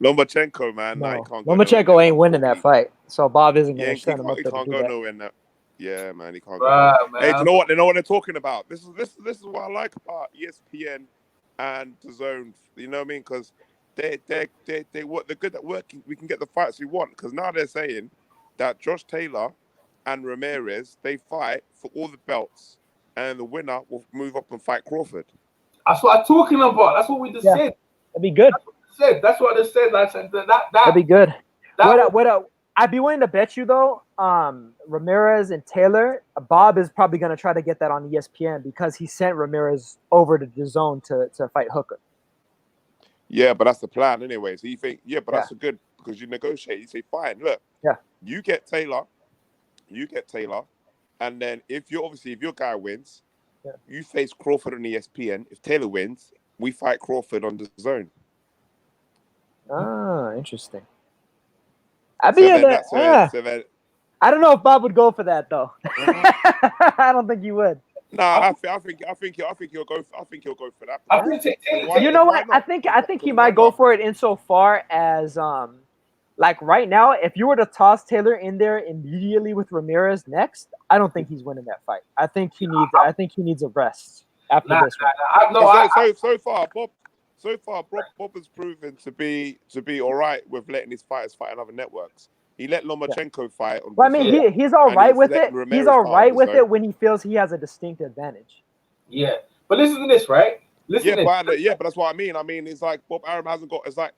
Speaker 10: Lomachenko, man.
Speaker 9: No,
Speaker 10: nah, he can't go
Speaker 9: Lomachenko ain't winning that fight, so Bob isn't
Speaker 10: Yeah,
Speaker 9: going to send him up
Speaker 10: he
Speaker 9: there to
Speaker 10: can't
Speaker 9: do
Speaker 10: go
Speaker 9: that.
Speaker 10: nowhere in that. Yeah, man, he can't go nowhere. Hey, do you know what? They know what they're talking about. This is what I like about ESPN and the Zone. You know what I mean? Because they're good at working. We can get the fights we want. Because now they're saying that Josh Taylor and Ramirez, they fight for all the belts, and the winner will move up and fight Crawford.
Speaker 2: That's what I'm talking about. That's what we just said.
Speaker 9: That'd be good.
Speaker 2: That's what I just said. I said
Speaker 9: that'd be good. I'd be willing to bet you though, Ramirez and Taylor, Bob is probably going to try to get that on ESPN because he sent Ramirez over to the Zone to fight Hooker.
Speaker 10: Yeah, but that's the plan anyway. So you think, that's a good, because you negotiate. You say, fine, look, you get Taylor, and then if your guy wins, you face Crawford on ESPN. If Taylor wins, we fight Crawford on the Zone.
Speaker 9: Ah, interesting. I don't know if Bob would go for that though. I don't think he would.
Speaker 10: No, I think he'll go. I think he'll go for that.
Speaker 9: You know what? I think he might go for it insofar as like right now, if you were to toss Taylor in there immediately with Ramirez next, I don't think he's winning that fight. I think he needs a rest after this one.
Speaker 10: So far, Bob has proven to be all right with letting his fighters fight on other networks. He let Lomachenko fight on.
Speaker 9: Well, I mean, he's all right with it. He's all right with it when he feels he has a distinct advantage.
Speaker 2: Yeah, but listen to this, right?
Speaker 10: But that's what I mean. I mean, it's like Bob Arum hasn't got. It's like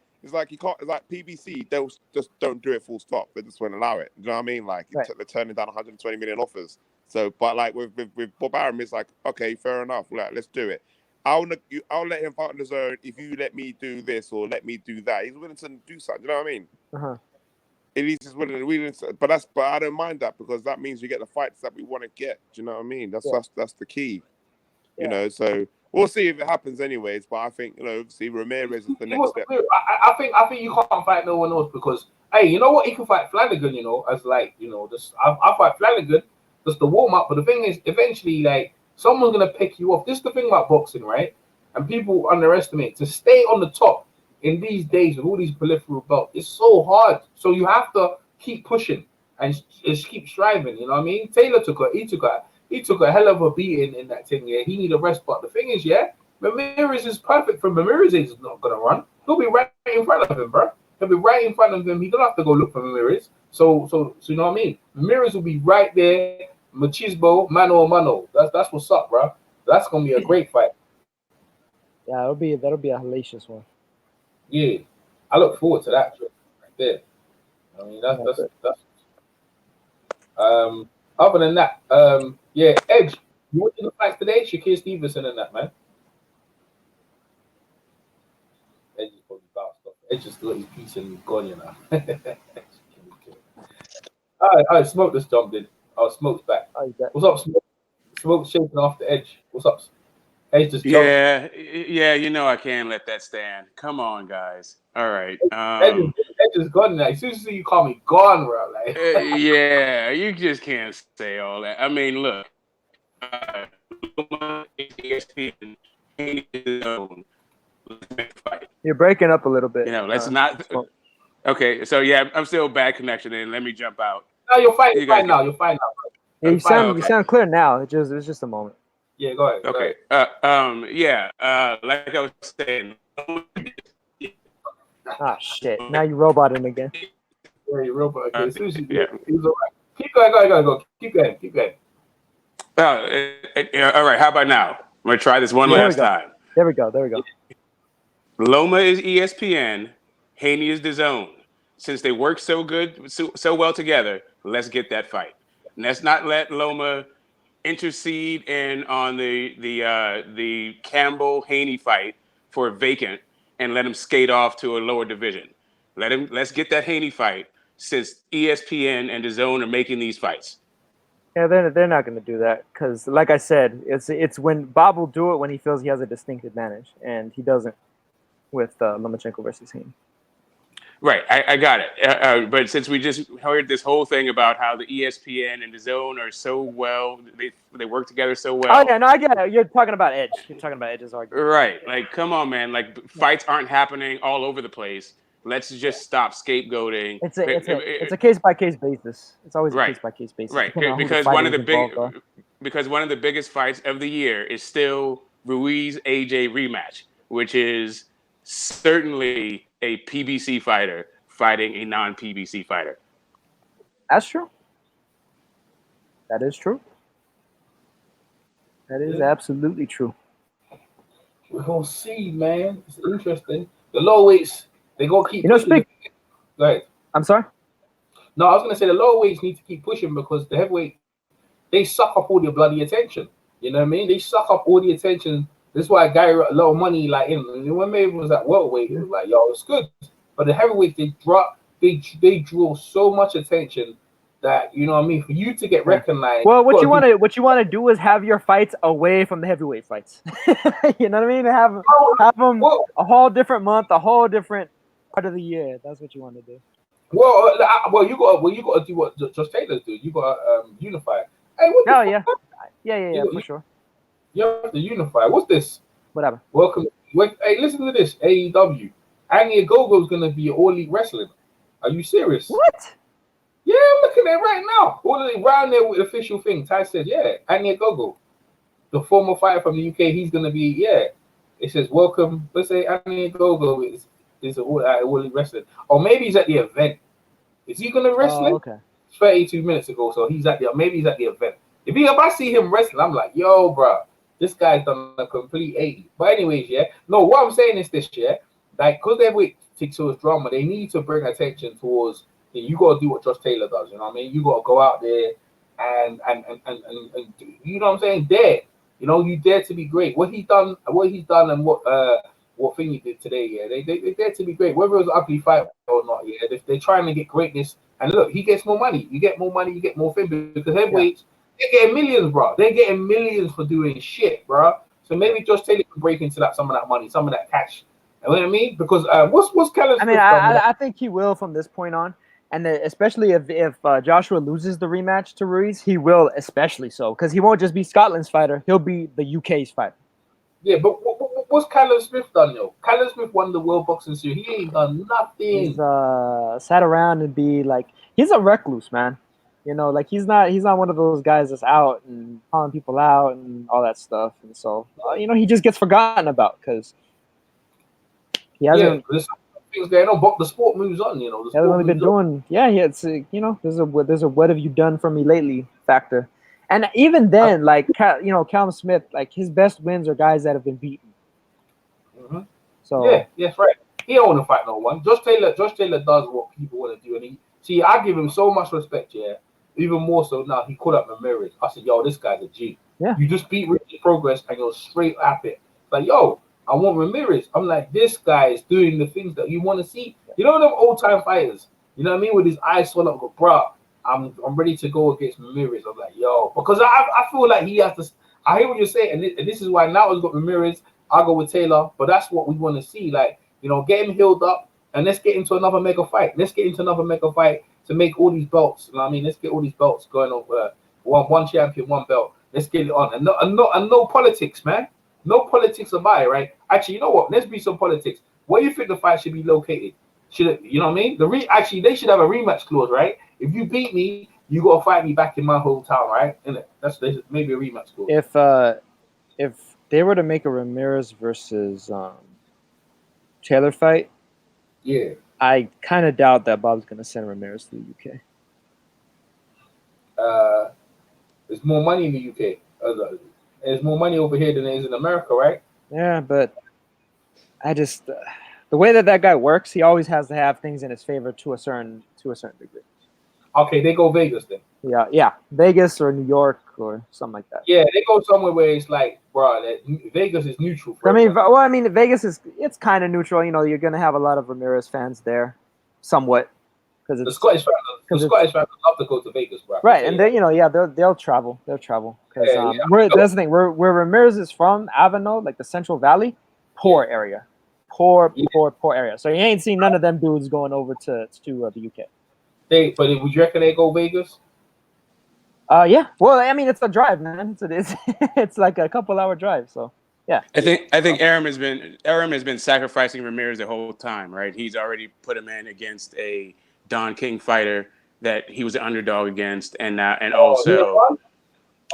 Speaker 10: he can't. It's like PBC. They'll just don't do it full stop. They just won't allow it. Do you know what I mean? Like they're turning down 120 million offers. So, but like with Bob Arum, it's like, okay, fair enough. Like, let's do it. I'll let him fight on the Zone if you let me do this or let me do that. He's willing to do something. You know what I mean?
Speaker 9: Uh-huh.
Speaker 10: He's just willing to, but I don't mind that because that means we get the fights that we want to get. Do you know what I mean? That's the key. You know, so we'll see if it happens anyways. But I think, obviously Ramirez is the next step.
Speaker 2: I think you can't fight no one else because you know what? He can fight Flanagan. As just I fight Flanagan just the warm up. But the thing is, eventually, like someone's gonna pick you off. This is the thing about boxing, right? And people underestimate to stay on the top in these days with all these peripheral belts. It's so hard. So you have to keep pushing and just keep striving. You know what I mean? Taylor took a hell of a beating in that thing. Yeah, he need a rest. But the thing is, Ramirez is perfect for Ramirez. Is not gonna run. He'll be right in front of him, bro. He'll be right in front of him. He don't have to go look for Ramirez. So you know what I mean? Ramirez will be right there. Machismo, mano a mano. That's what's up, bro. That's gonna be a great fight.
Speaker 9: Yeah, that'll be a hellacious one.
Speaker 2: Yeah, I look forward to that right there. I mean, that's. Other than that, Edge, you watching the fights today? Shakir Stevenson and that, man. Edge is probably bounced off. Edge just got his piece and gone, you know. All right, Smoke just jumped in. Oh, Smoke's back. What's up, Smoke? Smoke's shaking off the Edge. What's up? Edge just jumped.
Speaker 3: Yeah, I can't let that stand. Come on, guys. All right.
Speaker 2: Edge is gone now. As soon as you call me gone, bro. Like.
Speaker 3: Yeah, you just can't say all that. I mean, look.
Speaker 9: You're breaking up a little bit.
Speaker 3: Let's not. Okay, so I'm still bad connection. And let me jump out.
Speaker 2: No, you're fine. You're fine now. You're fine now.
Speaker 9: Yeah, you sound clear now. It was just a moment.
Speaker 2: Yeah, go ahead.
Speaker 3: Okay. Like I was saying.
Speaker 9: Ah, shit. Now you roboting again.
Speaker 2: Yeah, you robot. Okay. He's all right. Keep going. Go. Keep going.
Speaker 3: All right. How about now? I'm going to try this one last time.
Speaker 9: There we go.
Speaker 3: Loma is ESPN. Haney is the Zone. Since they work so well together, let's get that fight. And let's not let Loma intercede on the Campbell Haney fight for vacant and let him skate off to a lower division. Let's get that Haney fight since ESPN and the Zone are making these fights.
Speaker 9: Yeah, they're not going to do that because, like I said, it's when Bob will do it when he feels he has a distinct advantage, and he doesn't with Lomachenko versus Haney.
Speaker 3: Right, I got it. But since we just heard this whole thing about how the ESPN and the Zone are so well, they work together so well.
Speaker 9: Oh yeah, no, I get it. You're talking about Edge. You're talking about Edge's argument.
Speaker 3: Right, like come on, man. Like fights aren't happening all over the place. Let's just stop scapegoating.
Speaker 9: It's a case by case basis. It's always a case by case basis.
Speaker 3: Right,
Speaker 9: On
Speaker 3: because one of the biggest fights of the year is still Ruiz AJ rematch, which is certainly a PBC fighter fighting a non-PBC fighter.
Speaker 9: That's true. That is true. That is absolutely true.
Speaker 2: We're gonna see, man. It's interesting. The low weights, they gonna keep. Right.
Speaker 9: I'm sorry.
Speaker 2: No, I was gonna say the lower weights need to keep pushing because the heavyweight, they suck up all the bloody attention. You know what I mean? They suck up all the attention. This is why a guy got a lot of money. Like when Mayweather was at welterweight, it was like, yo, it's good. But the heavyweight, they draw so much attention that, you know what I mean, for you to get recognized.
Speaker 9: Well, what you want to do is have your fights away from the heavyweight fights. You know what I mean? Have them a whole different month, a whole different part of the year. That's what you want to do.
Speaker 2: Well, you got to do what Josh Taylor's do. You got to unify. Hey,
Speaker 9: yeah, for sure.
Speaker 2: You have to unify. What's this?
Speaker 9: Whatever.
Speaker 2: Welcome. Hey, listen to this. AEW. Anya Gogo's gonna be All Elite Wrestling. Are you serious?
Speaker 9: What?
Speaker 2: Yeah, I'm looking at it right now. All the around there with the official thing. Ty said, yeah, Anya Gogo, the former fighter from the UK, he's gonna be, yeah. It says welcome. Let's say Anya Gogo is All Elite Wrestling. Or maybe he's at the event. Is he gonna wrestle?
Speaker 9: Okay.
Speaker 2: 32 minutes ago, so he's at the event. If I see him wrestling, I'm like, yo, bro, this guy's done a complete 80. But anyways, yeah. No, what I'm saying is this, yeah. Like, because they're with TikTok's drama, they need to bring attention towards. You got to do what Josh Taylor does. You know what I mean? You got to go out there and you know what I'm saying? Dare. You know, you dare to be great. What he's done, and what thing he did today. Yeah, they dare to be great. Whether it was an ugly fight or not, yeah, they're trying to get greatness. And look, he gets more money. You get more money, you get more fame because heavyweights. They're getting millions, bro. They're getting millions for doing shit, bro. So maybe Josh Taylor can break into some of that money, some of that cash. You know what I mean? Because what's Callum Smith?
Speaker 9: I think he will from this point on, and especially if Joshua loses the rematch to Ruiz, he will especially so because he won't just be Scotland's fighter; he'll be the UK's fighter.
Speaker 2: Yeah, but what's Callum Smith done, yo? Callum Smith won the World Boxing Series. He ain't done nothing.
Speaker 9: He's sat around and be like, he's a recluse, man. You know, like he's not one of those guys that's out and calling people out and all that stuff. And so, you know, he just gets forgotten about because he hasn't.
Speaker 2: Yeah, things going on, but the sport moves on. You know,
Speaker 9: he hasn't really been doing. Yeah, it's you know, there's a what have you done for me lately factor, and even then, like you know, Callum Smith, like his best wins are guys that have been beaten.
Speaker 2: Mm-hmm.
Speaker 9: So
Speaker 2: yeah, yes, right. He don't want to fight no one. Josh Taylor does what people want to do, and I give him so much respect. Yeah. Even more so now, he called up Ramirez. I said, yo, this guy's a G.
Speaker 9: Yeah.
Speaker 2: You just beat Regis Prograis and you're straight at it. Like, yo, I want Ramirez. I'm like, this guy is doing the things that you want to see. You know them old-time fighters? You know what I mean? With his eyes swollen up, go, bro, I'm ready to go against Ramirez. I'm like, yo, because I feel like he has to. I hear what you're saying, and this is why now he's got Ramirez. I'll go with Taylor, but that's what we want to see. Like, you know, get him healed up, and let's get into another mega fight. To make all these belts, you know what I mean? Let's get all these belts going on. One champion, one belt. Let's get it on, and no politics, man. No politics about it, right? Actually, you know what? Let's be some politics. Where do you think the fight should be located? Should it, you know what I mean? Actually, they should have a rematch clause, right? If you beat me, you got to fight me back in my hometown, right? Isn't it? That's maybe a rematch clause.
Speaker 9: If they were to make a Ramirez versus Taylor fight,
Speaker 2: yeah.
Speaker 9: I kind of doubt that Bob's going to send Ramirez to the
Speaker 2: UK. There's more money in the UK. There's more money over here than there is in America, right?
Speaker 9: Yeah, but I just the way that guy works, he always has to have things in his favor to a certain degree.
Speaker 2: Okay, they go Vegas then.
Speaker 9: Yeah, Vegas or New York or something like that.
Speaker 2: Yeah, they go somewhere where it's like, bro, Vegas is neutral.
Speaker 9: Vegas it's kind of neutral. You know, you're gonna have a lot of Ramirez fans there, somewhat, because
Speaker 2: the Scottish fans love to go to Vegas, bro.
Speaker 9: Right, and they, you know, they'll travel because that's the thing. Where Ramirez is from, Avano, like the Central Valley, poor area. poor area. So you ain't seen none of them dudes going over to the UK.
Speaker 2: But would you reckon they go Vegas?
Speaker 9: Yeah. Well, I mean, it's a drive, man. It's like a couple-hour drive. So yeah.
Speaker 3: I think Arum has been sacrificing Ramirez the whole time, right? He's already put him in against a Don King fighter that he was an underdog against, and also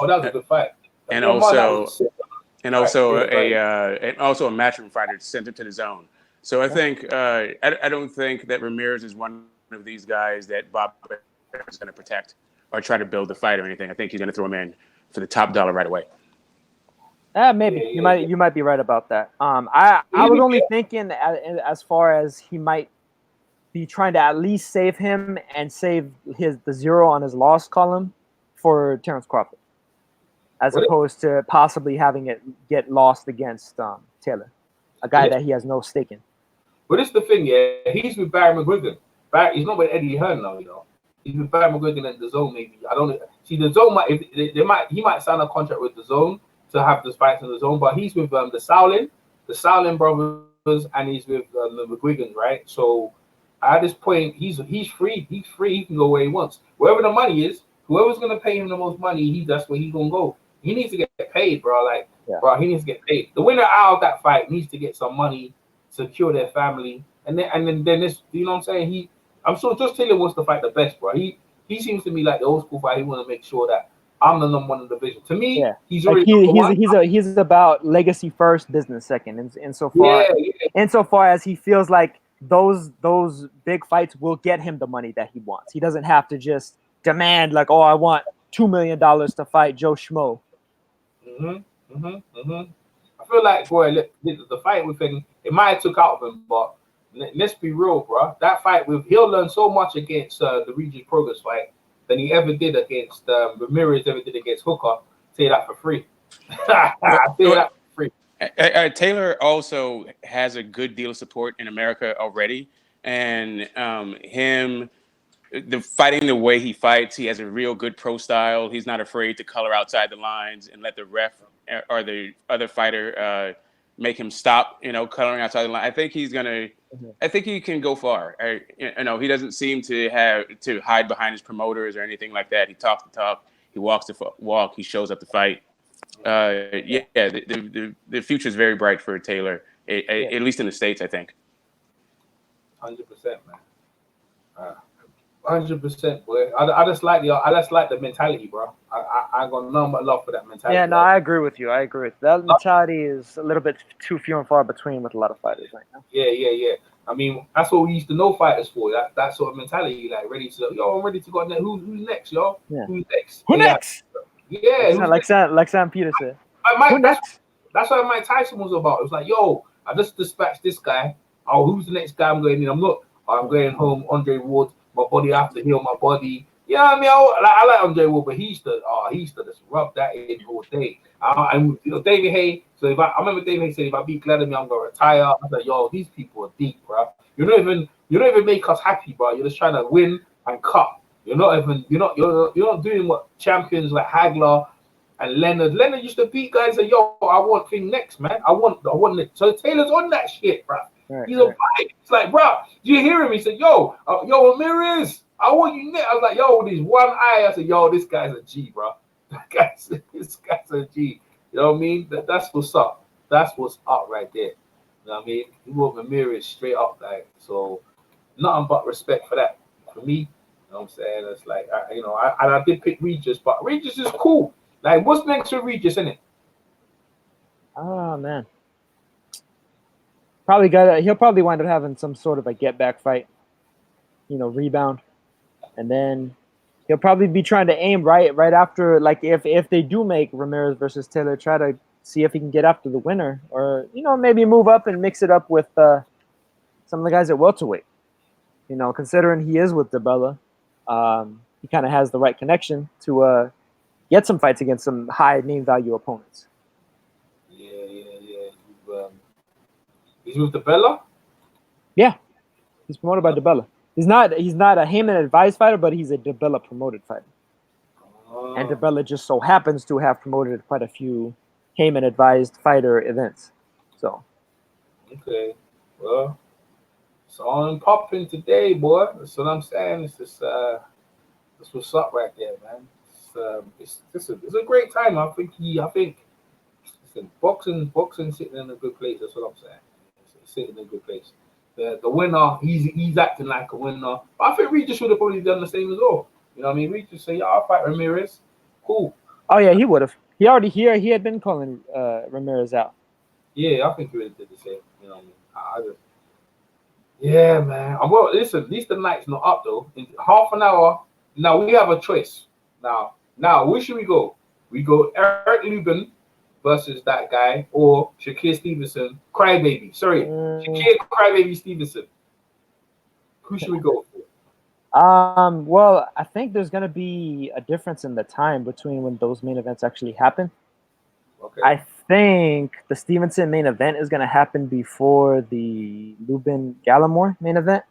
Speaker 2: that was a good fight.
Speaker 3: And also a matchroom fighter sent him to the zone. So I think I don't think that Ramirez is one of these guys that Bob is going to protect or try to build the fight or anything. I think he's going to throw him in for the top dollar right away.
Speaker 9: Maybe you might be right about that. I was only thinking as far as he might be trying to at least save him and save the 0 on his loss column for Terrence Crawford, as opposed to possibly having it get lost against Taylor, a guy that he has no stake in.
Speaker 2: But it's the thing, yeah. He's with Barry McGuigan. He's not with Eddie Hearn now, you know. He's with Barry McGuigan at the Zone, maybe. I don't see the Zone he might sign a contract with the Zone to have this fights in the Zone, but he's with the Sowlin brothers, and he's with the McGuigans, right? So at this point, he's free. He's free. He can go where he wants. Wherever the money is, whoever's gonna pay him the most money, that's where he's gonna go. He needs to get paid, bro. Bro, he needs to get paid. The winner out of that fight needs to get some money, secure their family, and then this. You know what I'm saying? I'm sure Josh Taylor wants to fight the best, bro. He seems to me like the old school fight. He want to make sure that I'm the number one in the division. To me, he's already
Speaker 9: he's about legacy first, business second. Insofar as he feels like those big fights will get him the money that he wants. He doesn't have to just demand like, oh, I want $2 million to fight Joe Schmo.
Speaker 2: I feel like, boy, the fight with him, it might have took out of him, but let's be real, bro. That fight he'll learn so much against the Regis Prograis fight than he ever did against Ramirez, ever did against Hooker. Say that for free. I say that for free.
Speaker 3: Taylor also has a good deal of support in America already, and fighting the way he fights, he has a real good pro style. He's not afraid to color outside the lines and let the ref or the other fighter make him stop, coloring outside the line. I think he can go far. He doesn't seem to have to hide behind his promoters or anything like that. He talks the talk. He walks the walk. He shows up to fight. The future is very bright for Taylor, at least in the States, I think.
Speaker 2: 100%, man. 100%, boy. I just like the mentality, bro. I got nothing but love for that mentality.
Speaker 9: Yeah, no, I agree with you. That mentality is a little bit too few and far between with a lot of fighters right now.
Speaker 2: Yeah. I mean, that's what we used to know fighters for. That sort of mentality, like ready to, I'm ready to go next. Who's next, y'all?
Speaker 9: Yeah.
Speaker 2: Who's next?
Speaker 9: Who next?
Speaker 2: Yeah,
Speaker 9: like Sam Peter said.
Speaker 2: That's what Mike Tyson was about. It was like, I just dispatched this guy. Oh, who's the next guy I'm going in? I'm going home. Andre Ward. My body, I have to heal my body. You know what I mean? I like Andre Ward, but he used to just rub that in all day. And David Hay. So I remember David Hay said, if I beat Vladimir, I'm gonna retire. I was like, these people are deep, bro. You don't even make us happy, bro. You're just trying to win and cut. You're not doing what champions like Hagler and Leonard. Leonard used to beat guys and I want thing next, man. I want it. So Taylor's on that shit, bro.
Speaker 9: Right,
Speaker 2: he's a fight. It's like, bro, do you hear him? He said, Ramirez, I want you next. I was like, with his one eye, I said, this guy's a G, bro. This guy's a G. You know what I mean? That's what's up. That's what's up right there. You know what I mean? He want Ramirez straight up, like, so nothing but respect for that. For me, you know what I'm saying? It's like, I did pick Regis, but Regis is cool. Like, what's next for Regis, innit?
Speaker 9: Oh, man. He'll probably wind up having some sort of a get back fight, rebound, and then he'll probably be trying to aim right after, like if they do make Ramirez versus Taylor, try to see if he can get after the winner, or maybe move up and mix it up with some of the guys at welterweight. Considering he is with DiBella, he kind of has the right connection to get some fights against some high name value opponents.
Speaker 2: Yeah. He's with DiBella?
Speaker 9: Yeah. He's promoted by DiBella. He's not a Heyman advised fighter, but he's a DiBella promoted fighter. And DiBella just so happens to have promoted quite a few Heyman advised fighter events. So
Speaker 2: okay. Well, it's on popping today, boy. That's what I'm saying. It's just that's what's up right there, man. It's a great time. I think listen, boxing sitting in a good place. That's what I'm saying. It's sitting in a good place. The winner, he's acting like a winner. But I think Regis should have probably done the same as well. You know what I mean? Regis say, yeah, I'll fight Ramirez. Cool.
Speaker 9: Oh yeah, he would have. He already he had been calling Ramirez out.
Speaker 2: Yeah, I think he would have did the same. You know what I mean? Yeah, man. Well, listen, at least the night's not up though. In half an hour. Now we have a choice. Now where should we go? We go Eric Lubin versus that guy, or Shakir Stevenson, Crybaby. Sorry, Shakir Crybaby Stevenson. Who should we go for?
Speaker 9: Well, I think there's gonna be a difference in the time between when those main events actually happen.
Speaker 2: Okay.
Speaker 9: I think the Stevenson main event is gonna happen before the Lubin Gallimore main event.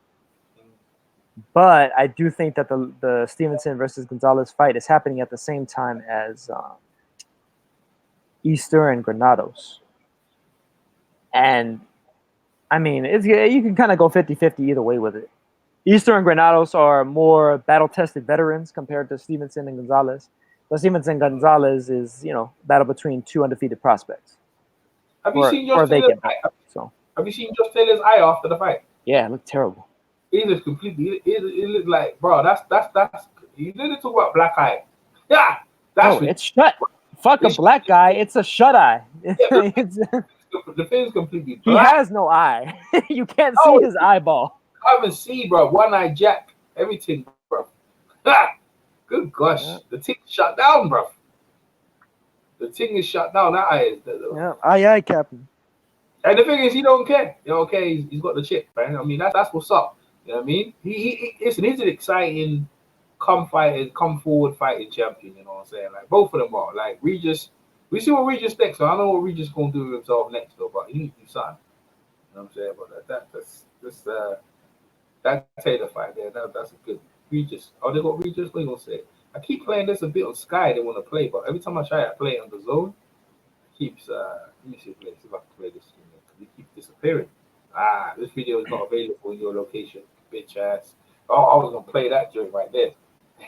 Speaker 9: But I do think that the Stevenson versus Gonzalez fight is happening at the same time as Easter and Granados. And I mean, you can kind of go 50-50 either way with it. Easter and Granados are more battle-tested veterans compared to Stevenson and Gonzalez. But Stevenson and Gonzalez is, battle between two undefeated prospects.
Speaker 2: Have you seen Josh Taylor's eye? Have you seen Josh Taylor's eye after the fight?
Speaker 9: Yeah, it looked terrible.
Speaker 2: It is completely. It looked like, bro. That's. You didn't talk about black eye. Yeah,
Speaker 9: it's shut. Fuck a black guy. It's a shut eye.
Speaker 2: Yeah, the thing's completely
Speaker 9: black. He has no eye. You can't see his eyeball.
Speaker 2: I haven't seen, bro. One eye jack. Everything, bro. Good gosh, yeah. The thing shut down, bro. The thing is shut down. That eye is.
Speaker 8: Aye, Captain.
Speaker 2: And the thing is, he don't care. He's got the chip, man. I mean, that's what's up. You know what I mean? He's an exciting come forward fighting champion. You know what I'm saying? Like both of them are. Like Regis, we see what Regis next. So I know what Regis gonna do with himself next, though. But he needs to do something. You know what I'm saying? But that Taylor fight there, that's a good Regis. Oh, they got Regis. What are you gonna say? I keep playing this a bit on Sky. They want to play, but every time I try to play it on the zone, it keeps. Let me see if I can play this. It keeps disappearing. This video is not available in your location, bitch ass. Oh, I was gonna play that joint right there.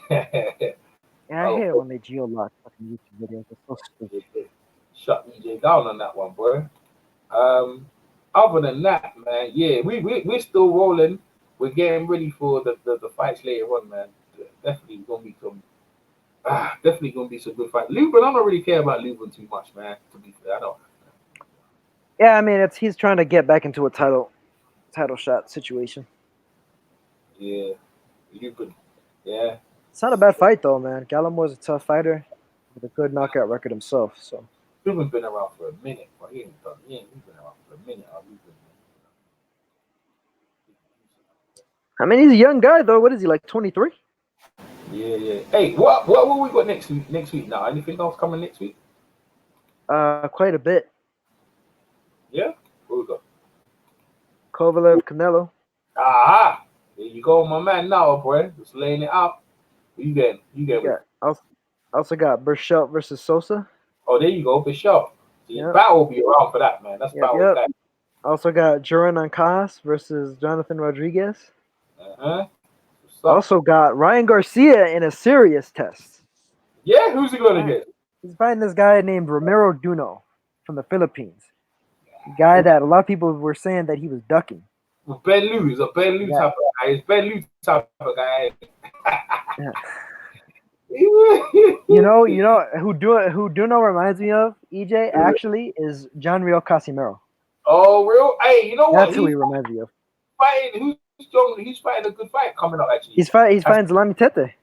Speaker 8: Yeah, I hate it when they geolock fucking YouTube videos. It's so stupid.
Speaker 2: Shut EJ down on that one, boy. Other than that, man, yeah, we're still rolling. We're getting ready for the fights later on, man. Definitely gonna be some good fights. Lubin, I don't really care about Lubin too much, man. To be fair, I don't.
Speaker 8: Yeah, I mean, he's trying to get back into a title shot situation.
Speaker 2: Yeah, Lubin. Yeah.
Speaker 8: It's not a bad fight though, man. Gallimore's a tough fighter with a good knockout record himself. So.
Speaker 2: Lubin's been around for a minute, but he ain't been around for a minute.
Speaker 8: I mean, he's a young guy though. What is he, like 23?
Speaker 2: Yeah. Hey, what will we got next week now? Anything else coming next week?
Speaker 8: Quite a bit.
Speaker 2: Yeah? What we got?
Speaker 8: Kovalev, Canelo.
Speaker 2: Aha! There you go, my man now, boy. Just laying it out. You get.
Speaker 8: Also got Burchelt versus Sosa.
Speaker 2: Oh, there you go, Burchelt. Battle will be around for that, man. That's battle. Yep.
Speaker 8: Also got Joran Ancajas versus Jonathan Rodriguez. Also got Ryan Garcia in a serious test.
Speaker 2: Yeah, who's he going to get?
Speaker 8: He's fighting this guy named Romero Duno from the Philippines. A guy that a lot of people were saying that he was ducking.
Speaker 2: Ben Liu is a Ben Liu type of guy. It's Ben Liu type of guy.
Speaker 8: Yeah. you know who Duno reminds me of, EJ, actually, is John Real Casimiro.
Speaker 2: Oh, real? Hey, you know what?
Speaker 8: That's who he reminds me of.
Speaker 2: He's fighting a good fight coming up, actually.
Speaker 8: He's fighting Zlami Tete.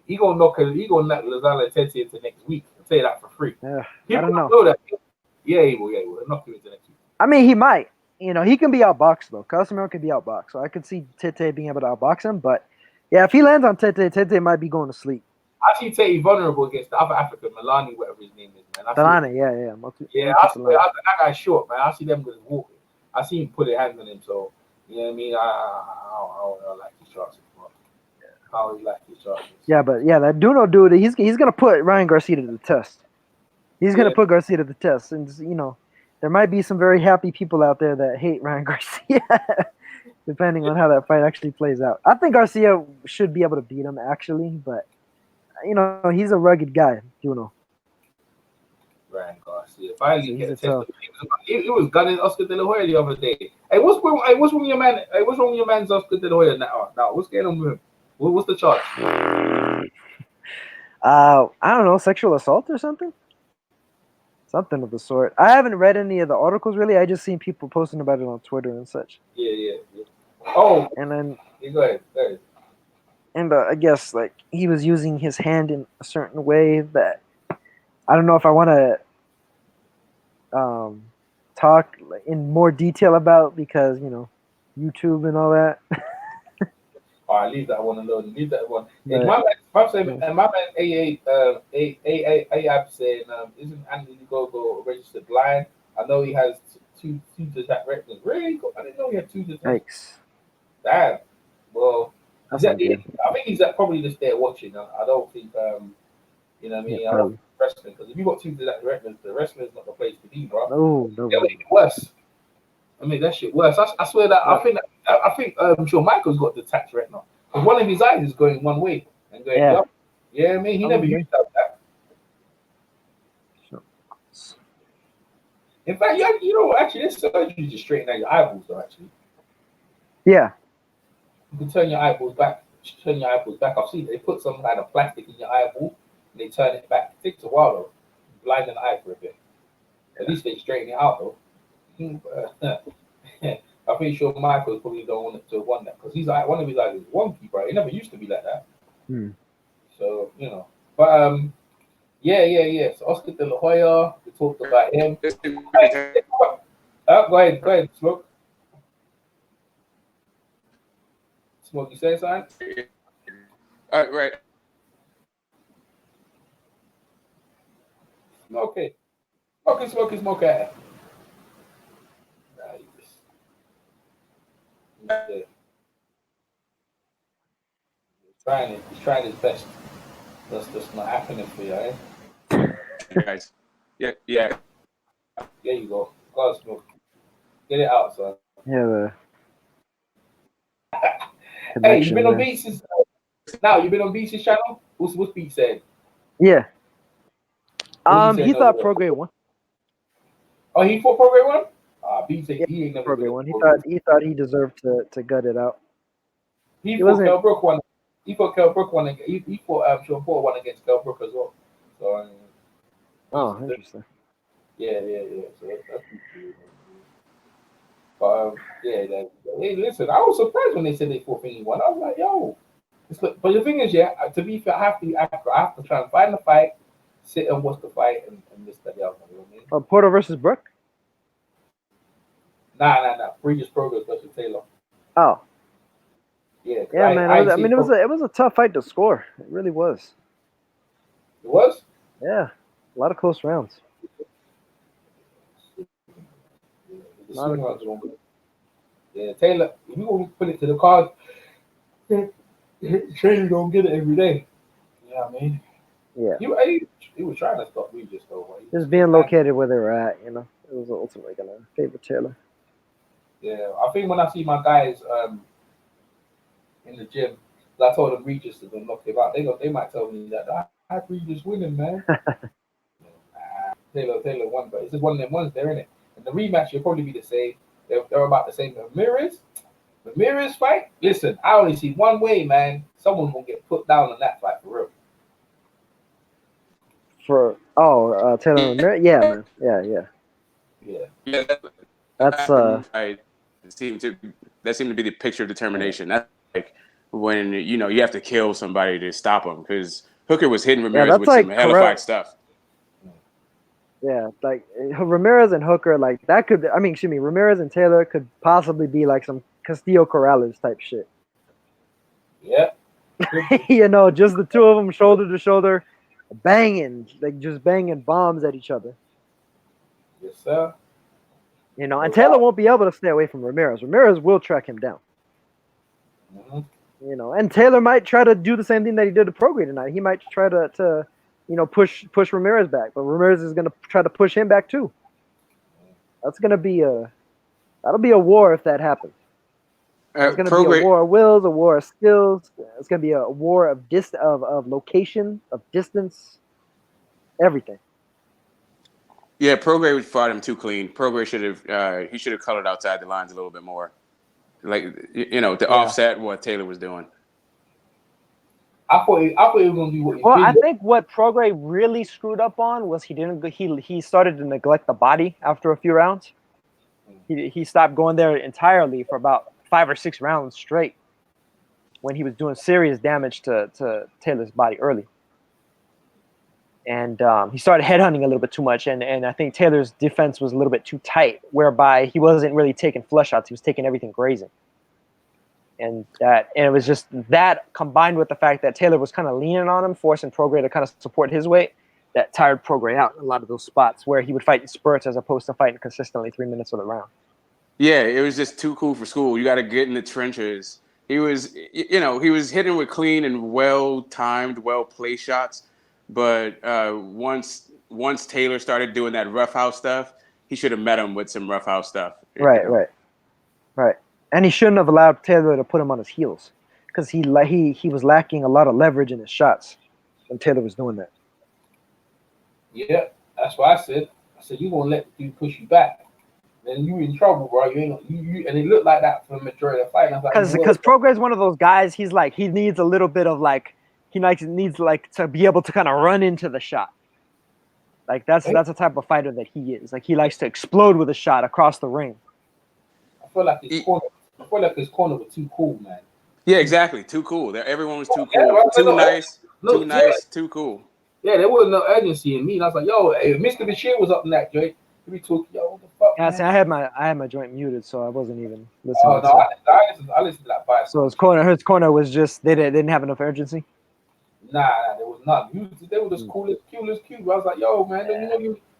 Speaker 2: He gonna knock Zlami Tete into next week. I'll tell you that for free.
Speaker 8: Yeah,
Speaker 2: I
Speaker 8: don't know.
Speaker 2: That. Yeah, he will. Knock him into next week.
Speaker 8: I mean, he might. He can be outboxed though. Casimiro can be outboxed, so I could see Tete being able to outbox him. But yeah, if he lands on Tete might be going to sleep.
Speaker 2: I see Tete vulnerable against the other African, Milani, whatever his name is, man.
Speaker 8: Milani, yeah.
Speaker 2: That guy's short, man. I see them just walking. I see him put his hands on him, so you know what I mean. I like his chances. I always like his chances.
Speaker 8: Yeah, but that Duno dude, he's gonna put Ryan Garcia to the test. He's gonna put Garcia to the test, and there might be some very happy people out there that hate Ryan Garcia, depending on how that fight actually plays out. I think Garcia should be able to beat him, actually, but, he's a rugged guy,
Speaker 2: Ryan Garcia. Finally
Speaker 8: He's
Speaker 2: get
Speaker 8: a
Speaker 2: a test.
Speaker 8: tough.
Speaker 2: It was gunning Oscar De La Hoya the other day. Hey, what's wrong with your man? Hey, what's wrong with your man's Oscar De La Hoya now? What's going on with him? What's the charge?
Speaker 8: I don't know, sexual assault or something? Something of the sort. I haven't read any of the articles, really. I just seen people posting about it on Twitter and such.
Speaker 2: Yeah. Oh,
Speaker 8: and then
Speaker 2: go ahead.
Speaker 8: And I guess, like, he was using his hand in a certain way that I don't know if I want to talk in more detail about, because, YouTube and all that.
Speaker 2: All right, leave that one alone. Leave that one.
Speaker 8: But,
Speaker 2: my man AA saying, isn't Anthony Gogo registered blind? I know he has two detached retinas. Really? I didn't know he had two detached.
Speaker 8: Thanks.
Speaker 2: Damn. Well,
Speaker 8: That's not good.
Speaker 2: I think he's probably just there watching. I don't think, you know what I mean?
Speaker 8: Yeah,
Speaker 2: I don't think wrestling, because if you got two detached retinas, the wrestling is not the place to be, bro.
Speaker 8: No.
Speaker 2: It'll make it worse. I mean, that shit worse. I swear that I think Shawn Michaels got detached retina. Because one of his eyes is going one way and going the other. Yeah, I mean, he never used that. In fact, actually, this surgery to straighten out your eyeballs, though. Actually,
Speaker 8: yeah,
Speaker 2: you can turn your eyeballs back. I've seen they put some kind of plastic in your eyeball and they turn it back. It takes a while though. Blind an eye for a bit. At least they straighten it out though. I think Shawn Michaels probably don't want that because he's like one of his eyes is wonky, bro. It never used to be like that. So but yeah. So Oscar De La Hoya, we talked about him. Go ahead, Smoke. Smoke, you say something?
Speaker 3: Right.
Speaker 2: Smoke. He's trying his best. That's just not happening for you, eh?
Speaker 3: Guys. Yeah.
Speaker 2: There you go. Go on, Smoke. Get it out, son.
Speaker 8: Yeah.
Speaker 2: Hey, you've been on Beats since now. You've been on Beats' channel. What's Beats saying?
Speaker 8: Yeah. He thought Prograis won.
Speaker 2: Oh, he thought Prograis won? Beats he ain't never
Speaker 8: Prograis won. He thought he deserved to gut it out.
Speaker 2: He thought Kell Brook won. He thought Kell Brook won. He thought Sean Paul won against Kell Brook as well. So
Speaker 8: interesting.
Speaker 2: Yeah. So that's but hey, listen, I was surprised when they said they thought he won. I was like, yo. But the thing is, to be fair, I have to try and find the fight, sit and watch the fight, and this, that, the other. You know what I mean?
Speaker 8: Porter versus Brook?
Speaker 2: Nah. Regis Prograis versus Taylor.
Speaker 8: Oh.
Speaker 2: Yeah,
Speaker 8: man. It was a tough fight to score. It really was.
Speaker 2: It was?
Speaker 8: Yeah. A lot of close rounds.
Speaker 2: Yeah, Taylor, if you want to put it to the card, Taylor don't get it every day. You know what I mean?
Speaker 8: Yeah.
Speaker 2: He was trying to stop Regis though.
Speaker 8: Just being located where they were at, it was ultimately going to favor Taylor.
Speaker 2: Yeah, I think when I see my guys in the gym, I told them Regis to knock him out. They might tell me that I had Regis winning, man. Taylor won, but it's just one of them ones there, innit? And the rematch will probably be the same. They're about the same. Ramirez fight. Listen, I only see one way, man. Someone's gonna get put down on that fight for real.
Speaker 8: Taylor Ramirez? Yeah, man. Yeah. That's
Speaker 3: that seemed to be the picture of determination. That's like when you have to kill somebody to stop him, because Hooker was hitting Ramirez with some hellified stuff.
Speaker 8: Yeah, like Ramirez and Hooker, like that could. Ramirez and Taylor could possibly be like some Castillo Corrales type shit.
Speaker 2: Yeah.
Speaker 8: Just the two of them shoulder to shoulder, just banging bombs at each other.
Speaker 2: Yes, sir.
Speaker 8: And Taylor won't be able to stay away from Ramirez. Ramirez will track him down.
Speaker 2: Mm-hmm.
Speaker 8: And Taylor might try to do the same thing that he did to Prograis tonight. He might try to push Ramirez back, but Ramirez is going to try to push him back too. That's gonna be a war if that happens. It's gonna be a
Speaker 3: Prograis,
Speaker 8: war of wills, a war of skills. It's gonna be a war of of location, of distance, everything.
Speaker 3: yeah, Prograis fought him too clean. Prograis should have colored outside the lines a little bit more, like to offset what Taylor was doing.
Speaker 2: I thought he was gonna do what he's
Speaker 8: Well,
Speaker 2: been
Speaker 8: I
Speaker 2: doing.
Speaker 8: think what Prograis really screwed up on was he started to neglect the body after a few rounds. He stopped going there entirely for about 5 or 6 rounds straight when he was doing serious damage to Taylor's body early. And he started headhunting a little bit too much, and I think Taylor's defense was a little bit too tight, whereby he wasn't really taking flush shots. He was taking everything grazing. And it was just that combined with the fact that Taylor was kind of leaning on him, forcing Prograis to kind of support his weight, that tired Prograis out in a lot of those spots where he would fight in spurts as opposed to fighting consistently 3 minutes of the round.
Speaker 3: Yeah, it was just too cool for school. You got to get in the trenches. He was hitting with clean and well-timed, well-placed shots. But once Taylor started doing that roughhouse stuff, he should have met him with some roughhouse stuff.
Speaker 8: Right. And he shouldn't have allowed Taylor to put him on his heels because he was lacking a lot of leverage in his shots when Taylor was doing that.
Speaker 2: Yeah, that's what I said. I said you gonna let the dude push you back. Then you in trouble, bro. You and it looked like that for the majority of the fight.
Speaker 8: Because Prograis is one of those guys. He needs a little bit of needs to be able to kind of run into the shot. Like that's the type of fighter that he is. Like he likes to explode with a shot across the ring.
Speaker 2: I feel like his corner was too cool, man.
Speaker 3: Yeah, exactly. Too cool. Everyone was too cool. Too nice. Too cool.
Speaker 2: Yeah, there was no urgency in me. And I was like, yo, if Mr. Bashir was up in that joint, we talk, yo, what the fuck?
Speaker 8: Yeah, see, I had my joint muted, so I wasn't even listening.
Speaker 2: Oh no, I listened to that fight.
Speaker 8: So his corner was just they didn't have enough urgency.
Speaker 2: Nah, there was not. They were just cool as cute. I was like, yo, man,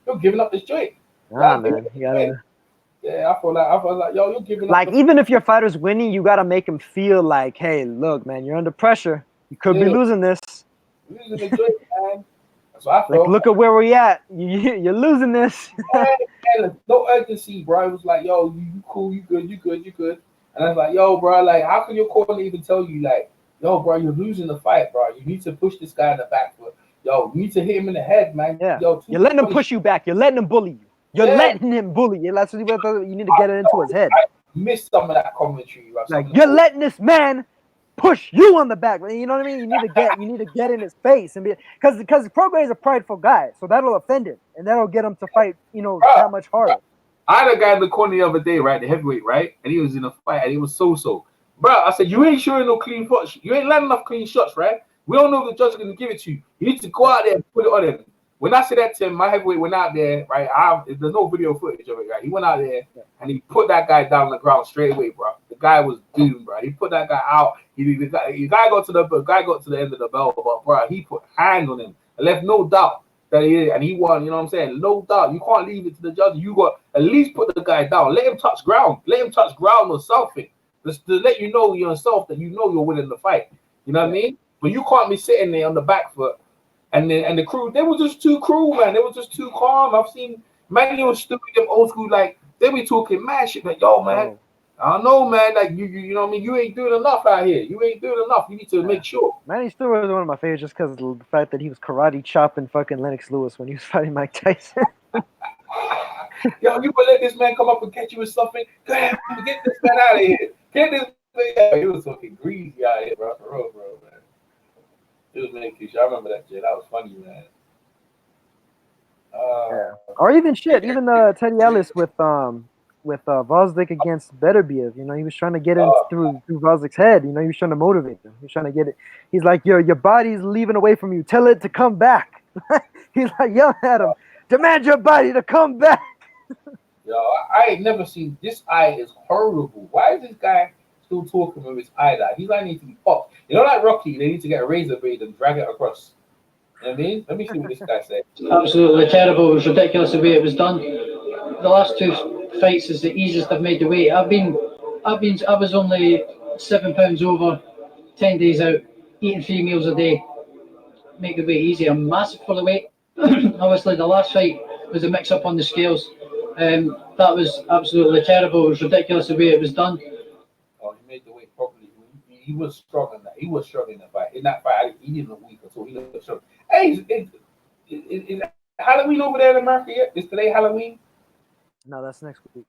Speaker 2: you're giving up this joint.
Speaker 8: Nah, man, you gotta.
Speaker 2: Yeah, I feel like, yo, you're giving up.
Speaker 8: Like, even if your fighter's winning, you gotta make him feel like, hey, look, man, you're under pressure. You could be losing this.
Speaker 2: Losing the joint, man. That's what I felt.
Speaker 8: Like, look at where we at. You're losing this.
Speaker 2: And no urgency, bro. It was like, yo, you cool, you good. And I was like, yo, bro, like, how can your corner even tell you, like, yo, bro, you're losing the fight, bro. You need to push this guy in the back foot. Yo, you need to hit him in the head, man.
Speaker 8: Yeah.
Speaker 2: Yo,
Speaker 8: you're letting him push you back. You're letting him bully you. You're letting him bully you. That's what you need to get it into his head.
Speaker 2: I missed some of that commentary.
Speaker 8: Like, you're letting this man push you on the back. You know what I mean? You need to get in his face and be because Prograis is a prideful guy, so that'll offend him and that'll get him to fight, that much harder.
Speaker 2: I had a guy in the corner the other day, right, the heavyweight, right, and he was in a fight and he was so. Bro, I said, you ain't showing no clean shots. You ain't landing enough clean shots, right? We don't know if the judge is going to give it to you. You need to go out there and put it on him. When I said that to him, my heavyweight went out there, right? There's no video footage of it, right? He went out there and he put that guy down on the ground straight away, bro. The guy was doomed, bro. He put that guy out. The guy got to the end of the bell, but bro, he put hands on him and left no doubt that he did, and he won. You know what I'm saying? No doubt. You can't leave it to the judge. You got at least put the guy down. Let him touch ground. Let him touch ground or something. Just to let you know yourself that you're winning the fight. You know what I mean? But you can't be sitting there on the back foot. And the crew, they were just too cruel, man. They were just too calm. I've seen Manuel stupid, them old school, like they be talking mad shit. Like, yo, man, I don't know, man. Like you know what I mean? You ain't doing enough out here. You ain't doing enough. You need to make sure.
Speaker 8: Manny Stewart was one of my favorites just because of the fact that he was karate chopping fucking Lennox Lewis when he was fighting Mike Tyson.
Speaker 2: Yo, you gonna let this man come up and catch you with something? Go ahead, get this man out of here. Get this man out. He was fucking greasy out here, bro. For real, bro, man. It was making sure. I remember that shit. That was funny, man.
Speaker 8: Or even Teddy Ellis with Vosdick against Beterbiev. He was trying to get in through Vosdick's head. He was trying to motivate him. He was trying to get it. He's like, your body's leaving away from you. Tell it to come back. He's like yelling at him. Demand your body to come back.
Speaker 2: Yo, I ain't never seen this eye is horrible. Why is this guy still talking with his eye like his eye needs to be popped? Like Rocky, they need to get a razor blade and drag it across. You know what I mean? Let me see what this guy said.
Speaker 11: Absolutely terrible. It was ridiculous the way it was done. The last 2 fights is the easiest I've made the weight. I was only 7 pounds over, 10 days out, eating 3 meals a day. Make the weight easy. I'm massive full of weight. Obviously, the last fight was a mix-up on the scales. That was absolutely terrible. It was ridiculous the way it was done.
Speaker 2: Oh, he made the weight properly. He was strong in that. He was strong in that fight. In that fight, he didn't look weak at all. He looked strong. Hey, is Halloween over there in America yet? Is today Halloween?
Speaker 8: No, that's next week.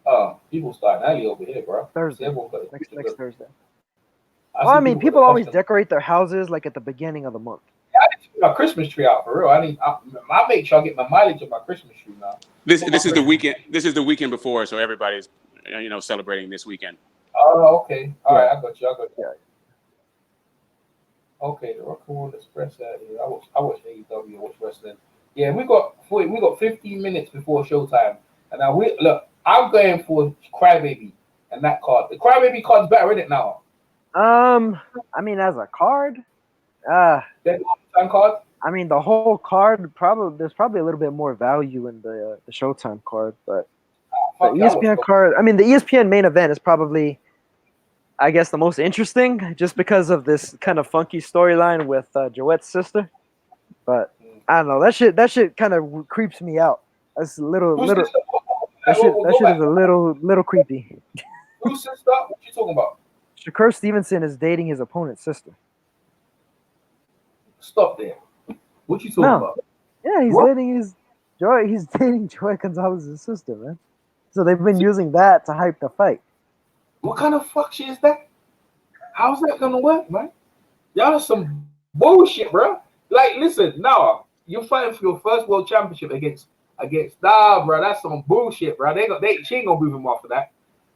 Speaker 2: Oh, people starting early over here, bro.
Speaker 8: Thursday. Next Thursday. Well, I mean, people always decorate their houses like at the beginning of the month.
Speaker 2: Yeah, I need to put my Christmas tree out for real. I make sure I get my mileage on my Christmas tree now.
Speaker 3: This is the weekend. This is the weekend before, so everybody's celebrating this weekend.
Speaker 2: Oh, okay. All right, I got you. Okay, the Rock and Roll Express out here. I watch AEW, I watch wrestling. Yeah, we got 15 minutes before showtime, and now I'm going for Crybaby and that card. The Crybaby card's better, isn't it now?
Speaker 8: I mean, as a card,
Speaker 2: Time card.
Speaker 8: I mean, the whole card there's probably a little bit more value in the Showtime card, but the ESPN card. I mean, the ESPN main event is probably, I guess, the most interesting, just because of this kind of funky storyline with Joette's sister. But I don't know, that shit kind of creeps me out. That's a little. That shit is a little creepy.
Speaker 2: Whose sister? What you talking about?
Speaker 8: Shakur Stevenson is dating his opponent's sister.
Speaker 2: Stop there. What you talking about?
Speaker 8: Yeah, he's dating Joy Gonzalez's sister, man. So they've been using that to hype the fight.
Speaker 2: What kind of fuck shit is that? How's that gonna work, man? Y'all are some bullshit, bro. Like, listen, now you're fighting for your first world championship against bro. That's some bullshit, bro. She ain't gonna move him off of that.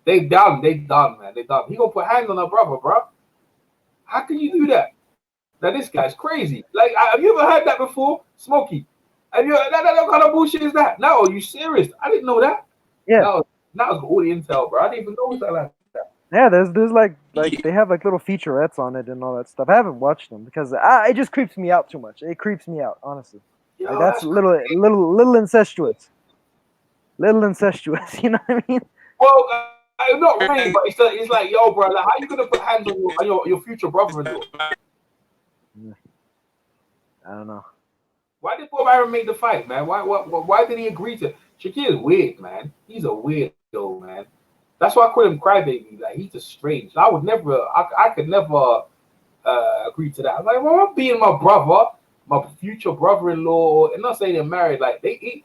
Speaker 2: They done, man. They done. He gonna put hands on her brother, bro. How can you do that? Now this guy's crazy. Like, have you ever heard that before, Smokey? Have you? That kind of bullshit is that? No, are you serious? I didn't know that.
Speaker 8: Yeah.
Speaker 2: Now it's all the intel, bro. I didn't even know that like that.
Speaker 8: Yeah, there's like they have like little featurettes on it and all that stuff. I haven't watched them because it just creeps me out too much. It creeps me out, honestly. Like, that's a little incestuous. Little incestuous, you know what I mean?
Speaker 2: Well, not really, but it's like, yo, bro, like, how you gonna put hands on your future brother-in-law?
Speaker 8: I don't know.
Speaker 2: Why did Bob Arum make the fight, man? Why did he agree to? Shakir is weird, man. He's a weirdo, man. That's why I call him Crybaby. Like, he's just strange. I could never agree to that. I'm like, well, I'm being my brother, my future brother-in-law, and not saying they're married. Like, maybe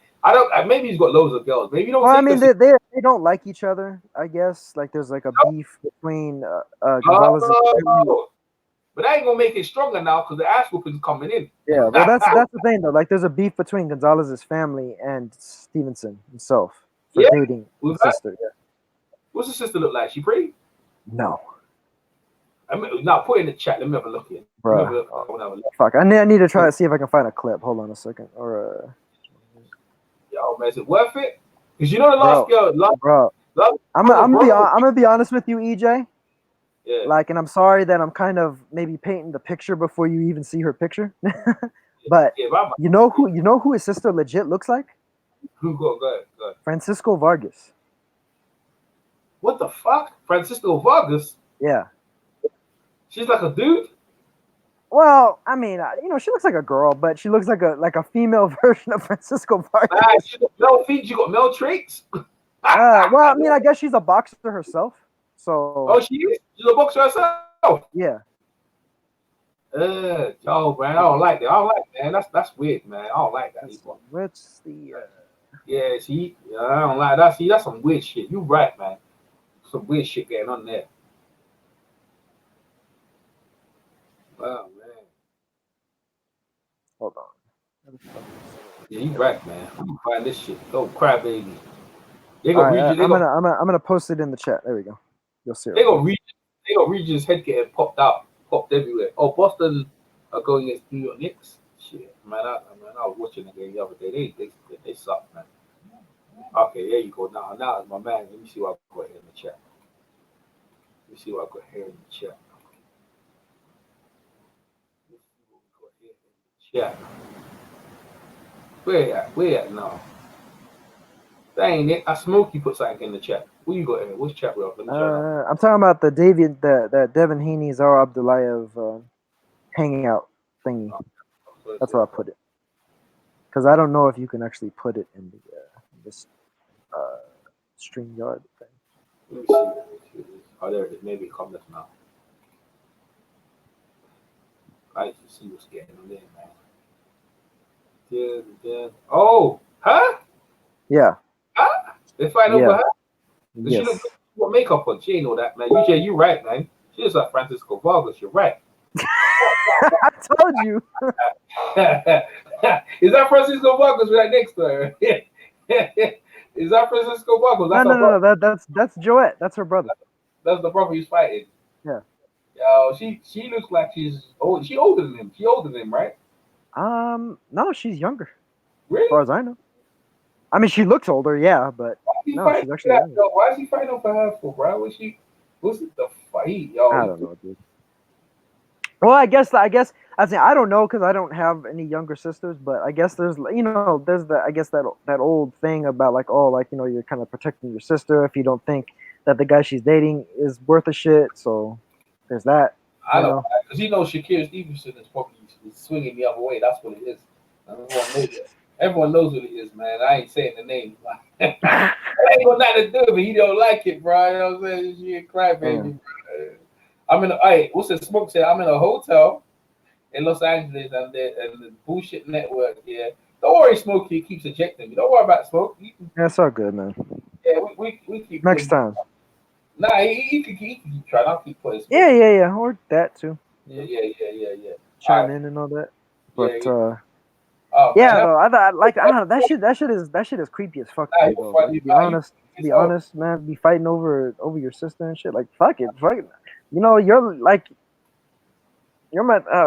Speaker 2: he's got loads of girls. Maybe don't.
Speaker 8: Well, I mean, they don't like each other. I guess like there's like a beef between Gonzalez and family.
Speaker 2: But that ain't gonna make it stronger now because the ass whooping's coming in.
Speaker 8: Yeah, well, that's the thing though. Like, there's a beef between Gonzalez's family and Stevenson himself for dating his sister. Yeah.
Speaker 2: What's the sister look like? She pretty?
Speaker 8: No.
Speaker 2: Now put it in the chat. Let me have a look here.
Speaker 8: Bro, fuck. I need to try to see if I can find a clip. Hold on a second. Or
Speaker 2: yo, man, is it worth it? Because you know the last girl.
Speaker 8: I'm gonna be honest with you, EJ.
Speaker 2: Yeah.
Speaker 8: Like, and I'm sorry that I'm kind of maybe painting the picture before you even see her picture. But you know who his sister legit looks like?
Speaker 2: Who? Go ahead.
Speaker 8: Francisco Vargas.
Speaker 2: What the fuck? Francisco Vargas?
Speaker 8: Yeah.
Speaker 2: She's like a dude?
Speaker 8: Well, I mean, she looks like a girl, but she looks like a female version of Francisco Vargas.
Speaker 2: She got male traits?
Speaker 8: Well, I mean, I guess she's a boxer herself. So.
Speaker 2: Oh, she is? She's a boxer herself?
Speaker 8: Yeah.
Speaker 2: Yo, man, I don't like that. Man. That's weird, man. I don't like that.
Speaker 8: What's the?
Speaker 2: Yeah, see, I don't like that. See, that's some weird shit. You right, man. Some weird shit going on there. Wow, man.
Speaker 8: Hold on.
Speaker 2: Yeah, you right, man. I'm gonna find this shit. Go Crybaby.
Speaker 8: I'm gonna post it in the chat. There we go. You'll see it.
Speaker 2: They got Regis' head getting popped everywhere. Oh, Boston are going against New York Knicks. Shit, man. I was watching the game the other day. They suck, man. Okay, there you go. Now it's my man. Let me see what I got here in the chat. Where at now? That ain't it. I Smokey put something in the chat. What you got here? Which chat we on? Let me try
Speaker 8: I'm talking about the Devin Haney, Zara Abdullayev hanging out thingy. That's where I put it. Because I don't know if you can actually put it in this. StreamYard thing.
Speaker 2: Let me see. Oh, there it is. Maybe it comes up now. I used to see what's getting on there, man. Yeah. Oh, huh?
Speaker 8: Yeah.
Speaker 2: Huh? They fight over her? Does
Speaker 8: Yes.
Speaker 2: she look good with makeup on? She ain't know that, man. You right, man. She looks like Francisco Vargas. You're right.
Speaker 8: I told you.
Speaker 2: Is that Francisco Vargas right next to her? Is that Francisco Vargas? That's
Speaker 8: No. That's Joette. That's her brother.
Speaker 2: That's the brother he's fighting.
Speaker 8: Yeah.
Speaker 2: Yo, she looks like she's old. She older than him. She older than him, right?
Speaker 8: No, she's younger.
Speaker 2: Really?
Speaker 8: As far as I know. I mean, she looks older, yeah, but no, she's actually younger.
Speaker 2: Yo, why is he fighting for her for, bro? What's it the fight, yo?
Speaker 8: I don't know, dude. Well, I guess I say I don't know because I don't have any younger sisters, but I guess there's that old thing about like, oh, like, you know, you're kind of protecting your sister if you don't think that the guy she's dating is worth a shit. So there's that.
Speaker 2: I know, because you know Shakira Stevenson is probably swinging the other way. That's what it is. Everyone knows what it is, man. I ain't saying the name. That ain't got nothing to do with it. He don't like it, bro. You know what I'm saying? She a crybaby. I'm in what's the smoke said? I'm in a hotel in Los Angeles and the bullshit network here. Don't worry, Smokey keeps ejecting me. Don't worry about Smoke.
Speaker 8: Yeah, it's all good, man.
Speaker 2: Yeah, we keep
Speaker 8: next time.
Speaker 2: Nah, he can keep trying. I'll keep putting Smoke.
Speaker 8: Yeah, or that too.
Speaker 2: Yeah.
Speaker 8: Chime in and all that. But
Speaker 2: though,
Speaker 8: I don't know, that shit is creepy as fuck to me, though. Like, to be honest, man, be fighting over your sister and shit. Like, fuck it. You know, you're my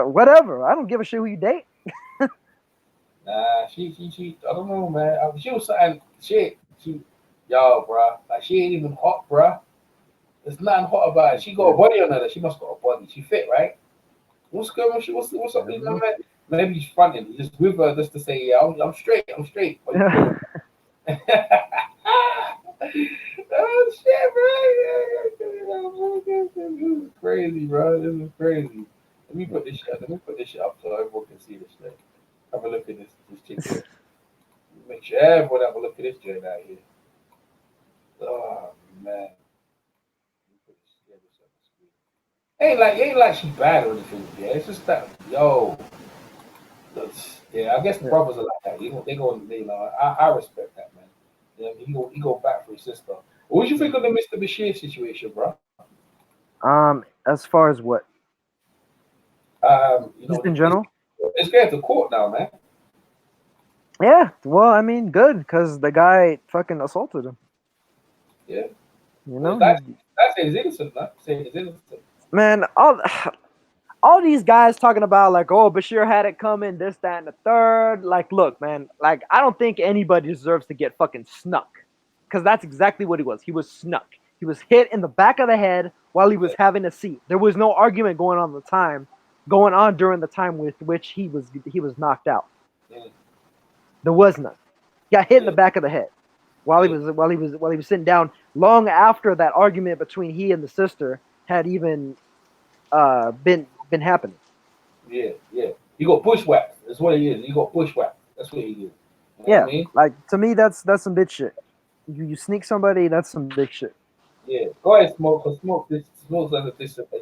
Speaker 8: whatever. I don't give a shit who you date.
Speaker 2: Nah, she I don't know, man. She was saying shit. Yo, bro, like she ain't even hot, bro. There's nothing hot about it. She got a body on her. She must got a body. She fit, right? What's going on? What's up with my man? Maybe he's fronting. He's just with her just to say, yeah, I'm straight. Oh shit, bro. This is crazy, bro. This is crazy. Let me put this shit up so everyone can see this shit. Have a look at this chick here. Make sure everyone have a look at this joint out here. Oh man. Ain't like she bad or anything. Yeah, it's just that yeah. I guess the brothers are like that. I respect that, man. Yeah, he go back for his sister. What do you think of the Mr. Bashir situation, bro?
Speaker 8: As far as what? Just in general.
Speaker 2: It's getting to court now, man.
Speaker 8: Yeah, well, I mean, good, because the guy fucking assaulted him.
Speaker 2: Yeah.
Speaker 8: You know?
Speaker 2: That's he's innocent, man. Saying he's innocent.
Speaker 8: Man, all these guys talking about, like, oh, Bashir had it coming, this, that, and the third. Like, look, man, like, I don't think anybody deserves to get fucking snuck. Because that's exactly what he was. He was snuck. He was hit in the back of the head while he was having a seat. There was no argument going on during the time with which he was knocked out.
Speaker 2: Yeah.
Speaker 8: There was none. He got hit in the back of the head while he was sitting down. Long after that argument between he and the sister had even been happening.
Speaker 2: Yeah. He got bushwhacked. That's what he is. He got bushwhacked. That's what he is. You know
Speaker 8: yeah,
Speaker 2: what I mean?
Speaker 8: Like, to me, that's some bitch shit. You sneak somebody, that's some big shit.
Speaker 2: Yeah, go ahead, Smoke. Cause Smoke's like a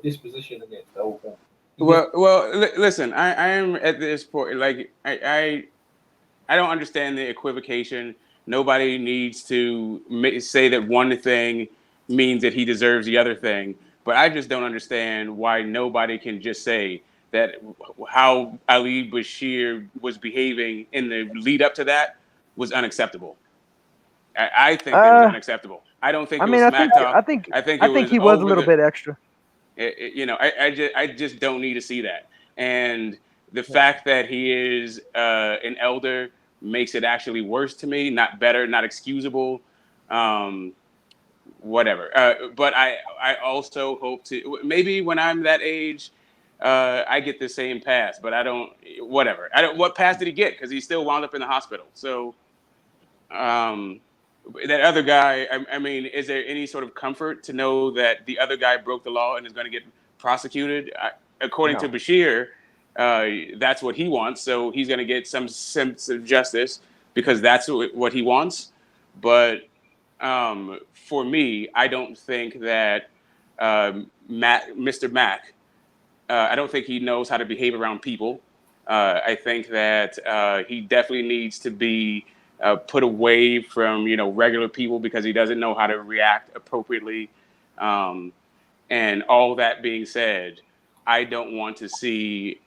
Speaker 2: disposition against the whole thing.
Speaker 3: Well, listen. I am at this point. Like, I don't understand the equivocation. Nobody needs to say that one thing means that he deserves the other thing. But I just don't understand why nobody can just say that how Ali Bashir was behaving in the lead up to that was unacceptable. I think it was unacceptable. I don't think it was smack talk.
Speaker 8: I think he was a little bit extra.
Speaker 3: I just don't need to see that. And the fact that he is an elder makes it actually worse to me, not better, not excusable, whatever. But I also hope to, maybe when I'm that age, I get the same pass, but I don't, whatever. What pass did he get? Because he still wound up in the hospital. So that other guy, I mean, is there any sort of comfort to know that the other guy broke the law and is going to get prosecuted? According to Bashir, that's what he wants. So he's going to get some sense of justice because that's what he wants. But for me, I don't think that Mr. Mack, I don't think he knows how to behave around people. I think that he definitely needs to be put away from regular people because he doesn't know how to react appropriately. And all that being said, I don't want to see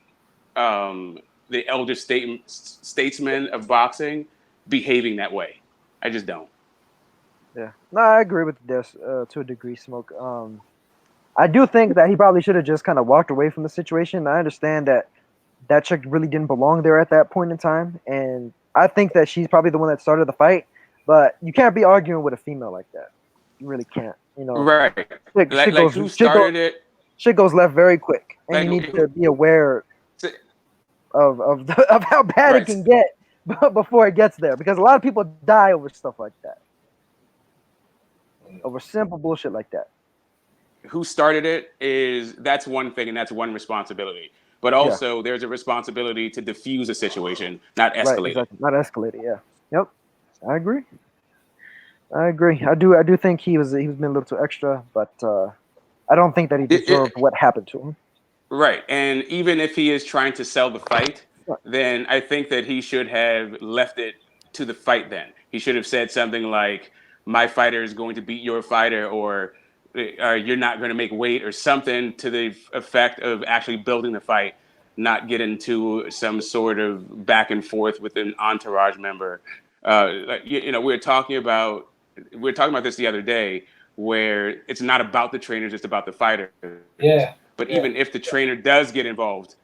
Speaker 3: the elder statesman of boxing behaving that way. I just don't.
Speaker 8: Yeah, no, I agree with this to a degree, Smoke. I do think that he probably should have just kind of walked away from the situation. I understand that that chick really didn't belong there at that point in time, and I think that she's probably the one that started the fight. But you can't be arguing with a female like that. You really can't.
Speaker 3: Right. Like who started it?
Speaker 8: Shit goes left very quick, and
Speaker 3: Like,
Speaker 8: you need to be aware of how bad it can get before it gets there, because a lot of people die over stuff like that, over simple bullshit like that.
Speaker 3: Who started it that's one thing, and that's one responsibility. But also, there's a responsibility to diffuse a situation, not escalate.
Speaker 8: Right, exactly. Not escalate it. Yeah. Yep. I agree. I do think he was being a little too extra, but I don't think that he deserved what happened to him.
Speaker 3: Right, and even if he is trying to sell the fight, then I think that he should have left it to the fight. Then he should have said something like, "My fighter is going to beat your fighter," or "You're not going to make weight," or something to the effect of actually building the fight, not get into some sort of back and forth with an entourage member. We were talking about this the other day, where it's not about the trainers, it's about the fighter.
Speaker 2: Yeah.
Speaker 3: But even if the trainer does get involved,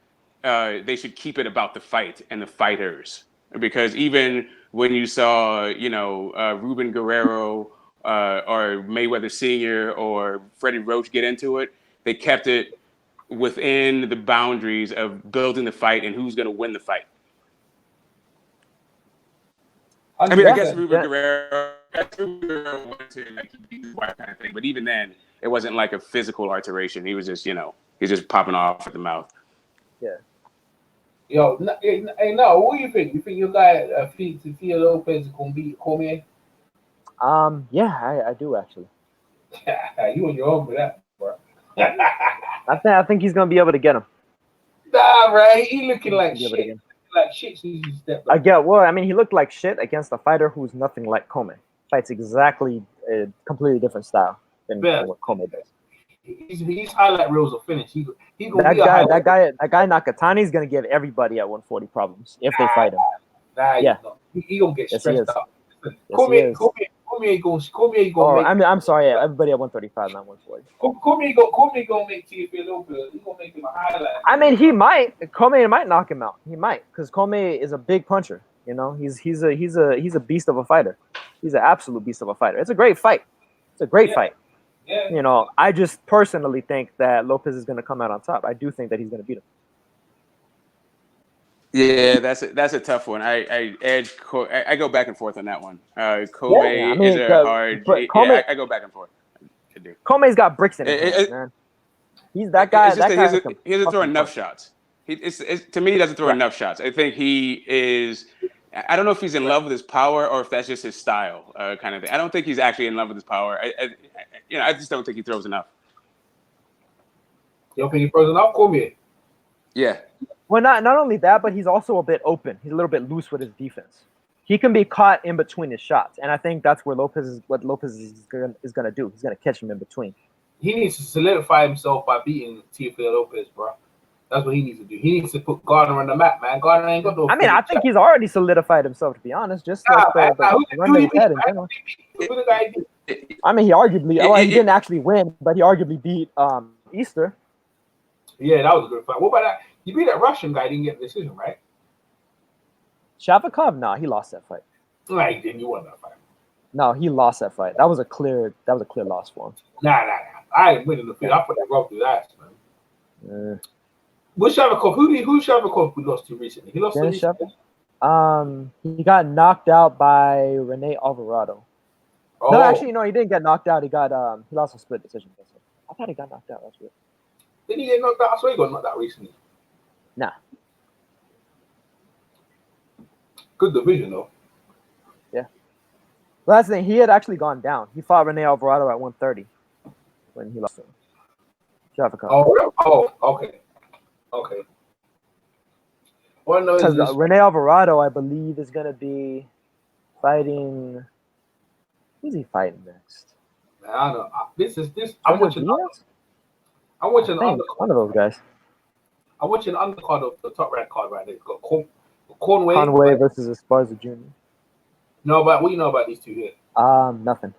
Speaker 3: they should keep it about the fight and the fighters. Because even when you saw, Ruben Guerrero or Mayweather Sr. or Freddie Roach get into it, they kept it within the boundaries of building the fight and who's going to win the fight. I mean, I guess Ruben Guerrero went to beat his wife kind of thing, but even then, it wasn't like a physical altercation. He was just, he's just popping off at the mouth.
Speaker 8: Yeah.
Speaker 2: Yo, hey, no, what do you think? You think your guy Teofimo Lopez is gonna beat Cormier?
Speaker 8: Yeah, I do actually.
Speaker 2: You on your own with that, bro.
Speaker 8: I think he's gonna be able to get him.
Speaker 2: Nah, right? He looking like shit. Like shit.
Speaker 8: He looked like shit against a fighter who's nothing like Cormier. Fights exactly a completely different style than what Cormier does.
Speaker 2: His highlight reels are finished.
Speaker 8: That guy Nakatani's gonna give everybody at 140 problems if they fight him.
Speaker 2: He gonna get stressed out.
Speaker 8: Cormier
Speaker 2: gonna.
Speaker 8: I'm sorry, everybody at 135, not 140.
Speaker 2: Cormier gonna make Teofimo Lopez. He gonna make him a highlight.
Speaker 8: I mean, he might. Cormier might knock him out. He might, because Cormier is a big puncher. He's a beast of a fighter. He's an absolute beast of a fighter. It's a great fight. It's a great fight.
Speaker 2: Yeah.
Speaker 8: I just personally think that Lopez is going to come out on top. I do think that he's going to beat him.
Speaker 3: Yeah, that's a tough one. I go back and forth on that one. Cormier is a hard. I go back and forth.
Speaker 8: Cormier's got bricks in his hands, man. He's that guy.
Speaker 3: He doesn't throw enough shots. To me, he doesn't throw enough shots. I think he is. I don't know if he's in love with his power or if that's just his style, kind of thing. I don't think he's actually in love with his power. I just don't think he throws enough.
Speaker 2: You don't think he throws enough, Cormier?
Speaker 3: Yeah.
Speaker 8: Well, not only that, but he's also a bit open. He's a little bit loose with his defense. He can be caught in between his shots, and I think that's where Lopez is going to do. He's going to catch him in between.
Speaker 2: He needs to solidify himself by beating Teofimo Lopez, bro. That's what he needs to do. He needs to put Gardner on the map, man. Gardner ain't got no.
Speaker 8: I think he's already solidified himself, to be honest. Just like the run that he had in general. I mean, he arguably. He didn't actually win, but he arguably beat Easter.
Speaker 2: Yeah, that was a good fight. What about that? He beat that Russian guy. Didn't get the decision, right?
Speaker 8: Shavakov? No, he lost that fight.
Speaker 2: No, he didn't. You won that fight.
Speaker 8: No, he lost that fight. That was a clear loss for him.
Speaker 2: Nah. I ain't winning the fight. I put that rope through that, man. What's Shavakov? Who Shavakov we lost to recently? He lost
Speaker 8: Dennis
Speaker 2: to
Speaker 8: Shavakov? He got knocked out by Rene Alvarado.
Speaker 2: Oh.
Speaker 8: No, actually, no, he didn't get knocked out. He lost a split decision. I thought he got knocked out. That's weird.
Speaker 2: Didn't he get knocked out? I swear he got knocked out recently.
Speaker 8: Nah.
Speaker 2: Good division, though.
Speaker 8: Yeah.
Speaker 9: Well, that's the thing. He had actually gone down. He fought Rene Alvarado at 130 when he lost to him.
Speaker 2: Oh, okay.
Speaker 9: Because Rene Alvarado, I believe, is going to be fighting. Who's he fighting next?
Speaker 2: Man, I don't know.
Speaker 9: I'm watching
Speaker 2: undercard.
Speaker 9: One of those guys.
Speaker 2: I'm watching the undercard of the top rank card right there. It's got Conway
Speaker 9: versus Esparza Jr.
Speaker 2: No, but what do you know about these two here?
Speaker 9: Nothing.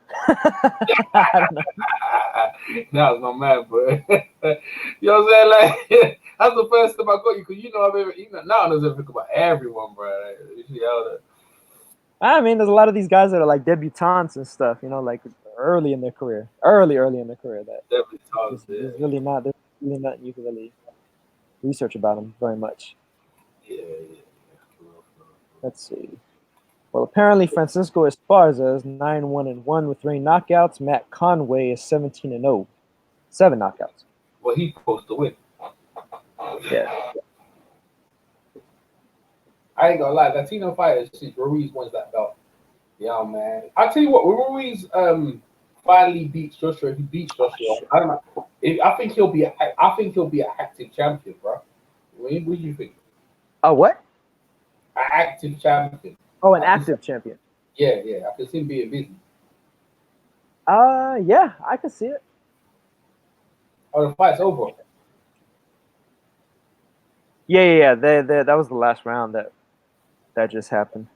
Speaker 9: I don't know.
Speaker 2: That was my man, bro. You know what I'm saying? Like, that's the first time I got you, because now I know everything about everyone, bro.
Speaker 9: I mean, there's a lot of these guys that are like debutantes and stuff, you know, like early in their career. Early in their career. There's really nothing you can really research about them very much.
Speaker 2: Yeah.
Speaker 9: Let's see. Well, apparently Francisco Esparza is 9-1-1 with 3 knockouts. Matt Conway is 17-0, 7 knockouts.
Speaker 2: Well, he's supposed to win.
Speaker 9: Yeah.
Speaker 2: I ain't gonna lie, Latino fighters, since Ruiz wins that belt. Yeah, man. I tell you what, when Ruiz finally beats Joshua, he beats Joshua. I don't know. I think he'll be an active champion, bro. What do you think?
Speaker 9: A what?
Speaker 2: An active champion.
Speaker 9: Oh, an active champion.
Speaker 2: Yeah. I can see him being busy.
Speaker 9: Yeah, I can see it.
Speaker 2: Oh, the fight's over.
Speaker 9: Yeah. That was the last round that just happened,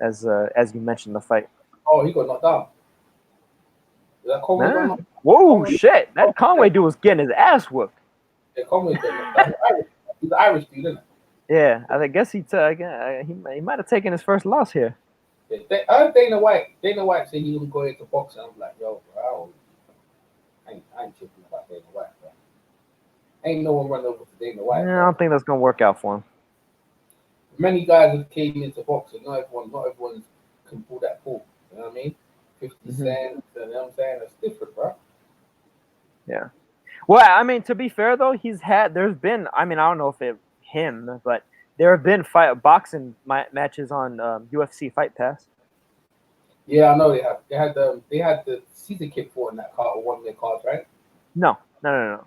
Speaker 9: as you mentioned the fight.
Speaker 2: Oh, he got knocked down. Is that Conway?
Speaker 9: Nah. Whoa, shit! That Conway dude was getting his ass whooped.
Speaker 2: Yeah, Conway's getting knocked down. He's an Irish dude, isn't it?
Speaker 9: Yeah, I guess he might have taken his first loss here.
Speaker 2: Yeah, I heard Dana White said he was going into boxing. I'm like, yo, bro, I ain't tripping about Dana White, bro. Ain't no one run over to Dana White.
Speaker 9: Yeah, I don't think that's gonna work out for him.
Speaker 2: Many guys have came into boxing. Not everyone can pull that pull. You know what I mean? 50 Cent, you know what I'm saying? That's different, bro.
Speaker 9: Yeah. Well, I mean, to be fair though, there's been. I mean, I don't know if him, but there have been boxing matches on UFC Fight Pass.
Speaker 2: Yeah, I know they have. They had the season kick for in that card, or one of their cards, right?
Speaker 9: No.
Speaker 2: No.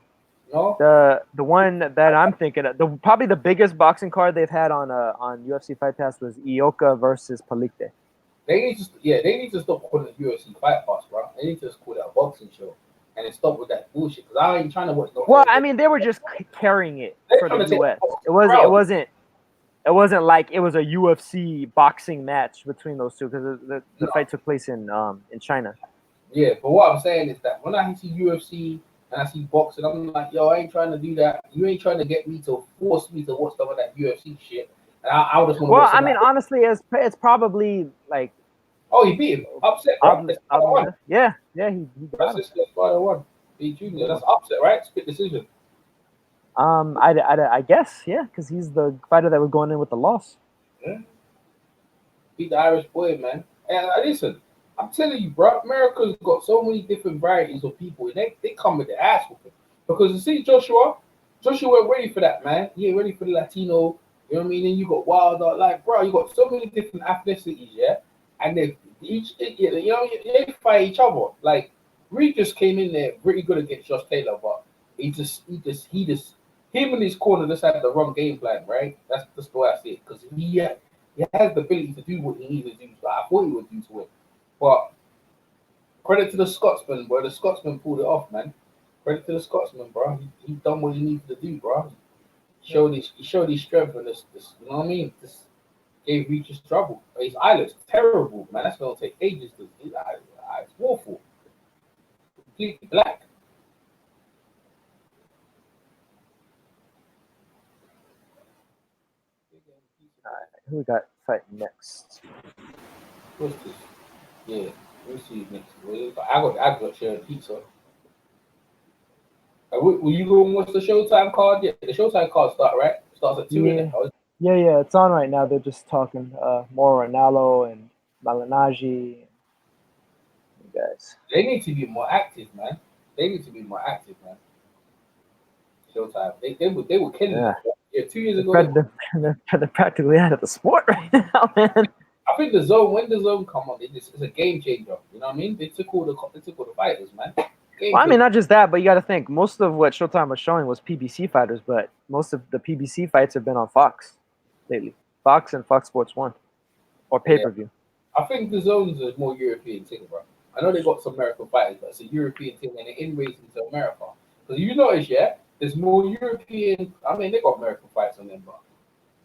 Speaker 9: The one that I'm thinking of, probably the biggest boxing card they've had on UFC Fight Pass was Ioka versus Palikte.
Speaker 2: They need to stop calling it UFC Fight Pass, bro. They need to just call it a boxing show and then stop with that bullshit. Because I ain't trying to watch no.
Speaker 9: Well, I mean, they were just carrying it for the US. It wasn't like it was a UFC boxing match between those two, because the fight took place in China.
Speaker 2: Yeah, but what I'm saying is that when I see UFC and I see boxing, I'm like, yo, I ain't trying to do that. You ain't trying to get me to force me to watch some of that UFC shit. And I just want to watch.
Speaker 9: Well, I mean, honestly, it's probably like.
Speaker 2: Oh, he beat him. Upset, bro.
Speaker 9: Yeah, he got him.
Speaker 2: That's beat Junior. That's upset, right? Split decision.
Speaker 9: I guess, yeah, because he's the fighter that was going in with the loss.
Speaker 2: Yeah. Beat the Irish boy, man. And listen, I'm telling you, bro, America's got so many different varieties of people, and they come with their ass whooping. Because you see, Joshua ain't ready for that, man. He ain't ready for the Latino. You know what I mean? And you got Wilder, like, bro, you got so many different ethnicities, yeah. And they fight each other. Like, Regis came in there pretty good against Josh Taylor, but him and his corner just had the wrong game plan, right? That's the way I see it. Because he has the ability to do what he needs to do. So I thought he would do to it. But credit to the Scotsman, bro. The Scotsman pulled it off, man. Credit to the Scotsman, bro. He done what he needed to do, bro. He showed his strength, and this, you know what I mean? This gave Regis trouble. His eyelids terrible, man. That's gonna take ages to do that. It's awful. Completely black.
Speaker 9: Alright, who we got fighting next?
Speaker 2: What's this? Yeah, let's see next. I got sharing pizza. Will you go and watch the Showtime card? Yeah, the Showtime card starts at 2 in the
Speaker 9: Yeah, it's on right now. They're just talking more Ranallo and Malignaggi. Guys.
Speaker 2: They need to be more active, man. Showtime. They were killing it. Yeah, 2 years ago.
Speaker 9: They're practically out of the sport right now, man.
Speaker 2: I think the zone, when the zone come on, it's a game changer. You know what I mean? They took all the fighters, man.
Speaker 9: Well, I mean, not just that, but you got to think most of what Showtime was showing was PBC fighters, but most of the PBC fights have been on Fox lately. Fox and Fox Sports 1 or pay-per-view.
Speaker 2: I think the zone's a more European thing, bro. I know they got some American fighters, but it's a European thing, and it inroads into America. Because you notice, there's more European. I mean, they got American fights on them, but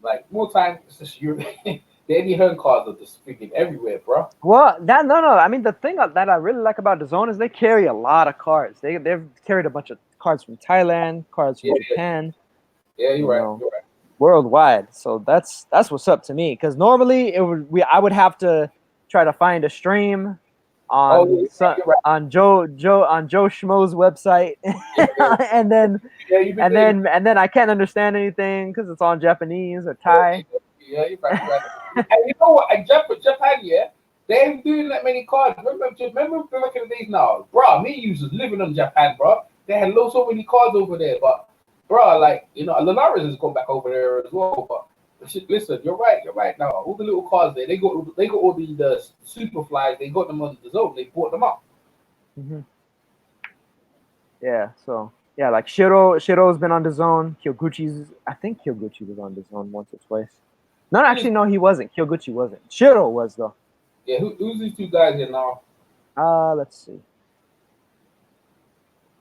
Speaker 2: like more time, it's just European. The Eddie Hearn cards are just freaking everywhere, bro.
Speaker 9: Well, no. I mean, the thing that I really like about the zone is they carry a lot of cards. They've carried a bunch of cards from Thailand, cards from Japan.
Speaker 2: Yeah, you're right.
Speaker 9: Worldwide. So that's what's up to me. Because normally I would have to try to find a stream on on Joe Schmo's website, and then I can't understand anything because it's on Japanese or Thai.
Speaker 2: Yeah, you're right. And you know what? Japan, they ain't doing that many cards. Remember back in the days now, bro. Me users living on Japan, bro. They had so many cards over there, but bro, like Linares has gone back over there as well. But listen, you're right now. All the little cards there, they got all the super flies. They got them on the zone. They bought them up.
Speaker 9: Mm-hmm. Yeah. So yeah, like Shiro's been on the zone. I think Kyoguchi was on the zone once or twice. No, actually, no, he wasn't. Kyoguchi wasn't. Shiro was though.
Speaker 2: Yeah, who's these two guys here now?
Speaker 9: Let's see.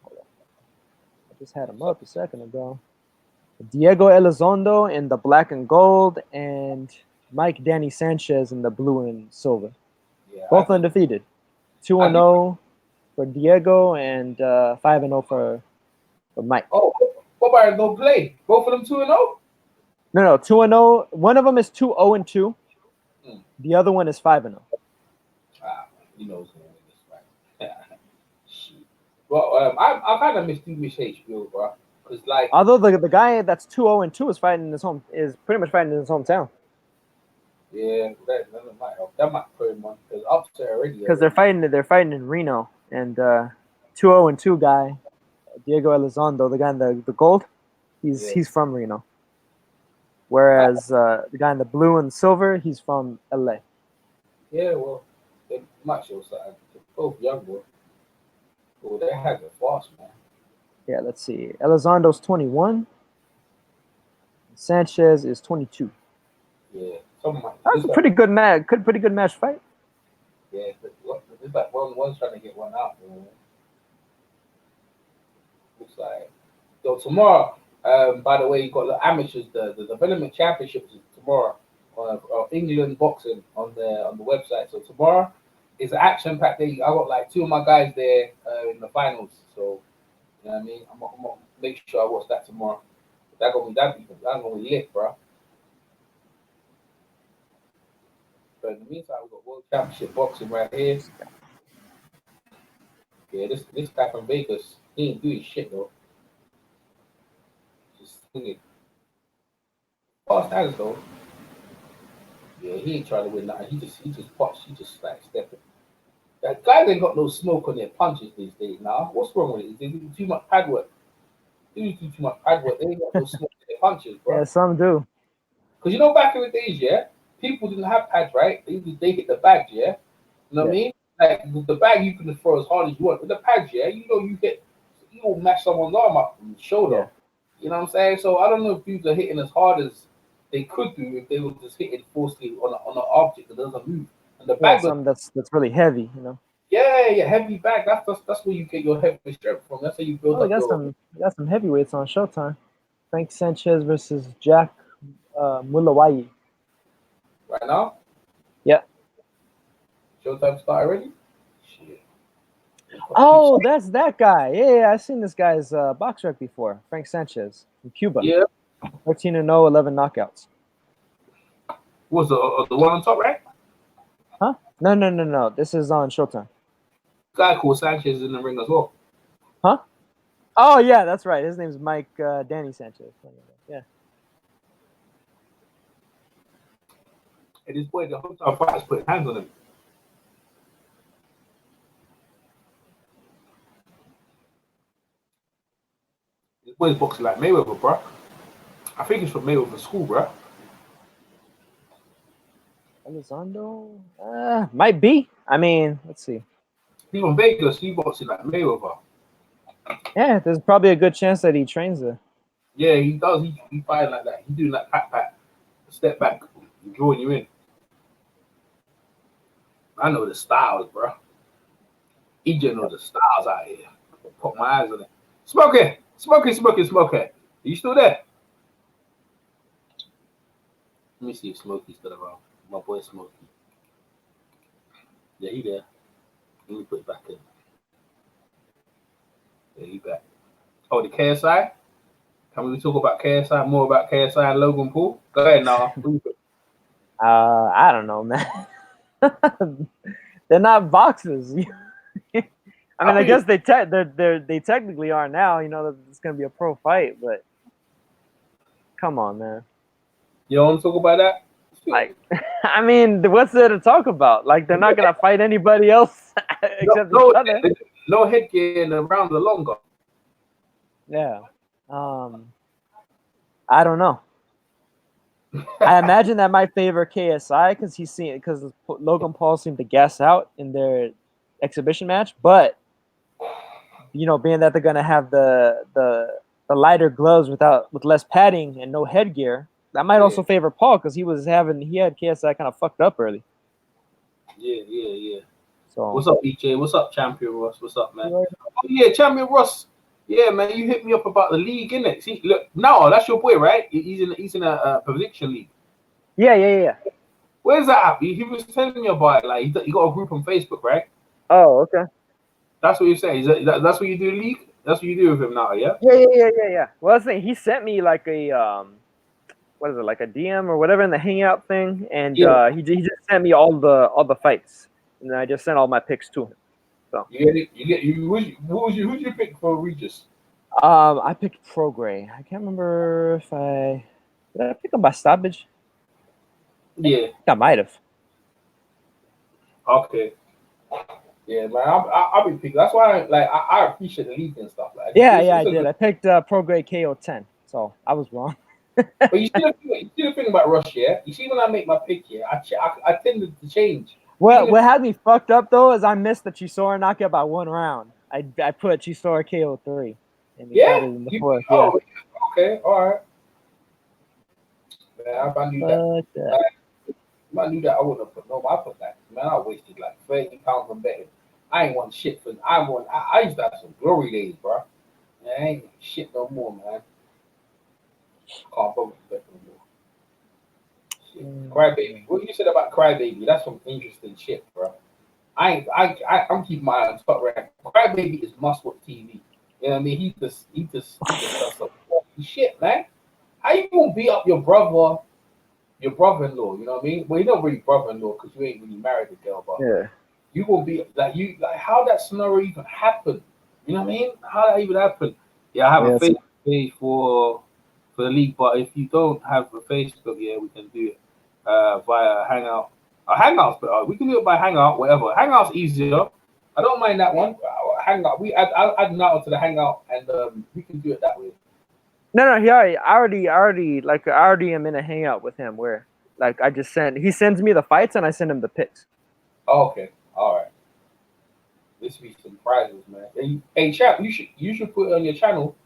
Speaker 9: Hold on. I just had him up a second ago. Diego Elizondo in the black and gold, and Mike Danny Sanchez in the blue and silver. Yeah, both undefeated. 2-0 for Diego and 5-0 for Mike.
Speaker 2: Oh, what about no play? Both of them 2-0?
Speaker 9: No, 2-0. One of them is 2-0-2. The other one is 5-0.
Speaker 2: He knows who this fight. Well, I kind of miss HBO, bro. Cause like,
Speaker 9: although the guy that's 2-0-2 is pretty much fighting in his hometown.
Speaker 2: Yeah, that might help. That might put him on because up there already.
Speaker 9: Because they're fighting in Reno, and 2-0-2 guy, Diego Elizondo, the guy in the gold, he's from Reno. Whereas the guy in the blue and silver, he's from LA.
Speaker 2: Yeah, well, they might show something. They're both young, bro. Oh, they had the boss, man.
Speaker 9: Yeah, let's see. Elizondo's 21. Sanchez is 22.
Speaker 2: Yeah,
Speaker 9: that's a pretty good match. Pretty good match fight.
Speaker 2: Yeah, but it's like one's trying to get one out. You know? Looks like. So tomorrow, by the way, you got the amateurs. The development championships is tomorrow on England boxing on the website. So tomorrow is an action-packed day. I got like two of my guys there in the finals. So. You know what I mean? I'm gonna make sure I watch that tomorrow. That's gonna be lit, bro. But in the meantime, we got World Championship boxing right here. Yeah, this guy from Vegas, he ain't doing shit though. Just singing. Fast hands though. Yeah, he ain't trying to win nothing. He just pops. He just like stepping. That guys ain't got no smoke on their punches these days now. What's wrong with it? They do too much pad work. They do too much pad work. They ain't got no smoke on their punches, bro.
Speaker 9: Yeah, some do.
Speaker 2: Because back in the days, people didn't have pads, right? They hit the bags, You know what I mean? Like with the bag, you can throw as hard as you want. With the pads, you'll mash someone's arm up from the shoulder. Yeah. You know what I'm saying? So I don't know if dudes are hitting as hard as they could do if they were just hitting forcefully on an object that doesn't move. And the bag,
Speaker 9: something that's really heavy,
Speaker 2: Yeah, heavy bag. That's where you get your heavy strength from. That's how you build up.
Speaker 9: We got some heavyweights on Showtime. Frank Sanchez versus Jack Mulawai.
Speaker 2: Right now?
Speaker 9: Yeah.
Speaker 2: Showtime start already? Shit.
Speaker 9: Oh, that's that guy. Yeah, I've seen this guy's box rec before. Frank Sanchez from Cuba.
Speaker 2: Yeah.
Speaker 9: 13-0, 11 knockouts.
Speaker 2: Was the one on top, right?
Speaker 9: Huh? No. This is on Showtime.
Speaker 2: Guy called Sanchez in the ring as well.
Speaker 9: Huh? Oh yeah, that's right. His name's Mike Danny Sanchez. Yeah.
Speaker 2: And this boy, the whole time fighters put hands on him. This boy's boxing like Mayweather, bro. I think he's from Mayweather school, bro.
Speaker 9: Let Elizondo? Might be. I mean, let's see.
Speaker 2: He's from Vegas. He boxing like Mayweather.
Speaker 9: Yeah, there's probably a good chance that he trains there.
Speaker 2: Yeah, he does. He fighting like that. He doing that pat, step back, drawing you in. I know the styles, bro. He just knows the styles out here. Put my eyes on it. Smokey. Are you still there? Let me see if Smokey's still around. My boy Smokey. Yeah, he there. Let me put it back in. Yeah, he back. Oh, the KSI? Can we talk about KSI, more about KSI and Logan Paul? Go ahead now.
Speaker 9: I don't know, man. They're not boxers. I mean, I guess they technically are now. You know, it's gonna be a pro fight, but come on, man.
Speaker 2: You don't want to talk about that?
Speaker 9: Like, I mean, what's there to talk about? Like, they're not gonna fight anybody else except each other.
Speaker 2: No headgear and the rounds are longer.
Speaker 9: Yeah. I don't know. I imagine that might favor KSI because Logan Paul seemed to gas out in their exhibition match, but you know, being that they're gonna have the lighter gloves with less padding and no headgear, that might also favor Paul because he had KSI kind of fucked up early.
Speaker 2: Yeah.
Speaker 9: So
Speaker 2: what's up, EJ? What's up, Champion Ross? What's up, man? Oh yeah, Champion Ross. Yeah, man, you hit me up about the league, innit? See, look, no, that's your boy, right? He's in a prediction league.
Speaker 9: Yeah.
Speaker 2: Where's that at? He was telling me about it. Like he got a group on Facebook, right?
Speaker 9: Oh, okay.
Speaker 2: That's what you're saying. That's what you do, league? That's what you do with him now, yeah?
Speaker 9: Yeah. Well, that's the thing. He sent me like a what is it, like a DM or whatever in the Hangout thing, and he just sent me all the fights, and then I just sent all my picks to him. So
Speaker 2: who'd you pick for Regis?
Speaker 9: I picked Prograis. I can't remember if did I pick him by stoppage.
Speaker 2: Yeah,
Speaker 9: I might have.
Speaker 2: Okay. Yeah, man, I'll be picking. That's why I appreciate the league and stuff like.
Speaker 9: Yeah, I did. I picked Prograis KO 10, so I was wrong.
Speaker 2: But you see the thing about Rush, yeah. You see when I make my pick, yeah, I tended to change.
Speaker 9: Well, what had me fucked up though is I missed the Chisora knockout by 1 round. I put Chisora KO 3, and he got it in the fourth. Yeah.
Speaker 2: Okay, all right. Man, I knew that. I knew that I wouldn't have put no. I put that. Man, I wasted like £30 on betting. I ain't won shit for. I used to have some glory days, bro. Man, I ain't shit no more, man. Can't bother to bet no more. Crybaby. What you said about Crybaby? That's some interesting shit, bro. I'm keeping my eye on top rank. Crybaby is must-watch TV. You know what I mean? He just does some shit, man. How you gonna beat up your brother-in-law? You know what I mean? Well, you're not really brother-in-law because you ain't really married the girl, but you gonna be like how that scenario even happened? You know what I mean? How that even happened? Yeah, I have a Facebook page for the league, but if you don't have a Facebook, we can do it via Hangout. Hangouts, but we can do it by Hangout, whatever. Hangout's easier. I don't mind that one. Hangout, I'll add Nato to the Hangout, and we can do it that way.
Speaker 9: No, I already am in a Hangout with him where like he sends me the fights and I send him the picks.
Speaker 2: Oh, okay, all right. This be some prizes, man. Hey, chap, you should put it on your channel.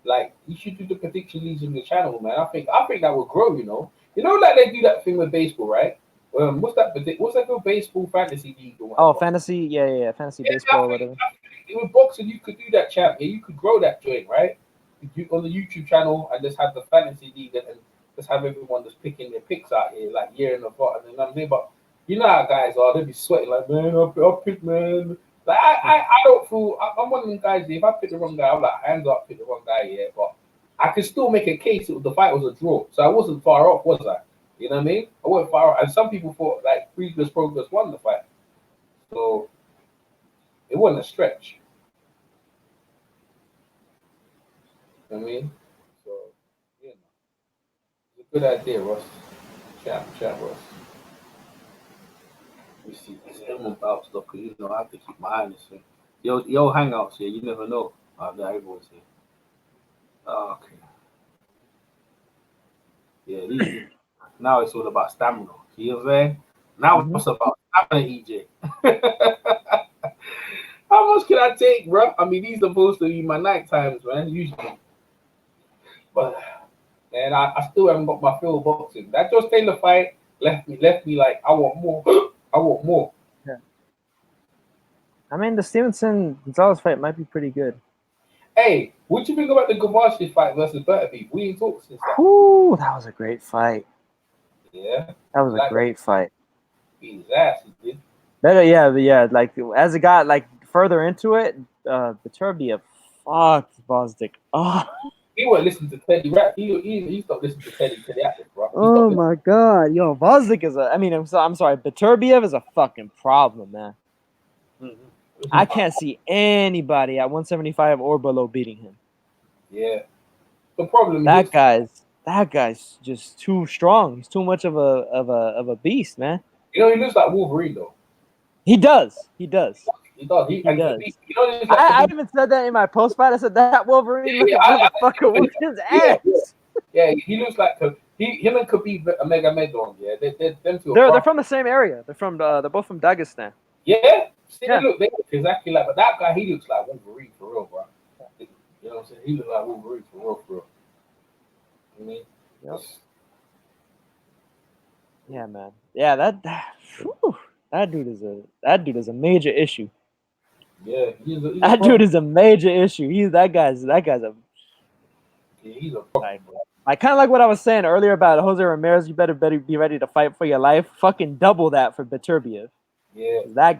Speaker 2: Like you should do the prediction leagues on your channel, man. I think that would grow. Like they do that thing with baseball, right? What's that called? Baseball fantasy league or whatever.
Speaker 9: Oh, fantasy, yeah, fantasy baseball or whatever.
Speaker 2: With boxing, you could do that, champ. Yeah, you could grow that joint, right? On the YouTube channel and just have the fantasy league and just have everyone just picking their picks out here, like year in the pot. And then but you know how guys are, they'll be sweating like, man, I'll pick, man. Like I don't feel I'm one of them guys. If I pick the wrong guy, I'm like hands up, pick the wrong guy, yeah. But I could still make a case if the fight was a draw, so I wasn't far off, was I? You know what I mean? I wasn't far off, and some people thought like Regis Prograis won the fight, so it wasn't a stretch. You know what I mean? So yeah, it's a good idea, Ross. Chat, Ross. Let me see. Is everyone about stuff? Because I have to keep my eye on this thing. Yo, hangouts here. You never know. Yeah, everyone's here. Okay. Yeah, now it's all about stamina. You know what I'm saying? Now it's about EJ. How much can I take, bro? I mean, these are supposed to be my night times, man, usually. But man, I still haven't got my fill of boxing. That Josh Taylor fight left me like I want more. I want more.
Speaker 9: Yeah. I mean, the Stevenson Gonzalez fight might be pretty good.
Speaker 2: Hey, what do you think about the Gavashi fight versus Bertby? We ain't talked since that.
Speaker 9: Ooh, that was a great fight.
Speaker 2: Yeah.
Speaker 9: That was a great fight.
Speaker 2: Beat his ass, he did.
Speaker 9: Better, yeah. Like as it got like further into it, Beterbiev fucked Bosdick. Oh.
Speaker 2: He won't listen to Teddy Rap. He stopped listening to Teddy Atlas, bro.
Speaker 9: Oh my god, yo, Bosdick is I'm sorry, Beterbiev is a fucking problem, man.
Speaker 2: Mm-hmm.
Speaker 9: I can't see anybody at 175 or below beating him.
Speaker 2: Yeah. The problem
Speaker 9: that guy's just too strong. He's too much of a beast, man.
Speaker 2: You know, he looks like Wolverine though.
Speaker 9: He does. He does.
Speaker 2: He does.
Speaker 9: He does.
Speaker 2: You know, like
Speaker 9: I even said that in my post fight. I said that Wolverine looking motherfucker whooped his ass.
Speaker 2: Yeah, he looks like him and Khabib Magomedov. Yeah, them two.
Speaker 9: They're from the same area. They're both from Dagestan.
Speaker 2: Yeah, see, they look exactly like. But that guy, he looks like Wolverine for real, bro. You know what I'm saying? He looks like Wolverine for real, for real. You know what I mean?
Speaker 9: Yep. Yeah, man. Yeah, that dude is a major issue.
Speaker 2: Yeah,
Speaker 9: that dude is a major issue. That guy's a.
Speaker 2: Yeah, he's a problem, bro.
Speaker 9: Like kind of like what I was saying earlier about Jose Ramirez. You better be ready to fight for your life. Fucking double that for Beterbiev.
Speaker 2: Yeah.
Speaker 9: That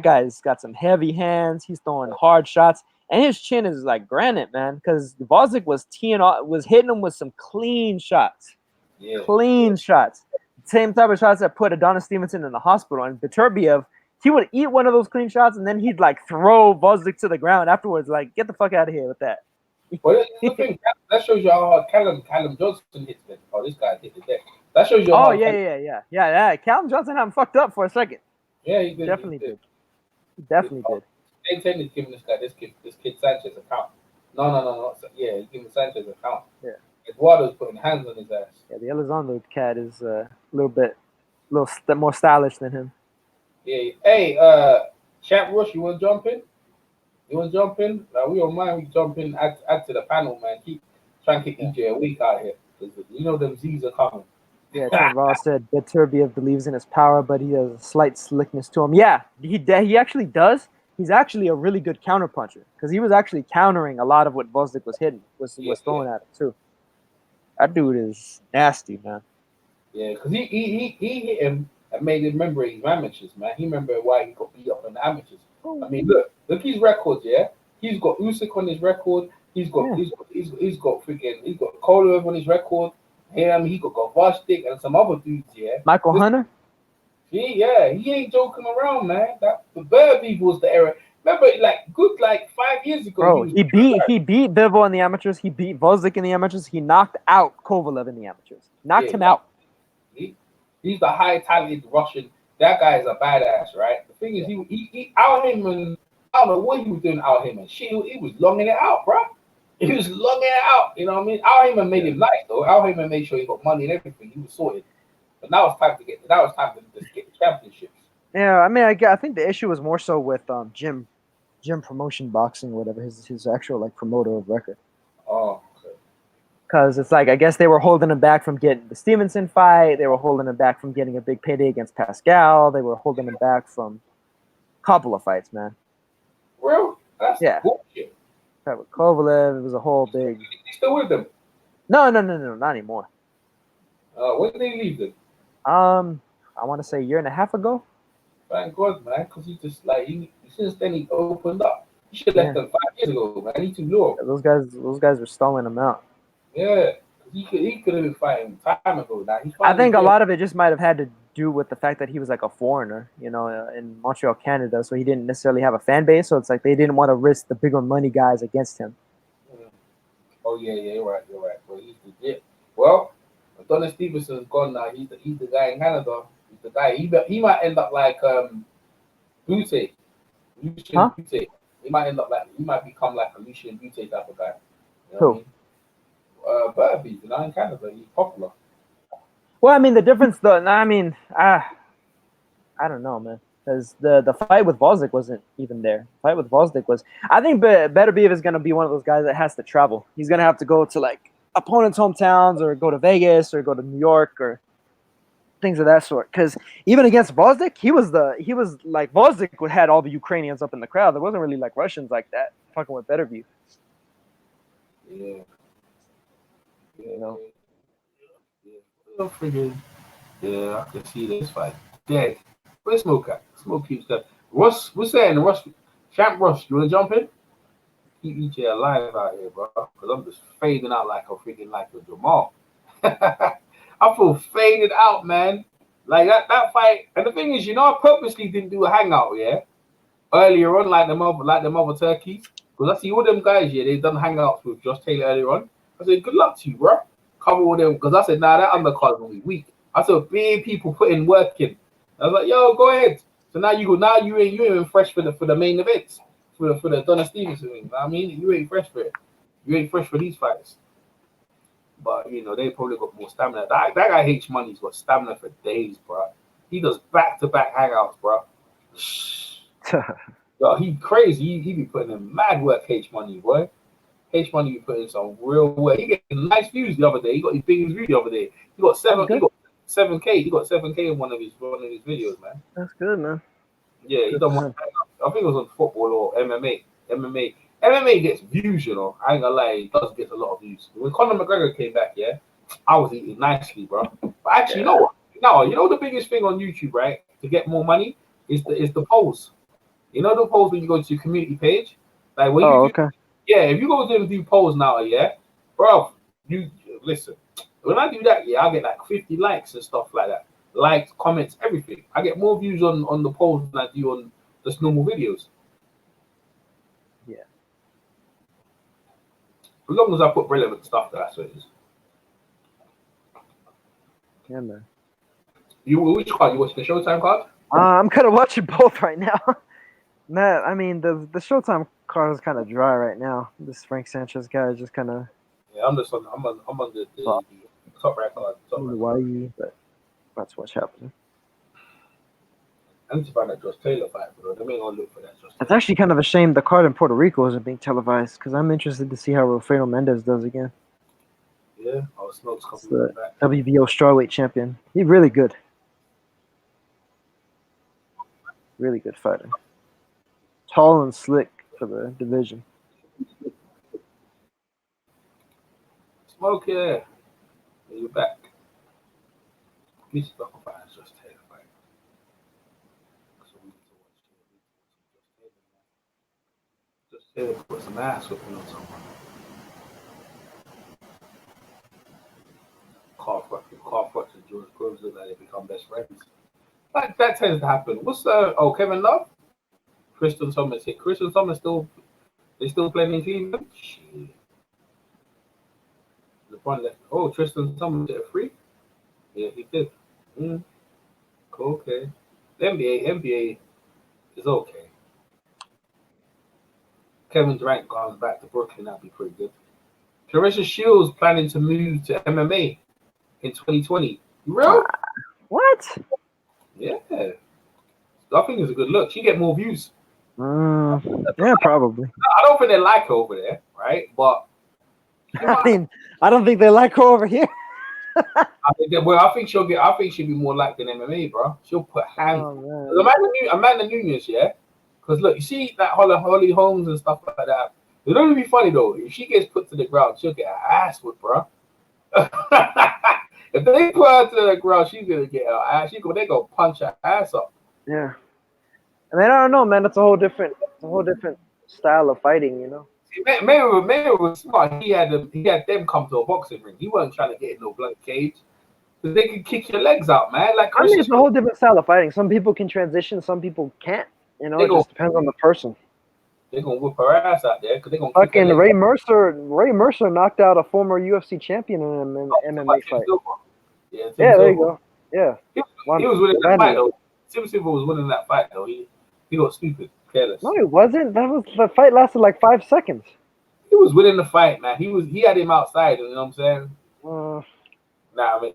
Speaker 9: guy's got some heavy hands. He's throwing hard shots, and his chin is like granite, man. Because Vozick was hitting him with some clean shots.
Speaker 2: Yeah.
Speaker 9: Clean shots. Same type of shots that put Adonis Stevenson in the hospital. And Beterbiev, he would eat one of those clean shots, and then he'd like throw Vozick to the ground afterwards. Like, get the fuck out of here with that.
Speaker 2: Well, the thing that shows you how hard Callum Johnson hits it. Oh, this guy hit the deck. That shows you.
Speaker 9: Oh yeah. Callum Johnson had him fucked up for a second.
Speaker 2: Yeah, he did.
Speaker 9: Definitely did. He definitely did.
Speaker 2: They intended giving this kid Sanchez a count. No. Yeah, he's giving Sanchez a count.
Speaker 9: Yeah.
Speaker 2: Eduardo's putting hands on his ass.
Speaker 9: Yeah, the Elizondo cat is a little more stylish than him.
Speaker 2: Yeah. Hey, Champ Rush, you want to jump in? We don't mind. We jump in, add to the panel, man. Keep trying to keep EJ a week out here. You know them Z's are coming.
Speaker 9: Yeah, Trent Ross said Beterbiev believes in his power, but he has a slight slickness to him. Yeah, he actually does. He's actually a really good counterpuncher because he was actually countering a lot of what Vozick was hitting, was throwing at him too. That dude is nasty, man.
Speaker 2: Yeah, because he hit him and made him remember his amateurs, man. He remembered why he got beat up in the amateurs. I mean, look his records, yeah. He's got Usyk on his record. He's got Kovalev on his record. He got Gavashi and some other dudes, yeah.
Speaker 9: Michael Hunter.
Speaker 2: He ain't joking around, man. That the Bertby was the era. Remember, like 5 years ago.
Speaker 9: Bro, he beat Bivol in the amateurs. He beat Vozick in the amateurs. He knocked out Kovalev in the amateurs. Knocked him out.
Speaker 2: He's the high talented Russian. That guy is a badass, right? The thing is, he out him, and I don't know what he was doing out him and shit. He was longing it out, bro. He was longing it out. You know what I mean? Out him and made him nice though. Out him and made sure he got money and everything. He was sorted. But now it's time to get the championships.
Speaker 9: Yeah, I mean, I think the issue was more so with Jim Promotion Boxing, whatever his actual like promoter of record.
Speaker 2: Oh.
Speaker 9: Because it's like, I guess they were holding him back from getting the Stevenson fight. They were holding him back from getting a big payday against Pascal. They were holding him back from a couple of fights, man.
Speaker 2: Well, that's bullshit.
Speaker 9: With Kovalev, it was a whole big.
Speaker 2: He's still with them?
Speaker 9: No, not anymore.
Speaker 2: When did they leave them?
Speaker 9: I want to say a year and a half ago.
Speaker 2: Thank God, man, because he just since then he opened up. He should have left them 5 years ago, man. He's too low.
Speaker 9: Yeah, those guys were stalling him out.
Speaker 2: Yeah, he could have been fighting time ago. Now
Speaker 9: I think a lot of it just might have had to do with the fact that he was like a foreigner, you know, in Montreal, Canada, so he didn't necessarily have a fan base. So it's like they didn't want to risk the bigger money guys against him.
Speaker 2: Oh yeah, you're right. Well, he's legit. Well, Adonis Stevenson's gone now. He's the guy in Canada. He's the guy. He might end up like Butte.
Speaker 9: Huh?
Speaker 2: Butte. He might become like a Lucian Butte type of guy. You know
Speaker 9: Who?
Speaker 2: What I mean? Bertby, you know, in Canada, he's popular.
Speaker 9: Well, I mean, the difference though, I mean, I don't know, man. Because the fight with Vosnik wasn't even there. The fight with Vosnik was. I think Beterbiev is gonna be one of those guys that has to travel. He's gonna have to go to like opponents' hometowns or go to Vegas or go to New York or things of that sort. Because even against Vosnik, he was like Vosnik had all the Ukrainians up in the crowd. There wasn't really like Russians like that fucking with Beterbiev.
Speaker 2: Yeah.
Speaker 9: You know.
Speaker 2: Yeah, I can see this fight. Dead. Where's Smoke at? Smoke keeps that. Russ, what's saying? Russ, Champ Russ, you wanna jump in? Keep EJ alive out here, bro. Because I'm just fading out like I'm freaking like a Jamal. I feel faded out, man. Like that fight. And the thing is, I purposely didn't do a hangout, yeah, earlier on, like the other turkeys. Because I see all them guys, yeah, they done hangouts with Josh Taylor earlier on. I said, good luck to you, bro. Cover all them. Because I said, nah, that undercard will be weak. I saw big people putting work in. I was like, yo, go ahead. So now you ain't fresh for the main events. For the Donna Stevenson thing. I mean, you ain't fresh for it. You ain't fresh for these fights. But they probably got more stamina. That guy H Money's got stamina for days, bro. He does back-to-back hangouts, bro. Yo, he crazy. He be putting in mad work, H Money, boy. H Money be putting some real work. He got nice views the other day. He got his biggest view the other day. He got 7K. He got 7K in one of his videos, man.
Speaker 9: That's good, man.
Speaker 2: Yeah, he done one. I think it was on football or MMA. MMA gets views, I ain't gonna lie, it does get a lot of views. When Conor McGregor came back, yeah, I was eating nicely, bro. But actually, you know what? No, the biggest thing on YouTube, right, to get more money is the polls. The polls when you go to your community page, like when if you go there and do polls now, yeah, bro, you listen. When I do that, yeah, I get like 50 likes and stuff like that. Likes, comments, everything. I get more views on the polls than I do on just normal videos.
Speaker 9: Yeah.
Speaker 2: As long as I put relevant stuff, that's what it is.
Speaker 9: Yeah, man.
Speaker 2: Which card? You watching the Showtime card?
Speaker 9: I'm kind of watching both right now. Man, I mean, the Showtime card is kind of dry right now. This Frank Sanchez guy is just kind of.
Speaker 2: Yeah, I'm on the top right card.
Speaker 9: But that's what's happening.
Speaker 2: I need to find that Josh Taylor fight, bro. Let me go look for that.
Speaker 9: It's actually kind of a shame the card in Puerto Rico isn't being televised because I'm interested to see how Wilfredo Mendez does again.
Speaker 2: Yeah, Smoke's coming back.
Speaker 9: WBO strawweight champion. He's really good. Really good fighter. Tall and slick for the division.
Speaker 2: Smoke, yeah. You're back. He's back on fight. Just Taylor fight. So we need to watch Just Taylor put some ass whipping on someone. Carl Froch and George Groves look like they become best friends. That tends to happen. What's Kevin Love? Christian Thomas hit. Christian Thomas still playing in Cleveland? Shit. LeBron left. Oh, Tristan Thomas hit a free? Yeah, he did. Cool, okay. NBA is okay. Kevin Durant comes back to Brooklyn, that'd be pretty good. Clarissa Shields planning to move to MMA in 2020. Real?
Speaker 9: What?
Speaker 2: Yeah. I think it's a good look. She get more views.
Speaker 9: Yeah, probably.
Speaker 2: I don't think they like her over there, right? But
Speaker 9: I don't think they like her over here.
Speaker 2: I think she'll be more liked than MMA, bro. She'll put hands. Amanda Nunes, yeah. Because look, you see that Holly Holmes and stuff like that. It don't be funny though. If she gets put to the ground, she'll get her ass whipped, bro. If they put her to the ground, she's gonna get her ass. They go punch her ass up.
Speaker 9: Yeah. I mean, I don't know, man. It's a whole different style of fighting,
Speaker 2: Mayer was smart. He had them come to a boxing ring. He wasn't trying to get in no blood cage. Because they could kick your legs out, man. Like
Speaker 9: I mean, it's a whole different style of fighting. Some people can transition, some people can't. It just depends on the person.
Speaker 2: They're gonna whip her ass out there because they're gonna.
Speaker 9: Fucking Ray Mercer knocked out a former UFC champion in an MMA fight.
Speaker 2: Yeah,
Speaker 9: there you go. Yeah,
Speaker 2: he was winning that fight though. Tim Silva was winning that fight though. He got stupid, careless.
Speaker 9: No, he wasn't. The fight lasted like 5 seconds.
Speaker 2: He was winning the fight, man. He had him outside. You know what I'm saying? Nah, I mean,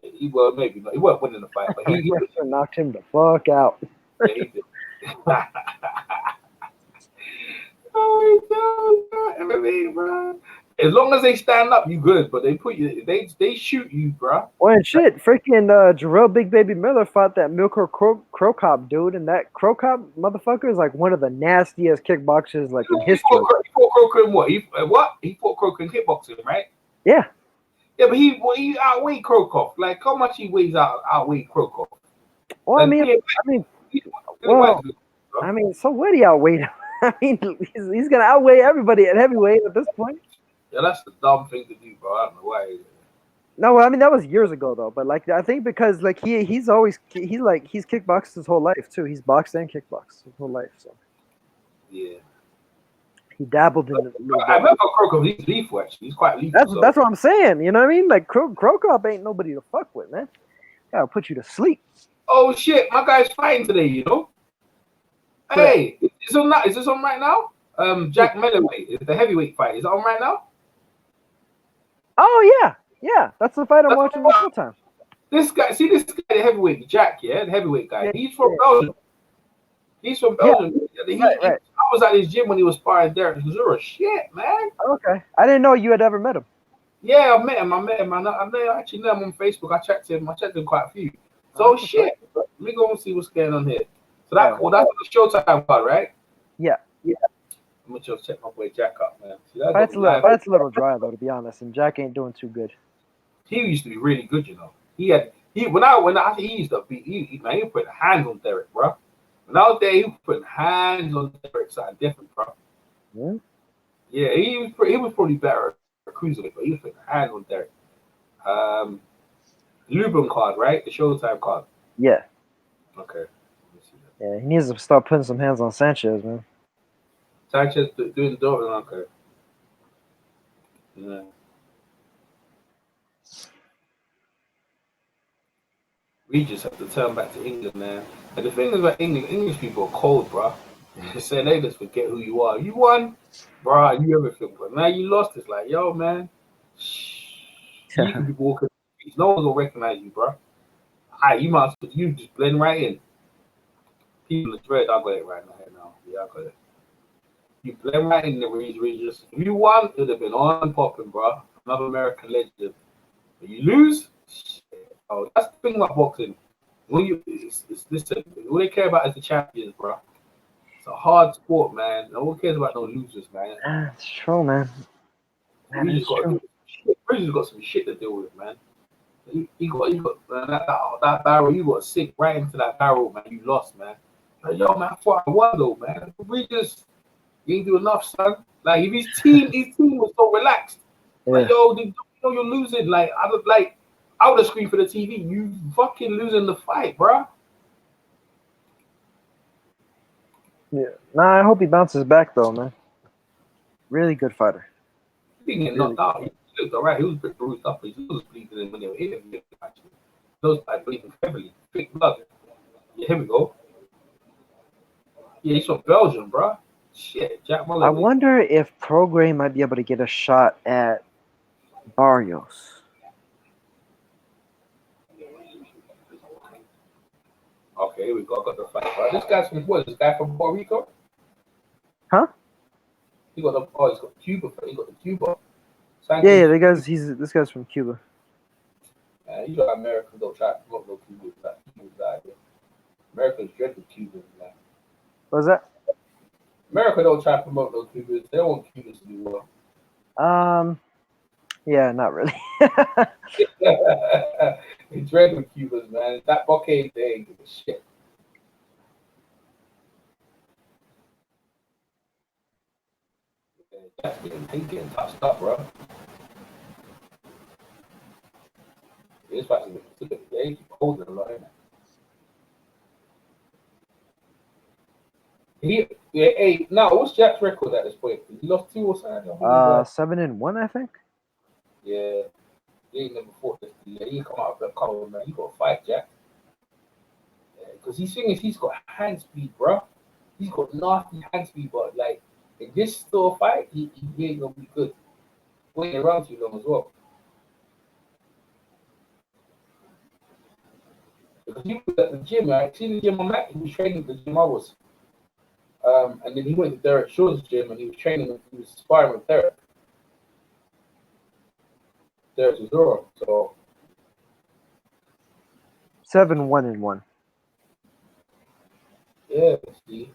Speaker 2: maybe not. He wasn't winning the fight, but he
Speaker 9: knocked him the fuck out.
Speaker 2: Yeah, he did. Oh my God, MMA, bro. As long as they stand up, you good. But they put you, they shoot you, bro.
Speaker 8: Well, and shit, freaking Jarrell Big Baby Miller fought that Milker Crow Cop dude, and that Crow Cop motherfucker is like one of the nastiest kickboxers like in history.
Speaker 2: He fought Croker in what? He fought Croker in kickboxing, right?
Speaker 8: Yeah.
Speaker 2: Yeah, but he outweighed Krokov. Like how much he weighs outweighed Krokov.
Speaker 8: Well, I mean, so what do you outweigh him? I mean, he's gonna outweigh everybody at heavyweight at this point.
Speaker 2: Yeah, that's the dumb thing to do, bro. I don't know why.
Speaker 8: No, I mean that was years ago though. But like I think because like he's kickboxed his whole life too. He's boxed and kickboxed his whole life. So
Speaker 2: yeah,
Speaker 8: he dabbled in it a little bit.
Speaker 2: I remember Krokov. He's lethal actually. He's quite lethal.
Speaker 8: That's what I'm saying. You know what I mean? Like Krokop ain't nobody to fuck with, man. Gotta put you to sleep.
Speaker 2: Oh shit, my guy's fighting today. You know. Hey, is this on right now? Jack Melloway, the heavyweight fight. Is it on right now?
Speaker 8: Oh yeah. That's the fight I'm watching the whole time.
Speaker 2: This guy, the heavyweight, Jack, yeah, the heavyweight guy. He's from Belgium. He's from Belgium. Right. I was at his gym when he was sparring Derek Zura. Shit, man.
Speaker 8: Okay, I didn't know you had ever met him.
Speaker 2: Yeah, I met him. I actually know him on Facebook. I checked him quite a few. So shit. Let me go and see what's going on here. So that's the Showtime card, right?
Speaker 8: Yeah.
Speaker 2: I'm gonna just check my boy Jack up, man.
Speaker 8: Fight's a little dry though, to be honest, and Jack ain't doing too good.
Speaker 2: He used to be really good, you know. He used to be he was putting hands on Derek, bro. When I was there, he was putting hands on Derek, something different, bro.
Speaker 8: Yeah.
Speaker 2: Yeah, he was probably better at cruiserweight, but he was putting hands on Derek. Lubin card, right? The Showtime card.
Speaker 8: Yeah.
Speaker 2: Okay.
Speaker 8: Yeah, he needs to start putting some hands on Sanchez, man.
Speaker 2: Sanchez doing the door. Okay. Yeah. We just have to turn back to England, man. And the thing is about English people are cold, bro. They say they just forget who you are. You won, bro. You everything, but now you lost. It's like, yo, man. You can be walking. No one's gonna recognize you, bro. You might you just blend right in. People are dread. I got it right now. Yeah, I got it. You blend right in the Regis. If you won, it would have been on popping, bro. Another American legend. But you lose. Oh, that's the thing about boxing. When listen, all they care about is the champions, bro. It's a hard sport, man. No one cares about no losers, man.
Speaker 8: It's true, man.
Speaker 2: Regis got some shit to deal with, man. He got that barrel. You got sick right into that barrel, man. You lost, man. Like, yo, man, I thought I won though, man. Regis, you ain't do enough, son. Like if his team was so relaxed. Like, yo, you're losing. Like I would have screamed for the TV. You fucking losing the fight, bro.
Speaker 8: Yeah. Nah, I hope he bounces back though, man. Really good fighter.
Speaker 2: He didn't get knocked out. He looked alright. He was a bit bruised up. He was bleeding when they were hitting him. Actually, those guys bleeding heavily. Big blood. Yeah, here we go. Yeah, he's from Belgium, bro. Shit, Jack Mullen.
Speaker 8: I wonder if Prograis might be able to get a shot at Barrios.
Speaker 2: Okay, here we go. I got the fight, bro. This guy's from what? This guy from Puerto Rico?
Speaker 8: Huh?
Speaker 2: He's got Cuba. He got the Cuba.
Speaker 8: Yeah, this guy's from Cuba.
Speaker 2: You got Americans don't try to promote no Cubans. Americans dread Cubans, man.
Speaker 8: What's that?
Speaker 2: America don't try to promote no Cubans. They don't want Cubans to do well.
Speaker 8: Yeah, not really.
Speaker 2: They dread with Cubans, man. That blockade, they ain't give a shit. He's getting touched up, bro. This fight's a bit colder than a lot, isn't it? What's Jack's record at this point? He lost 2 or something?
Speaker 8: 7-1, I think.
Speaker 2: Yeah. He ain't never fought this. Yeah, he come out of that cover, man. You got to fight, Jack. Because he's got hand speed, bro. He's got nasty hand speed, but like in this store fight, he ain't gonna be good. Waiting around too long as well. Because he was at the gym, right? See the gym I'm at? He was training at the gym I was. And then he went to Derek Shaw's gym and he was training, he was sparring with Derek. Derek Chisora. So
Speaker 8: 7-1-1.
Speaker 2: yeah, see.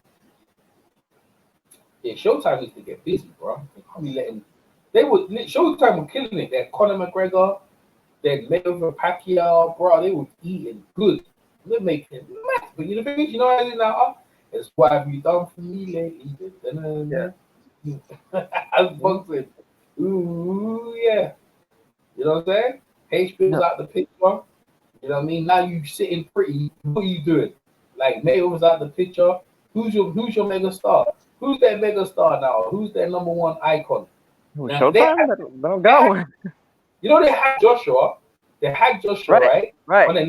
Speaker 2: Yeah, Showtime needs to get busy, bro. They can't be letting. Showtime were killing it. They had Conor McGregor, they had Mayweather, Pacquiao, bro. They were eating good. They're making mad. But you know, you know, I now. It's what have you done for me lately?
Speaker 8: Yeah.
Speaker 2: I was boxing. Ooh, yeah. You know what I'm saying? HB's out the picture. You know what I mean? Now you sitting pretty. What are you doing? Like Mayweather's out the picture. Who's your mega star? Who's that mega star now? Who's their number one icon? Now,
Speaker 8: Showtime? They don't got one.
Speaker 2: You know they had Joshua. They had Joshua, right?
Speaker 8: Right.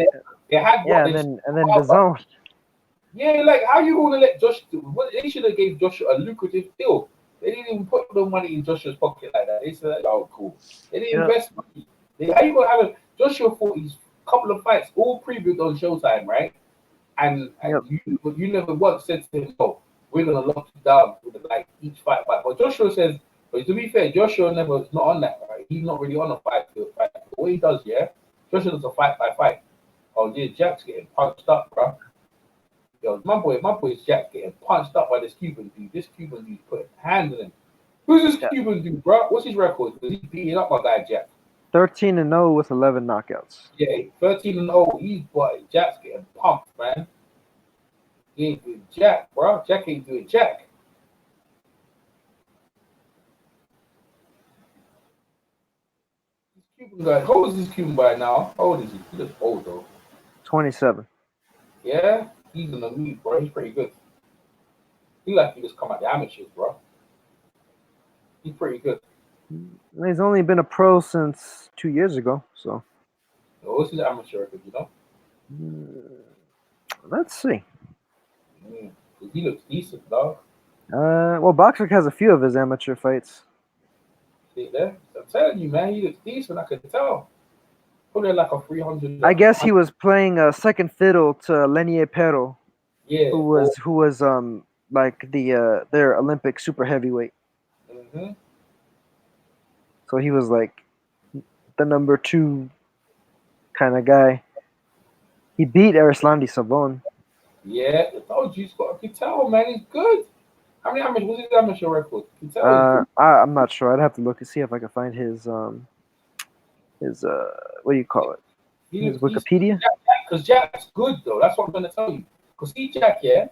Speaker 2: They had
Speaker 8: and then the zone.
Speaker 2: Yeah, like how you gonna let Josh? They should have gave Joshua a lucrative deal. They didn't even put no money in Joshua's pocket like that. They said, "Oh, cool." They didn't invest money. How you gonna have Joshua fought his couple of fights, all previewed on Showtime, right? And you never once said to him, "No, we're gonna lock you down with like each fight." But Joshua says, but to be fair, Joshua never not on that, right? He's not really on a fight. What he does, yeah, Joshua does a fight by fight. Oh yeah, Jack's getting punched up, bro. Yo, my boy's Jack getting punched up by this Cuban dude. This Cuban dude's putting hands on him. Who's this Cuban dude, bro? What's his record? Because he's beating up my guy Jack.
Speaker 8: 13-0 with 11 knockouts.
Speaker 2: Yeah, 13-0. He's but Jack's getting pumped, man. He ain't doing Jack, bro. Jack ain't doing Jack. This Cuban guy. How old is this Cuban guy now? How old is he? He looks old though.
Speaker 8: 27.
Speaker 2: Yeah, he's in the meat, bro. He's pretty good. He like he just come out the amateurs, bro. He's pretty good.
Speaker 8: He's only been a pro since 2 years ago, so.
Speaker 2: What's his amateur record, you know?
Speaker 8: Let's see.
Speaker 2: He looks decent, dog.
Speaker 8: Well, Boxer has a few of his amateur fights.
Speaker 2: See there? I'm telling you, man, he looks decent. I could tell. Probably like a 300.
Speaker 8: I guess he was playing second fiddle to Lenier Pero.
Speaker 2: Yeah.
Speaker 8: Who was like their Olympic super heavyweight.
Speaker 2: Mm-hmm.
Speaker 8: So he was like the number 2 kind of guy. He beat Arislandi Savon.
Speaker 2: Yeah, I told you, I could tell, man, he's good. How many amateur? What's his amateur record? Can tell
Speaker 8: I'm not sure. I'd have to look and see if I can find his what do you call it? His Wikipedia.
Speaker 2: Because Jack's good though. That's what I'm gonna tell you. Because Jack, yeah,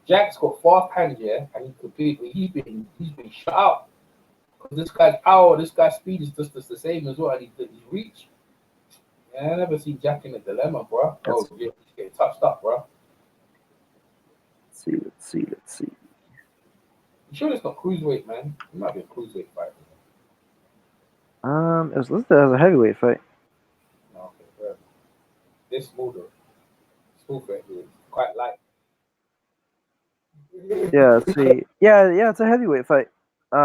Speaker 2: Jack's got fast hands, yeah, and he could be, but he's been shut out. Because this guy's power, this guy's speed is just the same as well, and his reach. Yeah, I never seen Jack in a dilemma, bro. Oh, yeah, he's getting touched up, bro.
Speaker 8: Let's see.
Speaker 2: You sure it's not cruiserweight, man? It might be a cruiserweight fight.
Speaker 8: It was listed as a heavyweight fight.
Speaker 2: No, okay, fair. This smoother. Smooth heavyweight. Quite light.
Speaker 8: Yeah, let's see. Yeah, it's a heavyweight fight.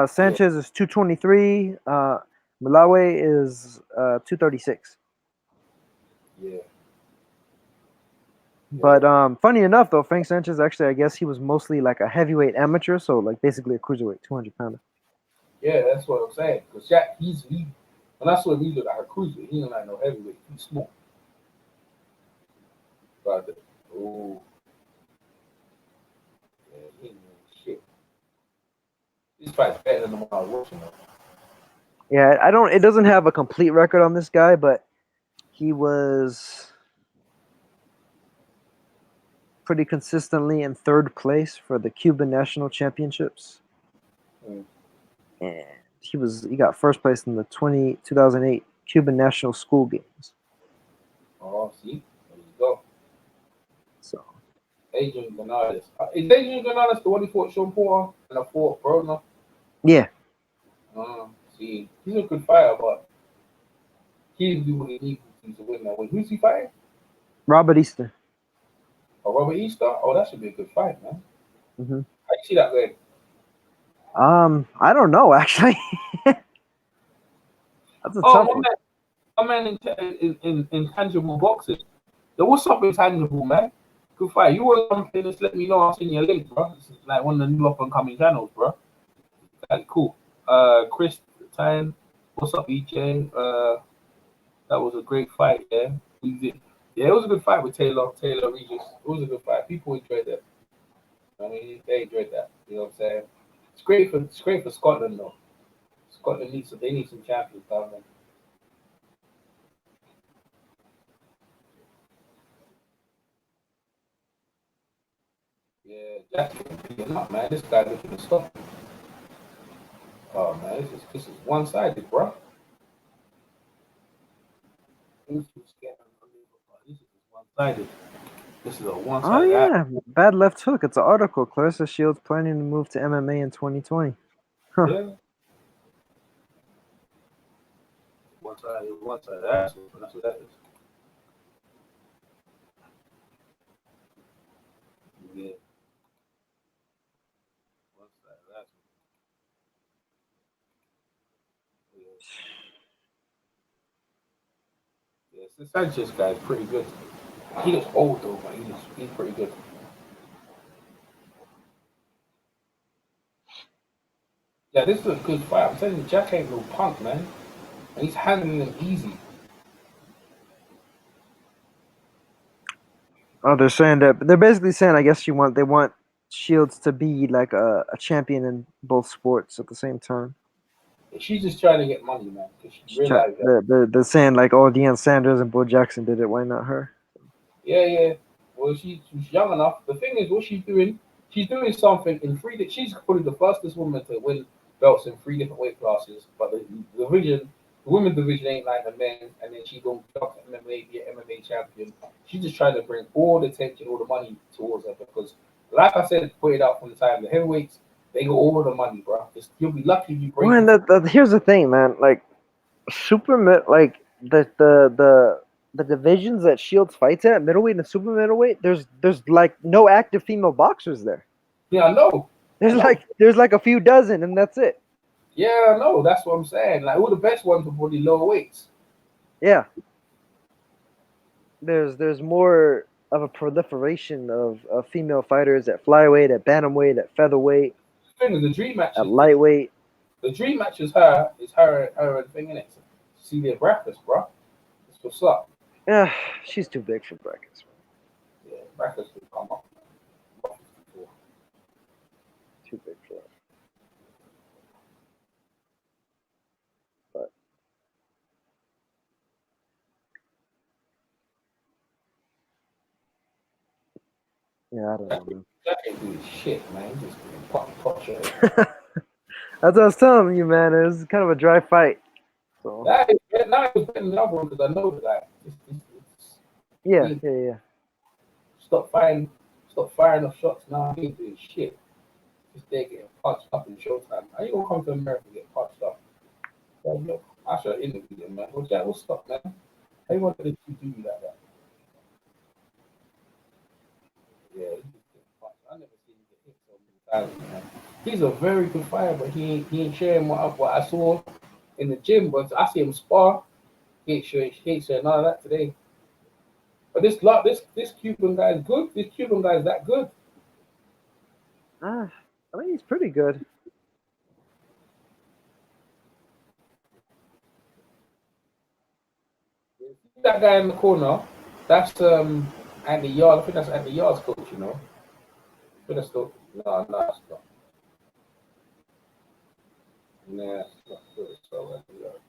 Speaker 8: Sanchez is 223. Malawi is 236.
Speaker 2: Yeah.
Speaker 8: But funny enough, though, Frank Sanchez actually, I guess he was mostly like a heavyweight amateur, so like basically a cruiserweight, 200 pounder.
Speaker 2: Yeah, that's what I'm saying. Because Jack, when I saw him, he looked like a cruiserweight. He don't like no heavyweight. He's small. But yeah, he ain't doing shit. This fight's better than the one I was watching.
Speaker 8: Yeah, it doesn't have a complete record on this guy, but he was pretty consistently in 3rd place for the Cuban National Championships. And he got 1st place in the 2008 Cuban National School Games.
Speaker 2: Oh, see? There you go.
Speaker 8: So
Speaker 2: Adrian Bernardes. Is Adrian Bernardes the one who fought Sean Porter and I fought Broner?
Speaker 8: Yeah.
Speaker 2: See, he's a good fighter, but he didn't do what he needed to win that way. Who's he fighting?
Speaker 8: Robert Easter.
Speaker 2: Oh, Robert Easter? Oh, that should be a good fight, man.
Speaker 8: Mm-hmm.
Speaker 2: How you see that going?
Speaker 8: I don't know, actually. That's a tough one.
Speaker 2: My man in intangible boxing. There was something tangible, man. Good fight. You want something? Just let me know. I'll send you a link, bro. It's like one of the new up and coming channels, bro. Like, cool. Chris Tan, what's up, EJ? That was a great fight, yeah. Yeah, it was a good fight with Taylor Regis. It was a good fight. People enjoyed that. I mean, they enjoyed that. You know what I'm saying? It's great for Scotland though. Scotland needs some champions down there. Yeah, Jack picking up, man. This guy looking to stop. Oh man, this is one-sided, bro. This is one-sided. This is a one-sided.
Speaker 8: Oh yeah, bad left hook. It's an article. Clarissa Shields planning to move to MMA in 2020. Huh.
Speaker 2: Yeah. One-sided asshole. That's what that is. Yeah. One-sided asshole. Yeah. The Sanchez guy is pretty good. He looks old though, but he's pretty good. Yeah, this is a good fight. I'm telling you, Jack ain't no punk, man. And he's handling them easy.
Speaker 8: Oh, they're saying that. They're basically saying, I guess they want Shields to be like a champion in both sports at the same time.
Speaker 2: She's just trying to get money, man. Because she realized that.
Speaker 8: They're saying like, oh, Deion Sanders and Bo Jackson did it. Why not her?
Speaker 2: Yeah. Well, she's young enough. The thing is, what she's doing something in three. She's probably the fastest woman to win belts in 3 different weight classes. But the women's division ain't like the men. And then she gonna jump to MMA, be an MMA champion. She's just trying to bring all the attention, all the money towards her because, like I said, put it out from the time the heavyweights, they got all the money, bro. You'll be lucky if you break.
Speaker 8: Well, and here's the thing, man. Like the divisions that Shields fights at, middleweight and super middleweight, there's like no active female boxers there.
Speaker 2: Yeah, I know.
Speaker 8: There's like a few dozen, and that's it.
Speaker 2: Yeah, I know. That's what I'm saying. Like all the best ones are probably lower weights.
Speaker 8: Yeah. There's more of a proliferation of female fighters at flyweight, at bantamweight, at featherweight.
Speaker 2: The thing is, the dream match
Speaker 8: at lightweight.
Speaker 2: The dream match is her and thing in it. Celia Brackers, bro. That's what's up.
Speaker 8: Yeah, she's too big for Brackers.
Speaker 2: Yeah, Brackers could come up.
Speaker 8: Too big for her. But yeah, I don't know, man.
Speaker 2: That ain't doing shit, man. He's just being pop shit.
Speaker 8: That's what I was telling you, man. It was kind of a dry fight. So.
Speaker 2: Now it's better than the other one because I know the guy.
Speaker 8: Yeah.
Speaker 2: Stop firing off shots now. He ain't doing shit. Just there getting punched up in Showtime. How you gonna come to America and get punched up? Well, look, I should interview him, man. What's up, man? How you want to do you like that? Yeah, I never seen him get hit so many times, man. He's a very good fighter, but he ain't sharing what I saw in the gym. But I see him spar. He ain't sharing none of that today. But this Cuban guy is good. This Cuban guy is that good.
Speaker 8: I mean, he's pretty good.
Speaker 2: That guy in the corner, that's Andy Yard. I think that's Andy Yard's coach, you know. I think that's still no, it's not. Nah, it's not good. So Andy Yard.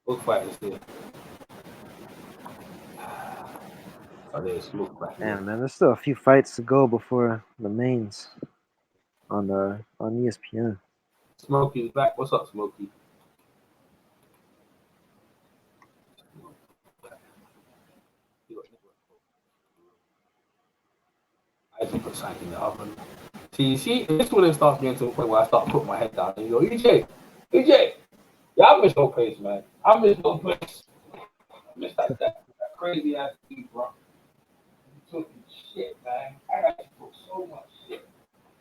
Speaker 2: What fight is there? Oh, there's smoke back here.
Speaker 8: Man, there's still a few fights to go before the mains on ESPN.
Speaker 2: Smokey's back. What's up, Smokey? I just put something in the oven. See, this when it starts getting to the point where I start putting my head down and you go, EJ, yeah, I miss no place, man. I miss no place. Missed that crazy ass beat, bro. You talking shit, man. I got to talk so much shit.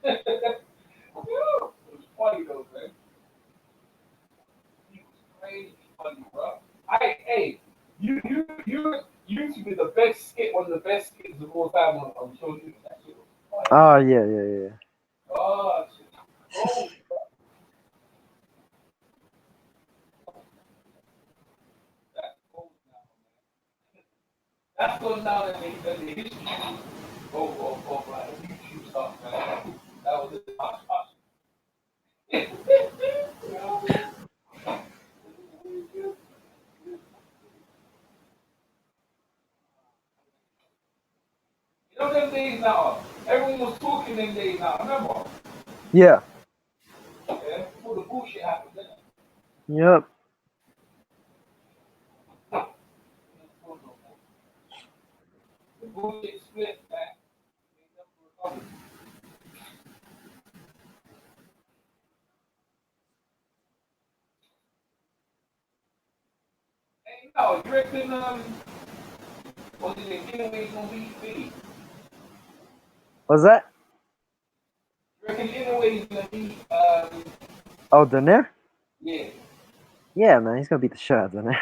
Speaker 2: It was funny though, man. He was crazy funny, bro. Hey, you used to be the best skit, one of the best skits of all time on show. That shit was funny.
Speaker 8: Oh yeah.
Speaker 2: Oh, shit. Oh, that's cold now, man. That's going down in the history of like YouTube stuff, man. That was it. Hush, hush. You know them days now. Everyone was talking them days now. Remember?
Speaker 8: Yeah.
Speaker 2: Yeah. Before the bullshit happened, didn't it?
Speaker 8: Yep.
Speaker 2: The bullshit split, man. They never recovered. Hey, no, you reckon was it an innovative gonna be big?
Speaker 8: What's that?
Speaker 2: You reckon innovative gonna be
Speaker 8: Oh, Donaire?
Speaker 2: yeah.
Speaker 8: Yeah, man, he's gonna beat the shit out of Donaire.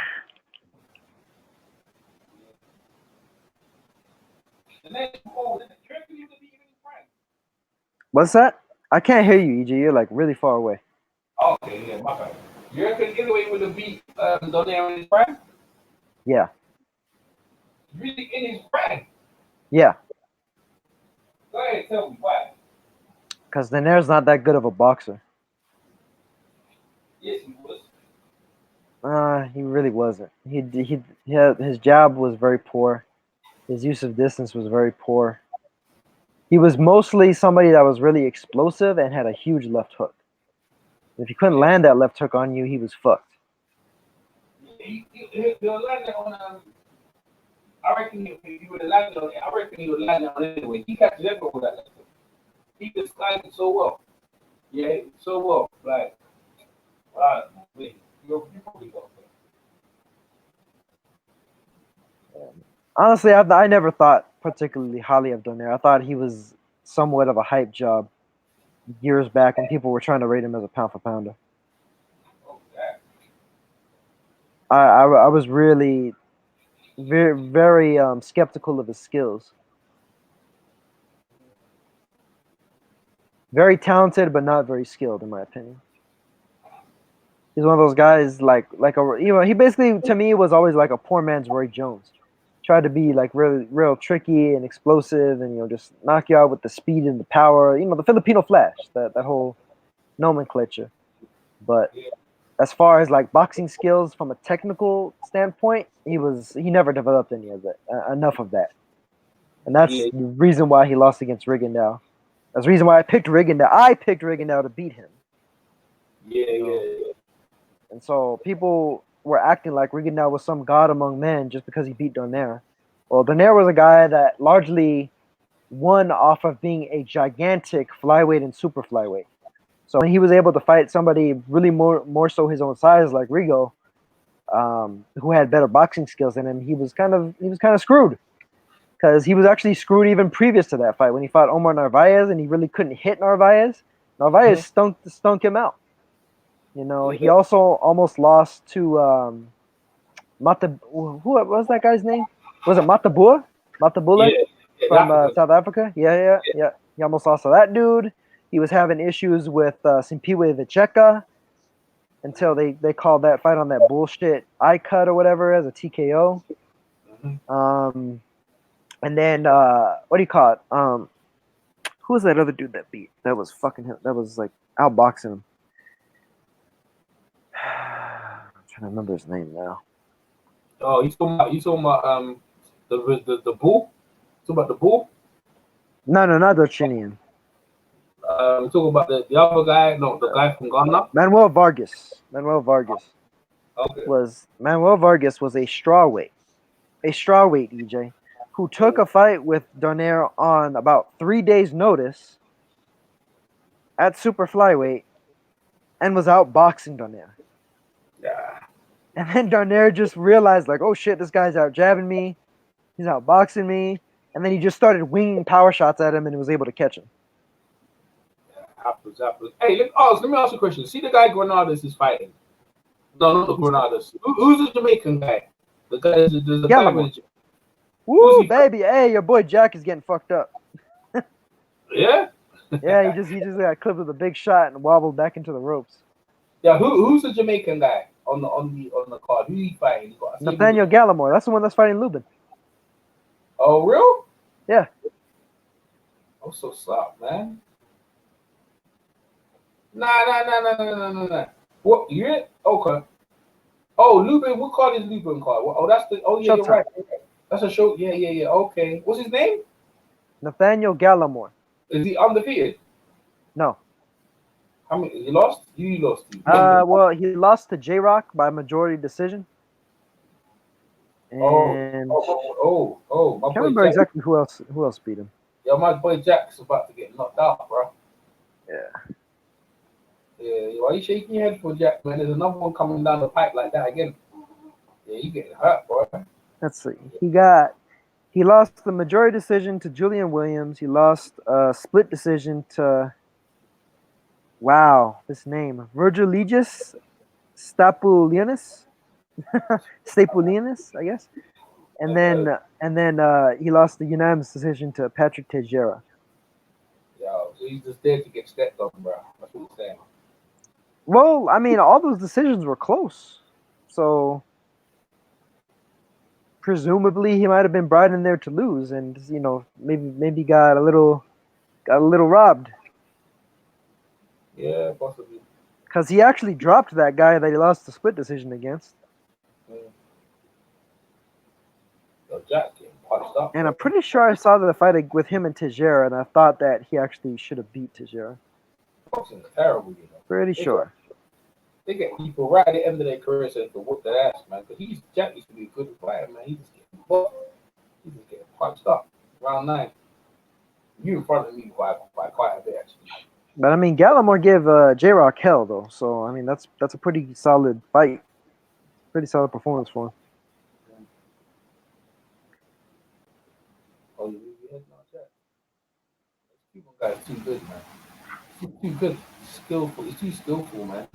Speaker 2: The next goal, you reckon he gonna be even friend?
Speaker 8: What's that? I can't hear you, EJ. You're like really far away.
Speaker 2: Okay, yeah, my bad. You reckon innovative would have beat Donaire in his prime?
Speaker 8: Yeah.
Speaker 2: Really in his prime?
Speaker 8: Yeah.
Speaker 2: Go ahead, tell me why.
Speaker 8: Because Donaire's not that good of a boxer.
Speaker 2: Yes, he was.
Speaker 8: He really wasn't. His jab was very poor. His use of distance was very poor. He was mostly somebody that was really explosive and had a huge left hook. If he couldn't land that left hook on you, he was fucked.
Speaker 2: He'll land it on I reckon if he would have landed on it, I reckon he would land it on it anyway. He catches everyone with that left hook. He disguised it so well. Yeah, so well. Like, wow, you probably got it.
Speaker 8: Honestly, I never thought particularly highly of Donaire. I thought he was somewhat of a hype job years back, and people were trying to rate him as a pound for pounder. I was really very skeptical of his skills. Very talented, but not very skilled, in my opinion. He's one of those guys he basically to me was always like a poor man's Roy Jones. Tried to be like real tricky and explosive, and just knock you out with the speed and the power. The Filipino Flash, that whole nomenclature. But as far as like boxing skills from a technical standpoint, he never developed any of it. Enough of that, and that's the reason why he lost against Rigondeaux. That's the reason why I picked Rigondeaux. I picked Rigondeaux to beat him.
Speaker 2: Yeah.
Speaker 8: And so people were acting like Rigondeaux was some god among men just because he beat Donaire. Well, Donaire was a guy that largely won off of being a gigantic flyweight and super flyweight. So when he was able to fight somebody really more so his own size like Rigo, who had better boxing skills than him, he was kind of screwed. Because he was actually screwed even previous to that fight when he fought Omar Narvaez and he really couldn't hit Narvaez. Narvaez stunk him out. He also almost lost to who was that guy's name? Was it Matabua? Matabula from South Africa? Yeah. He almost lost to that dude. He was having issues with Simpiwe Vicheka until they called that fight on that bullshit eye cut or whatever as a TKO. And then what do you call it? Who was that other dude that beat? That was fucking him. That was like outboxing him. I'm trying to remember his name now.
Speaker 2: Oh, you talking about the bull? You talking about the bull?
Speaker 8: No, not Darchinian.
Speaker 2: We're talking about the other guy. No, the guy from Ghana.
Speaker 8: Manuel Vargas.
Speaker 2: Okay.
Speaker 8: Manuel Vargas was a strawweight, EJ, who took a fight with Donaire on about 3 days' notice at super flyweight and was outboxing Donaire.
Speaker 2: Yeah.
Speaker 8: And then Darnell just realized, like, oh shit, this guy's out jabbing me. He's out boxing me. And then he just started winging power shots at him and was able to catch him.
Speaker 2: Happens. Hey, let me ask you a question. See the guy Granados is fighting? No, not the Granados. Who's the Jamaican guy? The guy is the guy with the...
Speaker 8: Woo, baby. Hey, your boy Jack is getting fucked up.
Speaker 2: Yeah?
Speaker 8: Yeah, he just got clipped with a big shot and wobbled back into the ropes.
Speaker 2: Yeah, who's the Jamaican guy on the card? Who he fighting?
Speaker 8: Nathaniel Gallimore. That's the one that's fighting Lubin.
Speaker 2: Oh, real?
Speaker 8: Yeah.
Speaker 2: I'm so soft, man. Nah. What? You okay? Oh, Lubin. What card is Lubin card? Oh, that's the. Oh, yeah, you're right. That's a show. Yeah. Okay. What's his name?
Speaker 8: Nathaniel Gallimore.
Speaker 2: Is he undefeated?
Speaker 8: No.
Speaker 2: How many? He lost? You lost.
Speaker 8: Well, he lost to J-Rock by majority decision. And
Speaker 2: my
Speaker 8: I can't remember exactly who else beat him.
Speaker 2: Yo, my boy Jack's about to get knocked out, bro.
Speaker 8: Yeah.
Speaker 2: Yeah, why you shaking your head for Jack, man? There's another one coming down the pipe like that again. Yeah, you getting hurt, bro.
Speaker 8: Let's see. He lost the majority decision to Julian Williams. He lost a split decision to this name. Virgilius Stapoulianis. Stapoulianis, I guess. And then he lost the unanimous decision to Patrick Teixeira.
Speaker 2: Yo, so he's just there to get stepped on, bro. That's what he's saying.
Speaker 8: Well, I mean, all those decisions were close. So presumably he might have been brought in there to lose, and maybe got a little robbed.
Speaker 2: Yeah, possibly.
Speaker 8: Because he actually dropped that guy that he lost the split decision against.
Speaker 2: Jack getting punched up.
Speaker 8: And I'm pretty sure I saw the fight with him and Teixeira, and I thought that he actually should have beat Teixeira.
Speaker 2: Boxing's terrible, you know.
Speaker 8: Pretty sure.
Speaker 2: They get people right at the end of their career saying to whoop their ass, man. Because Jack used to be a good fighter, man. He's just getting punched up. Round 9. You in front of me by quite a bit, actually.
Speaker 8: But I mean, Gallimore gave J-Rock hell, though. So I mean, that's a pretty solid fight. Pretty solid performance for him.
Speaker 2: Oh, you head on Jack. This Cuban guy is too good, man. Too good. Skillful. He's too skillful, man.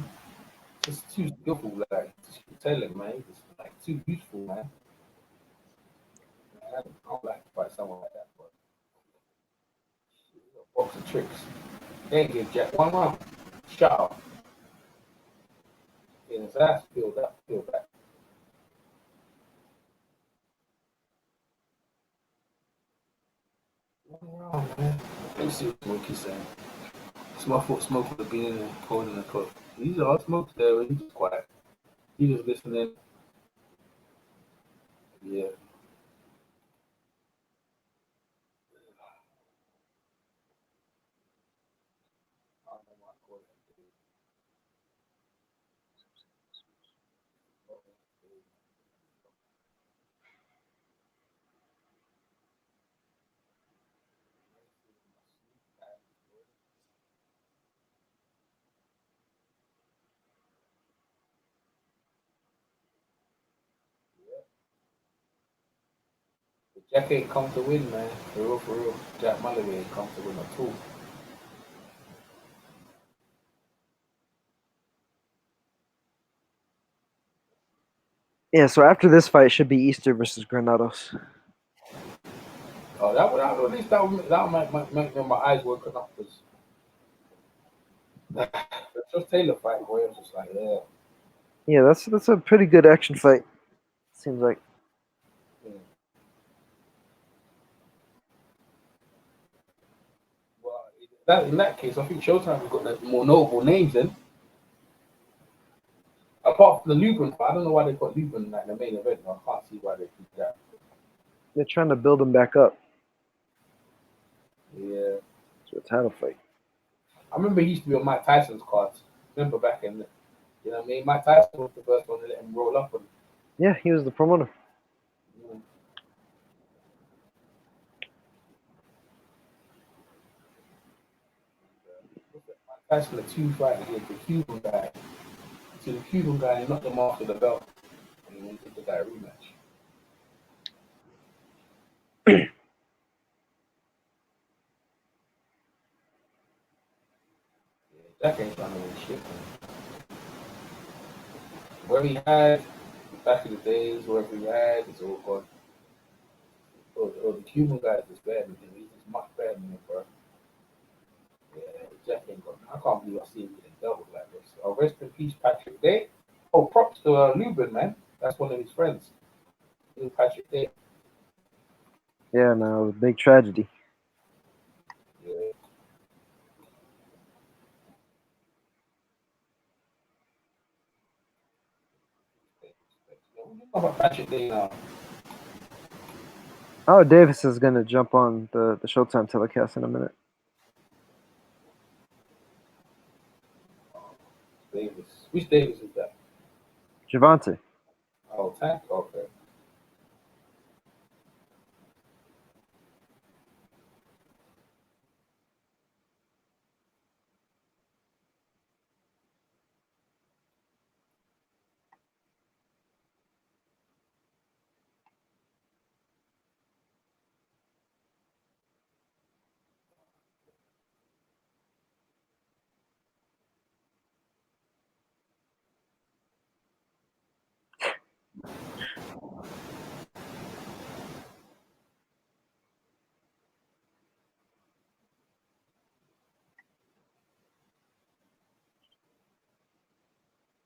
Speaker 2: Just too skillful, like telling, man. He's just like too beautiful, man. I don't like to fight someone like that, but box of tricks. They ain't give Jack one round. Shut up. Yeah, his ass peeled back. One round, man. Let me see what Smokey's saying. Smoke would have been in there, pouring in the cup. These are smokes there, he's just quiet. He's just listening. Yeah. Jack ain't come to win, man. For real. Jack Mullery ain't come to win at all.
Speaker 8: Yeah, so after this fight, it should be Easter versus Granados.
Speaker 2: Oh, at least that would make my eyes working up. That's just Taylor fight, boy. It was just like, yeah.
Speaker 8: Yeah, that's a pretty good action fight. Seems like.
Speaker 2: Well, in that case, I think Showtime has got the more notable names in. Apart from the Lubin fight, I don't know why they put Lubin like the main event. I can't see why they did that.
Speaker 8: They're trying to build him back up.
Speaker 2: Yeah.
Speaker 8: To a title fight.
Speaker 2: I remember he used to be on Mike Tyson's cards. Remember back in, you know what I mean? Mike Tyson was the first one to let him roll up on.
Speaker 8: Yeah, he was the promoter.
Speaker 2: Tyson, the 2 fight against the Cuban guy. To the Cuban guy, and knocked him off to the belt. we did that rematch. Jack ain't trying to win shit, man. What he had back in the days, whatever he had, it's all gone. Oh, the Cuban guy is better than him. He's just much better than him, bro. Yeah, Jack ain't gone. I can't believe I see him getting doubled like this. Oh, rest in peace, Patrick Day. Oh, props to Lubin, man. That's one of his friends. Patrick Day.
Speaker 8: Yeah, no, it was a big tragedy.
Speaker 2: Yeah. What about Patrick Day now?
Speaker 8: Oh, Davis is gonna jump on the Showtime telecast in a minute.
Speaker 2: Davis. Which Davis is that?
Speaker 8: Javante.
Speaker 2: Oh, Tank? Okay.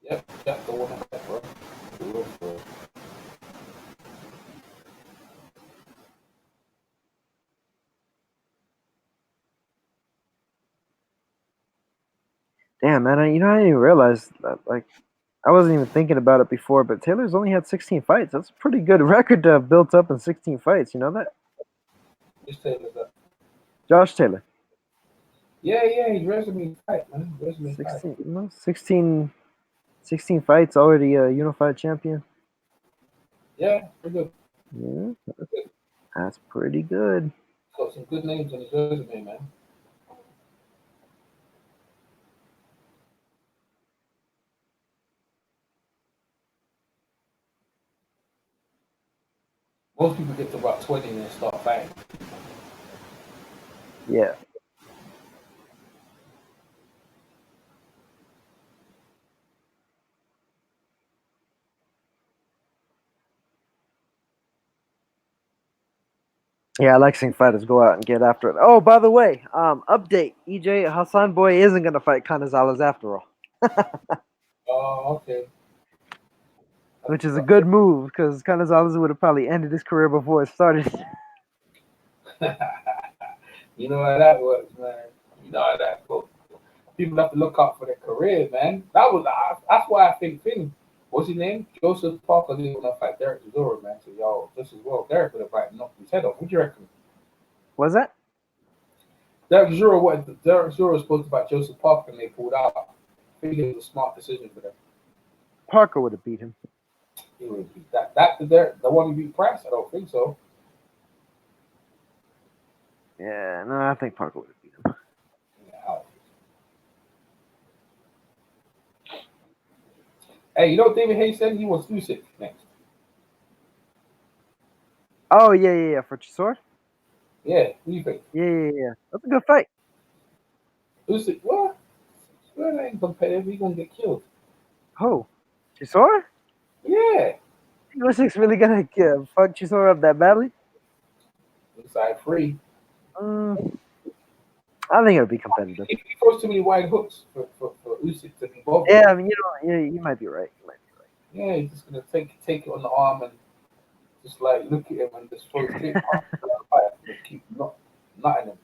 Speaker 2: Yep, the one that, bro.
Speaker 8: Damn, man, I didn't even realize that. Like, I wasn't even thinking about it before, but Taylor's only had 16 fights. That's a pretty good record to have built up in 16 fights. You know that?
Speaker 2: Which Taylor is that?
Speaker 8: Josh Taylor.
Speaker 2: Yeah, his resume tight, man. Resume
Speaker 8: 16, you know, 16 fights, already a unified champion.
Speaker 2: Yeah, pretty good.
Speaker 8: Yeah, that's pretty good.
Speaker 2: Got some good names on his resume, man. Most people get to about 20 and then start fighting.
Speaker 8: Yeah. Yeah, I like seeing fighters go out and get after it. Oh, by the way, update: EJ Hassan Boy isn't gonna fight Canizales after all.
Speaker 2: Oh, okay.
Speaker 8: Which is a good move because Canizales would have probably ended his career before it started.
Speaker 2: You know how that works, man. You know how that goes. People have to look out for their career, man. That's why I think Finn, what's his name? Joseph Parker didn't want to fight Derek Chisora, man. So yo, just as well, Derek would have probably knocked his head off. What do you reckon?
Speaker 8: Was that?
Speaker 2: Derek Chisora was supposed to fight Joseph Parker and they pulled out. I think it was a smart decision for them.
Speaker 8: Parker would have beat him.
Speaker 2: He would have beat that the one who beat Price. I don't think so.
Speaker 8: Yeah, no, I think Parker would have beat him.
Speaker 2: Yeah, hey, you know what David Hayes said? He wants Usyk next.
Speaker 8: Oh yeah, for Chisora.
Speaker 2: Yeah, what do you think?
Speaker 8: Yeah. That's a good fight.
Speaker 2: Usyk, what? That ain't competitive. He's gonna get killed.
Speaker 8: Oh, Chisora?
Speaker 2: Yeah.
Speaker 8: Usyk's really gonna fuck Chisora up that badly?
Speaker 2: Inside free.
Speaker 8: I think it'll be competitive.
Speaker 2: He throws too many wide hooks for Usyk to be bothered.
Speaker 8: Yeah, I mean, you might be right.
Speaker 2: Yeah, he's just gonna take it on the arm and just like look at him and just throw straight past and keep nutting him.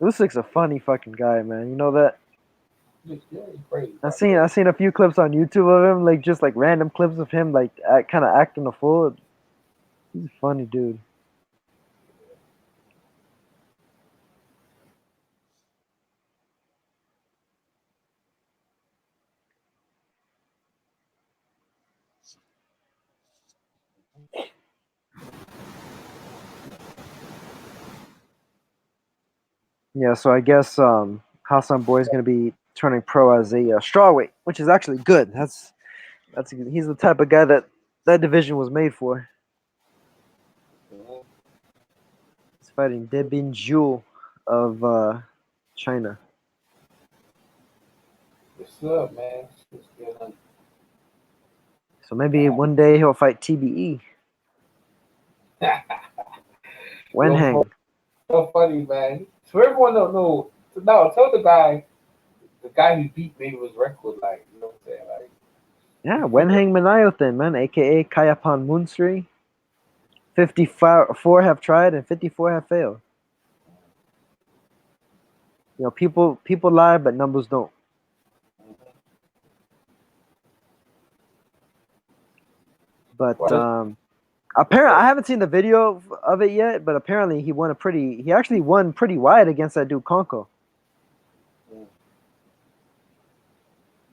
Speaker 8: Usyk's a funny fucking guy, man. You know that?
Speaker 2: Yeah, he's crazy.
Speaker 8: I seen a few clips on YouTube of him, like just like random clips of him, like kind of acting a fool. He's a funny dude. Yeah, so I guess Hassan Boy is going to be turning pro as a strawweight, which is actually good. That's he's the type of guy that that division was made for.
Speaker 2: Mhm.
Speaker 8: He's fighting Debin Zhu of China.
Speaker 2: What's up, man? What's going on?
Speaker 8: So maybe one day he'll fight TBE. Wenhang.
Speaker 2: So funny, man. So everyone don't know. So now tell the guy who beat me was record, like, you know what I'm saying, like.
Speaker 8: Yeah, Wenhang Manayothin, man, aka Kayapan Munsri. 54 have tried and 54 have failed. You know, people lie, but numbers don't. But apparently, I haven't seen the video of it yet. But apparently, he actually won pretty wide against that dude Conco.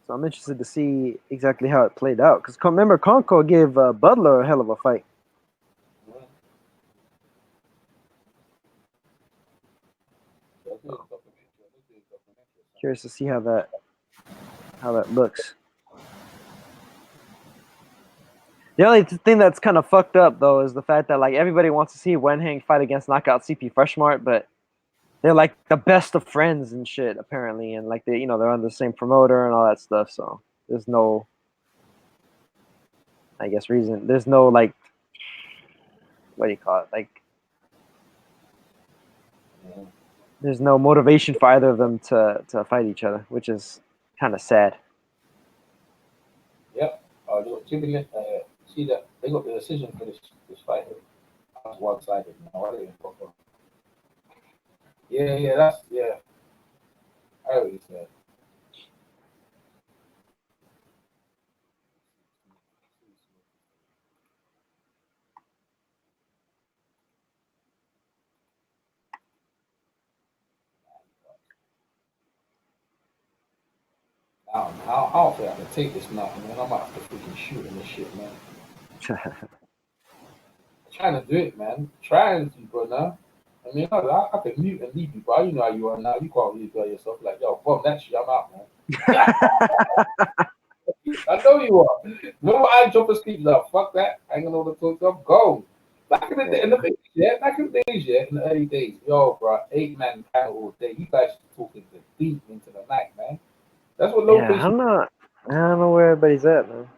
Speaker 8: So I'm interested to see exactly how it played out. Because remember, Conco gave Butler a hell of a fight. Curious to see how that looks. The only thing that's kind of fucked up though is the fact that like everybody wants to see Wenhang fight against knockout CP Freshmart, but they're like the best of friends and shit apparently, and like they're on the same promoter and all that stuff. So there's no, I guess, reason. There's no like, what do you call it? Like, there's no motivation for either of them to fight each other, which is kind of sad.
Speaker 2: Yep. See that they got the decision for this fight. That's one-sided. No, I didn't fuck up. Yeah, that's yeah. I already said. I don't think I can take this now, man. I might have to freaking shoot in this shit, man. Trying to do it, man. Trying to, bro, now. I mean, I can mute and leave you, bro. You know how you are now. You can't really go yourself like, yo, bum that shit, I'm out, man. I know you are. No, I drop a sleep now. Fuck that. I ain't gonna know what to talk. I'm gone. Back in the day, in the days, in the early days, yo, bro, 8-man panel all day. You guys talking the deep into the night, man. That's what low
Speaker 8: I don't know where everybody's at, man.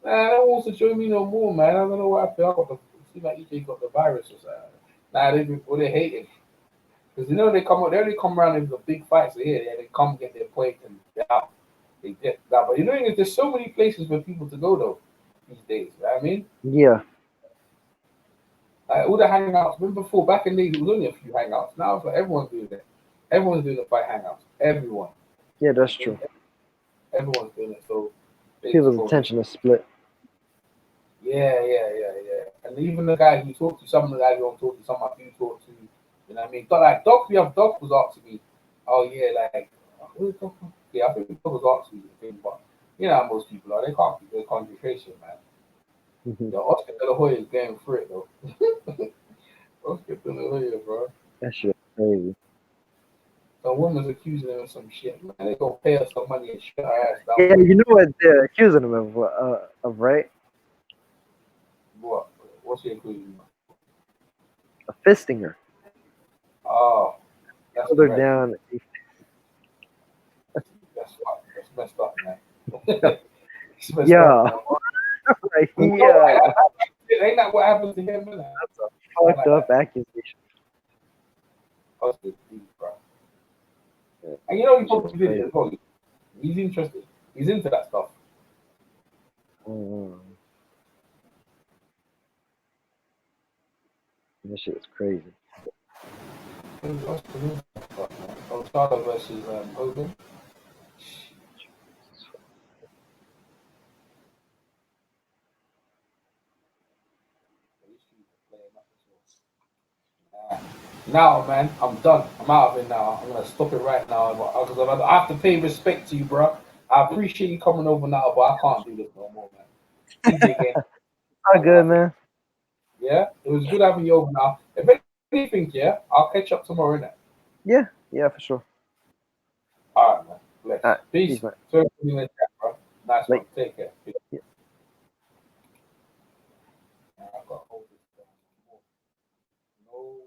Speaker 2: Man, that wants to join me no more, man. I don't know what I feel. It seems like EJ got the virus or something. Nah, they hating. Because they come around in the big fights here. They come get their point and they're out. They get that. But there's so many places for people to go though these days. You know what I mean?
Speaker 8: Yeah.
Speaker 2: Like all the hangouts. Remember before, back in the days, it was only a few hangouts. Now it's like everyone's doing it. Everyone's doing the fight hangouts. Everyone.
Speaker 8: Yeah, that's true.
Speaker 2: Everyone's doing it. So
Speaker 8: people's attention is split.
Speaker 2: Yeah. And even the guy you talk to, some of the guys you don't talk to, some of you talk to, you know what I mean? But like Doc was asking me, oh yeah, like, yeah, I think Doc was asking me, but you know how most people are, they can't keep their concentration, man.
Speaker 8: Mm-hmm.
Speaker 2: Oscar De La Hoya is going for it though. Oscar De La Hoya, bro.
Speaker 8: That shit crazy.
Speaker 2: The woman's accusing him of some shit, man. They gonna pay us some money and shut our ass down.
Speaker 8: Yeah, you know what they're accusing him of, right?
Speaker 2: What? What's he accusing of?
Speaker 8: A fisting her.
Speaker 2: Oh, that's
Speaker 8: held her down.
Speaker 2: That's messed up, man.
Speaker 8: Yeah. Like, yeah.
Speaker 2: Ain't that what happened to him, man?
Speaker 8: That's a fucked up accusation.
Speaker 2: That's the deep, bro. Yeah. And he probably did it as well. He's interested. He's into that stuff.
Speaker 8: This shit is crazy.
Speaker 2: Osaka versus Hogan. Now, man, I'm done. I'm out of it now. I'm gonna stop it right now because I have to pay respect to you, bro. I appreciate you coming over now, but I can't do this no more, man.
Speaker 8: All good, man.
Speaker 2: Yeah, it was good having you over now. If anything, yeah, I'll catch up tomorrow, innit?
Speaker 8: Yeah, for sure.
Speaker 2: All right, man. Bless.
Speaker 8: All right,
Speaker 2: Peace.
Speaker 8: man.
Speaker 2: Nice one. Take care. Peace.
Speaker 8: Yeah.